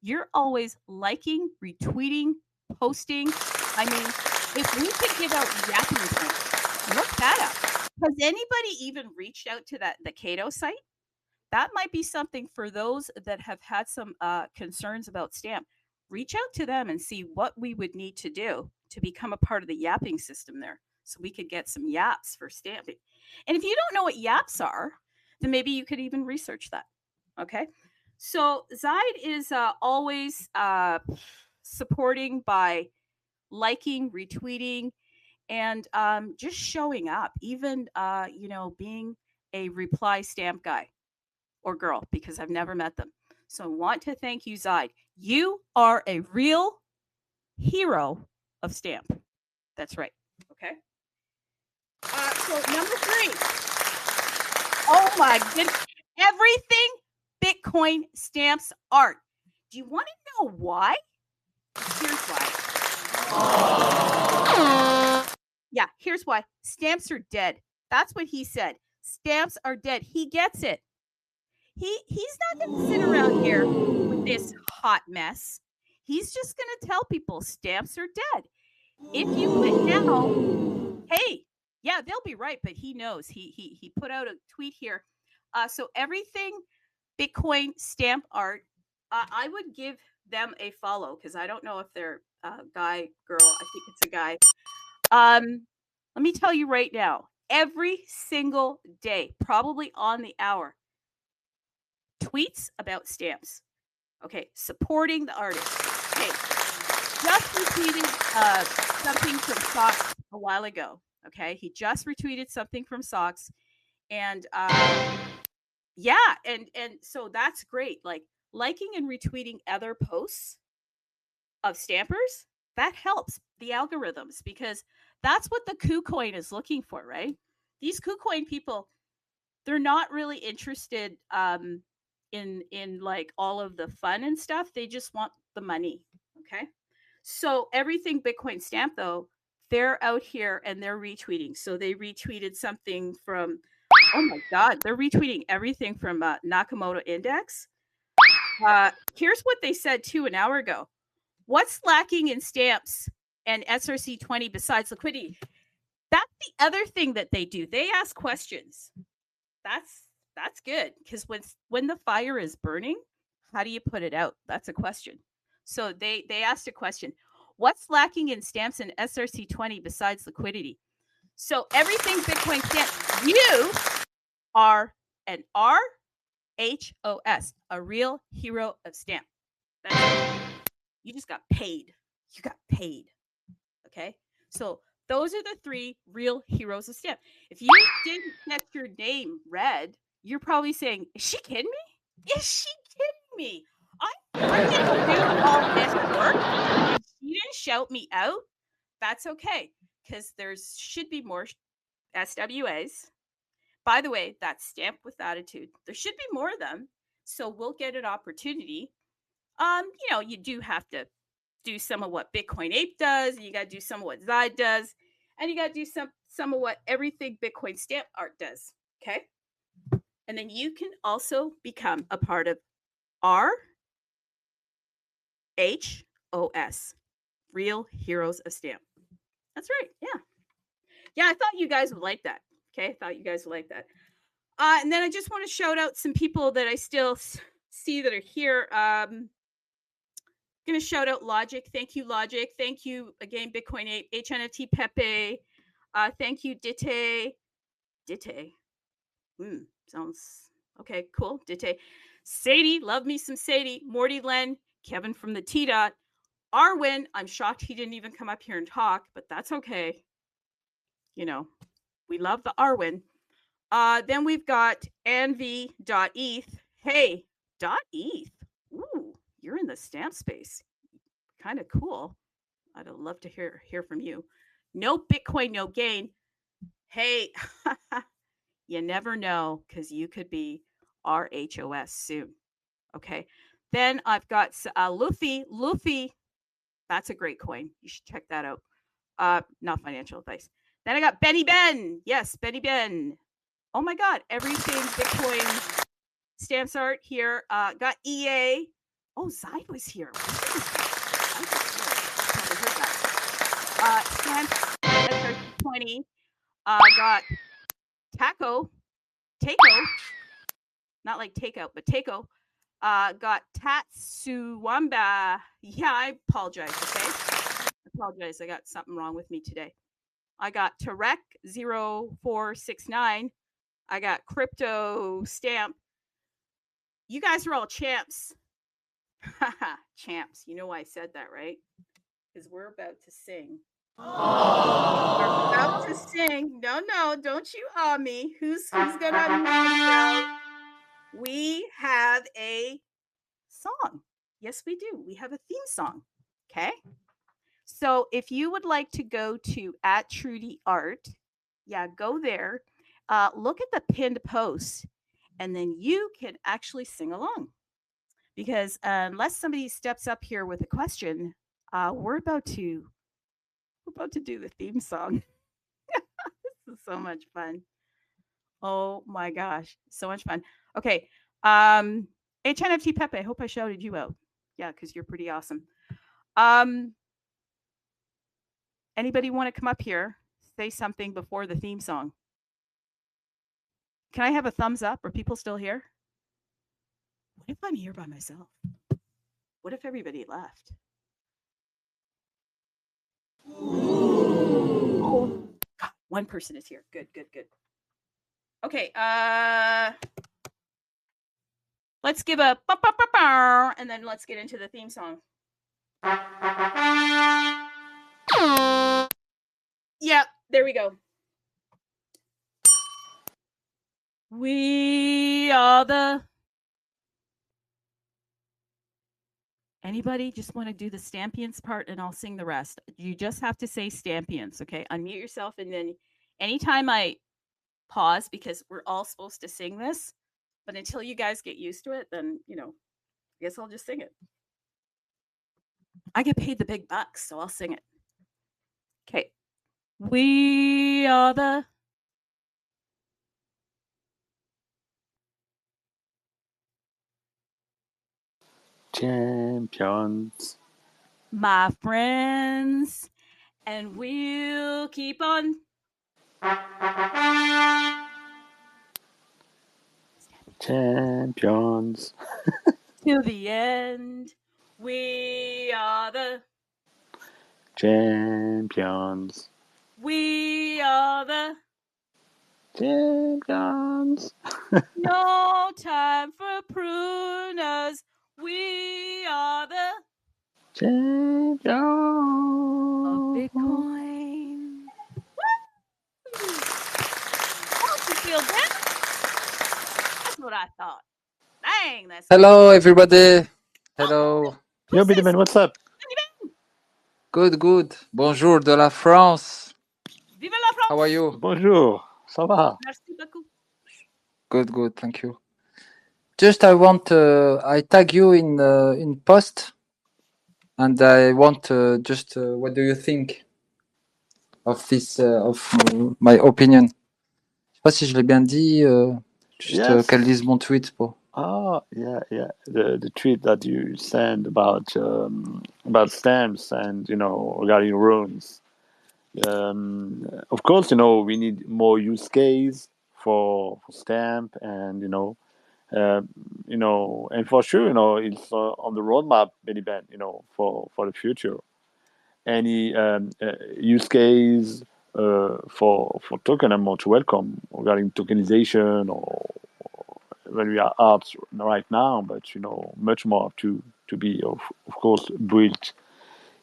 You're always liking, retweeting, posting. I mean, if we could give out yapping points, look that up. Has anybody even reached out to the Cato site? That might be something for those that have had some concerns about Stamp. Reach out to them and see what we would need to do to become a part of the yapping system there, so we could get some yaps for stamping. And if you don't know what yaps are, then maybe you could even research that. Okay. So Zide is always supporting by liking, retweeting, and just showing up, even being a reply stamp guy or girl, because I've never met them. So I want to thank you, Zide. You are a real hero of Stamp. That's right. Okay. So number 3. Oh my goodness. Everything Bitcoin Stamps art. Do you want to know why? Here's why. Yeah, here's why. Stamps are dead. That's what he said. Stamps are dead. He gets it. He's not going to sit around here with this hot mess. He's just going to tell people stamps are dead. If you put now, hey, yeah, they'll be right, but he knows. He put out a tweet here. So everything Bitcoin stamp art, I would give them a follow, because I don't know if they're guy, girl. I think it's a guy. Let me tell you right now, every single day, probably on the hour, tweets about stamps. Okay, supporting the artist. Okay, just retweeted something from Socks a while ago. Okay, he just retweeted something from Socks, and yeah, and so that's great. Like, liking and retweeting other posts of stampers, that helps the algorithms, because that's what the KuCoin is looking for, right? These KuCoin people, they're not really interested in like all of the fun and stuff. They just want the money. Okay. So everything Bitcoin Stamp, though, they're out here and they're retweeting. So they retweeted something from, oh my God, they're retweeting everything from Nakamoto Index. Here's what they said too an hour ago. What's lacking in stamps and SRC-20 besides liquidity? That's the other thing that they do. They ask questions. That's good, because when the fire is burning, how do you put it out? That's a question. So they asked a question. What's lacking in stamps and SRC-20 besides liquidity? So everything Bitcoin Stamp, you are an RHOS, a real hero of stamp. You just got paid. You got paid. Okay? So those are the 3 real heroes of stamp. If you didn't get your name read, you're probably saying, is she kidding me? Is she kidding me? I didn't do all this work. If she didn't shout me out, that's okay, because there should be more SWAs. By the way, that's Stamp with Attitude. There should be more of them, so we'll get an opportunity. You do have to do some of what Bitcoin Ape does, and you got to do some of what Zide does, and you got to do some of what everything Bitcoin Stamp Art does. Okay, and then you can also become a part of RHOS, Real Heroes of Stamp. That's right. Yeah. I thought you guys would like that. Okay, I thought you guys would like that. And then I just want to shout out some people that I still see that are here. Going to shout out Logic. Thank you, Logic. Thank you again, Bitcoin Ape, HNFT Pepe. Thank you, Dite. Sounds okay. Cool. Dite. Sadie, love me some Sadie. Morty Len, Kevin from the T-Dot. Arwin, I'm shocked he didn't even come up here and talk, but that's okay. We love the Arwin. Then we've got Anvi.eth. Hey, .eth. Ooh, you're in the stamp space. Kind of cool. I'd love to hear from you. No Bitcoin, no gain. Hey, you never know, because you could be RHOS soon. Okay. Then I've got Luffy. Luffy, that's a great coin. You should check that out. Not financial advice. Then I got Benny Ben. Yes, Benny Ben. Oh my God, everything Bitcoin Stamps Art here. Got EA. Oh, Zide was here. Stamps SRC-20. Got Taco. Not like takeout, but Taco. Got Tatsuwamba. Yeah, I apologize, okay? I apologize. I got something wrong with me today. I got Tarek0469. I got Crypto Stamp. You guys are all champs. Champs. You know why I said that, right? Because we're about to sing. We're about to sing. No, don't you awe me. Who's gonna we have a song. Yes, we do. We have a theme song. Okay. So if you would like to go to @TrudyArt, go there. Look at the pinned post, and then you can actually sing along. Because unless somebody steps up here with a question, we're about to do the theme song. This is so much fun. Oh my gosh, so much fun. Okay, HNFT Pepe, I hope I shouted you out. Yeah, because you're pretty awesome. Anybody want to come up here, say something before the theme song? Can I have a thumbs up? Are people still here? What if I'm here by myself? What if everybody left? Oh, God, one person is here. Good. Okay, let's give a and then let's get into the theme song. Yeah, there we go. We are the... Anybody just want to do the Stampions part and I'll sing the rest? You just have to say Stampions, okay? Unmute yourself, and then anytime I pause, because we're all supposed to sing this, But until you guys get used to it, then, I guess I'll just sing it. I get paid the big bucks, so I'll sing it. Okay. We are the Champions. my friends, and we'll keep on Champions. till the end. We are the Champions. We are the Champions. no time for pruners. We are the Champions. of Bitcoin. Woo! Don't you feel good? That's what I thought. Dang, that's Hello, everybody. Hello. Yo, who's this? Bitcoin, what's up? Good, good. Bonjour de la France. Vive la France! How are you? Bonjour. Ça va? Merci beaucoup. Good, good. Thank you. Just I tag you in post, and I want just what do you think of this of my opinion? Je sais pas si je l'ai bien dit. Juste Yes. qu'elle lise mon tweet pour. Ah, yeah. The tweet that you sent about stamps and regarding runes. Of course, we need more use case for stamp and and for sure, it's on the roadmap, Benny Ben, for the future. Any use case for token, I'm most welcome regarding tokenization or when we are out right now, but much more to be of course built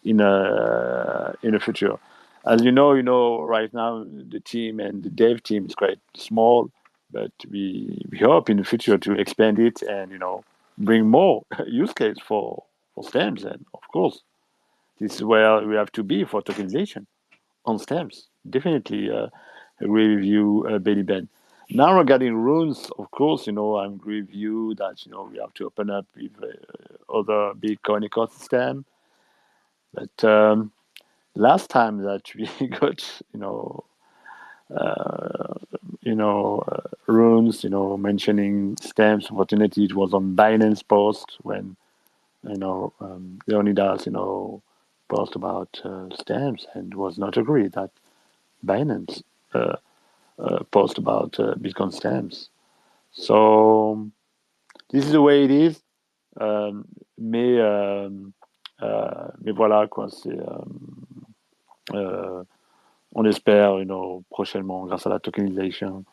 in the future. As you know, right now the team and the dev team is quite small, but we hope in the future to expand it and bring more use case for stamps, and of course this is where we have to be for tokenization on stamps. Definitely agree with you, Bailey Ben. Now regarding runes, of course, I agree with you that we have to open up with other Bitcoin ecosystem. But last time that we got runes, mentioning stamps opportunity, it was on Binance post when Leonidas post about stamps and was not agreed that Binance post about Bitcoin stamps. So this is the way it is. Mais voilà quoi, c'est on espère prochainement grâce à la tokenisation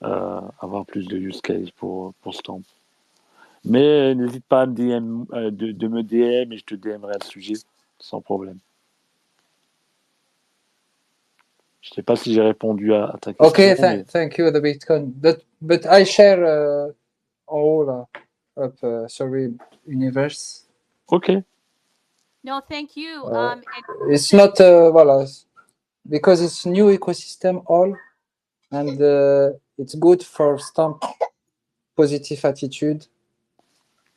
avoir plus de use case pour Stamp. Mais n'hésite pas à me DM, de me DM et je te DMerai le sujet sans problème. Je sais pas si j'ai répondu à ta question. Okay, thank you, the Bitcoin. But I share all of sorry universe. Okay. No, thank you. It's not voilà, because it's new ecosystem all, and it's good for Stamp positive attitude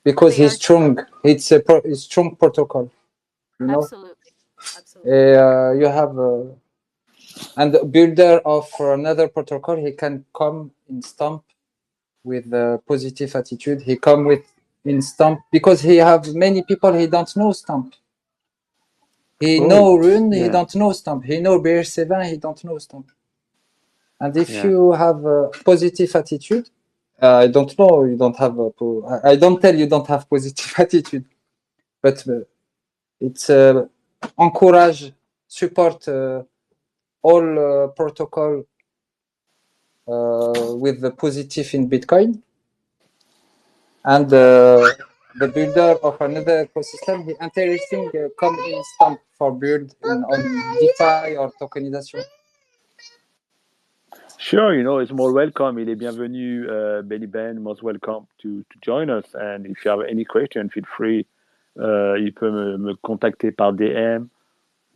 because he's strong. It's a strong protocol, Absolutely. You have and the builder of another protocol, he can come in Stamp with a positive attitude. He come with in Stamp because he have many people he don't know Stamp. He know Rune, he don't know Stamp. He know BR7, he don't know Stamp. And if you have a positive attitude, I don't know, you don't have I don't tell you don't have positive attitude, but it's encourage, support all protocol with the positive in Bitcoin. And the builder of another ecosystem, he interesting come in Stamp for build on DeFi or tokenization. Sure, it's more welcome. Il est bienvenu, Benny Ben, most welcome to join us. And if you have any question, feel free. Il peut me contacter par DM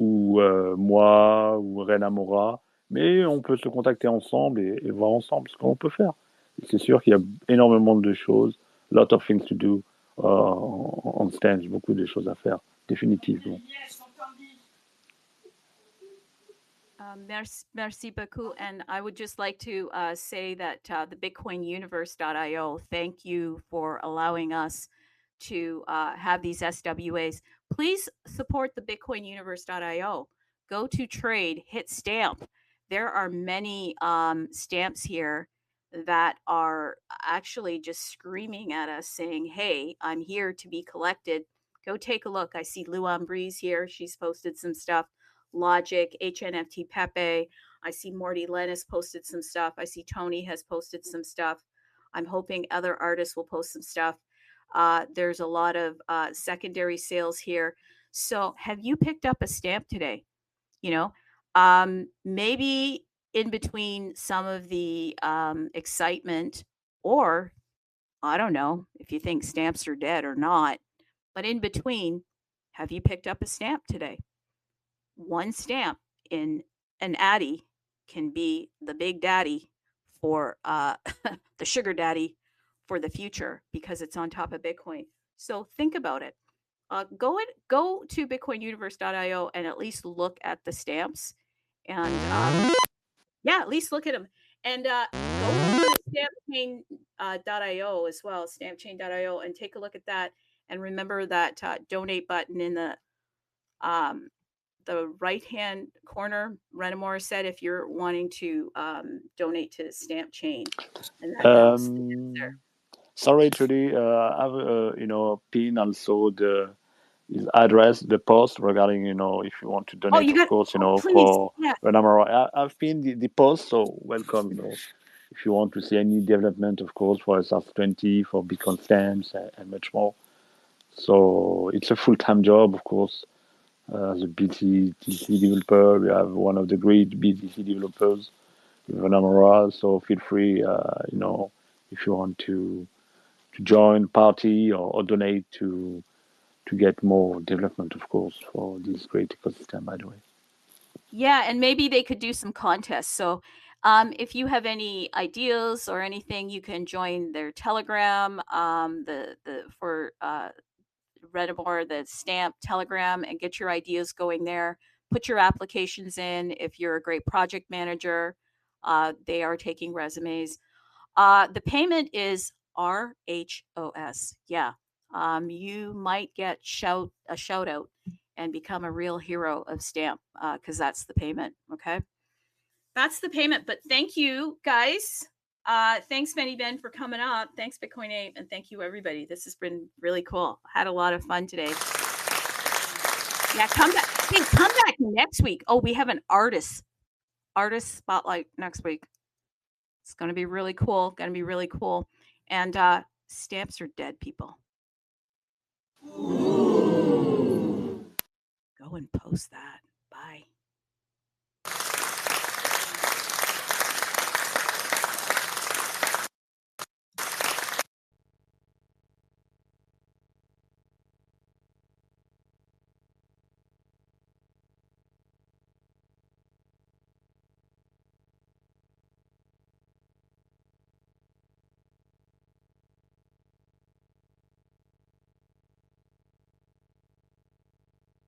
ou moi ou Reinamora. Mais on peut se contacter ensemble et voir ensemble ce qu'on peut faire. c'est sûr qu'il y a énormément de choses, lot of things to do on Stamps, beaucoup de choses à faire, définitivement. Merci beaucoup. And I would just like to say that the BitcoinUniverse.io, thank you for allowing us to have these SWAs. Please support the BitcoinUniverse.io. Go to trade, hit stamp. There are many stamps here that are actually just screaming at us saying, hey, I'm here to be collected. Go take a look. I see Luan Breeze here. She's posted some stuff. Logic, HNFT Pepe. I see Morty Lennis posted some stuff. I see Tony has posted some stuff. I'm hoping other artists will post some stuff. There's a lot of secondary sales here. So have you picked up a stamp today? You know, maybe in between some of the excitement, or I don't know if you think stamps are dead or not, but in between, have you picked up a stamp today? One stamp in an Addy can be the big daddy for the sugar daddy for the future because it's on top of Bitcoin. So think about it. Go to bitcoinuniverse.io and at least look at the stamps, and yeah, at least look at them. And go to Stampchain.io as well, Stampchain.io, and take a look at that. And remember that donate button in the right-hand corner. Reinamora said if you're wanting to donate to Stampchain, and that helps the user. Sorry, Trudy, I have pin also his address, the post regarding if you want to donate, of course, please, for Reinamora. I've pinned the post, so welcome. If you want to see any development, of course, for SRC-20, for Bitcoin Stamps and much more. So it's a full-time job, of course. As a BTC developer, we have one of the great BTC developers, Reinamora. So feel free, if you want to join party or donate to get more development, of course, for this great ecosystem, by the way. Yeah, and maybe they could do some contests. So if you have any ideas or anything, you can join their Telegram, for Reinamora, the Stamp Telegram, and get your ideas going there. Put your applications in. If you're a great project manager, they are taking resumes. The payment is RHOS. Yeah. You might get a shout out and become a real hero of Stamp because that's the payment. Okay. That's the payment. But thank you, guys. Thanks, Benny Ben, for coming up. Thanks, Bitcoin Ape, and thank you, everybody. This has been really cool. I had a lot of fun today. Yeah, come back. Hey, come back next week. Oh, we have an artist spotlight next week. It's going to be really cool. And stamps are dead, people. Go and post that.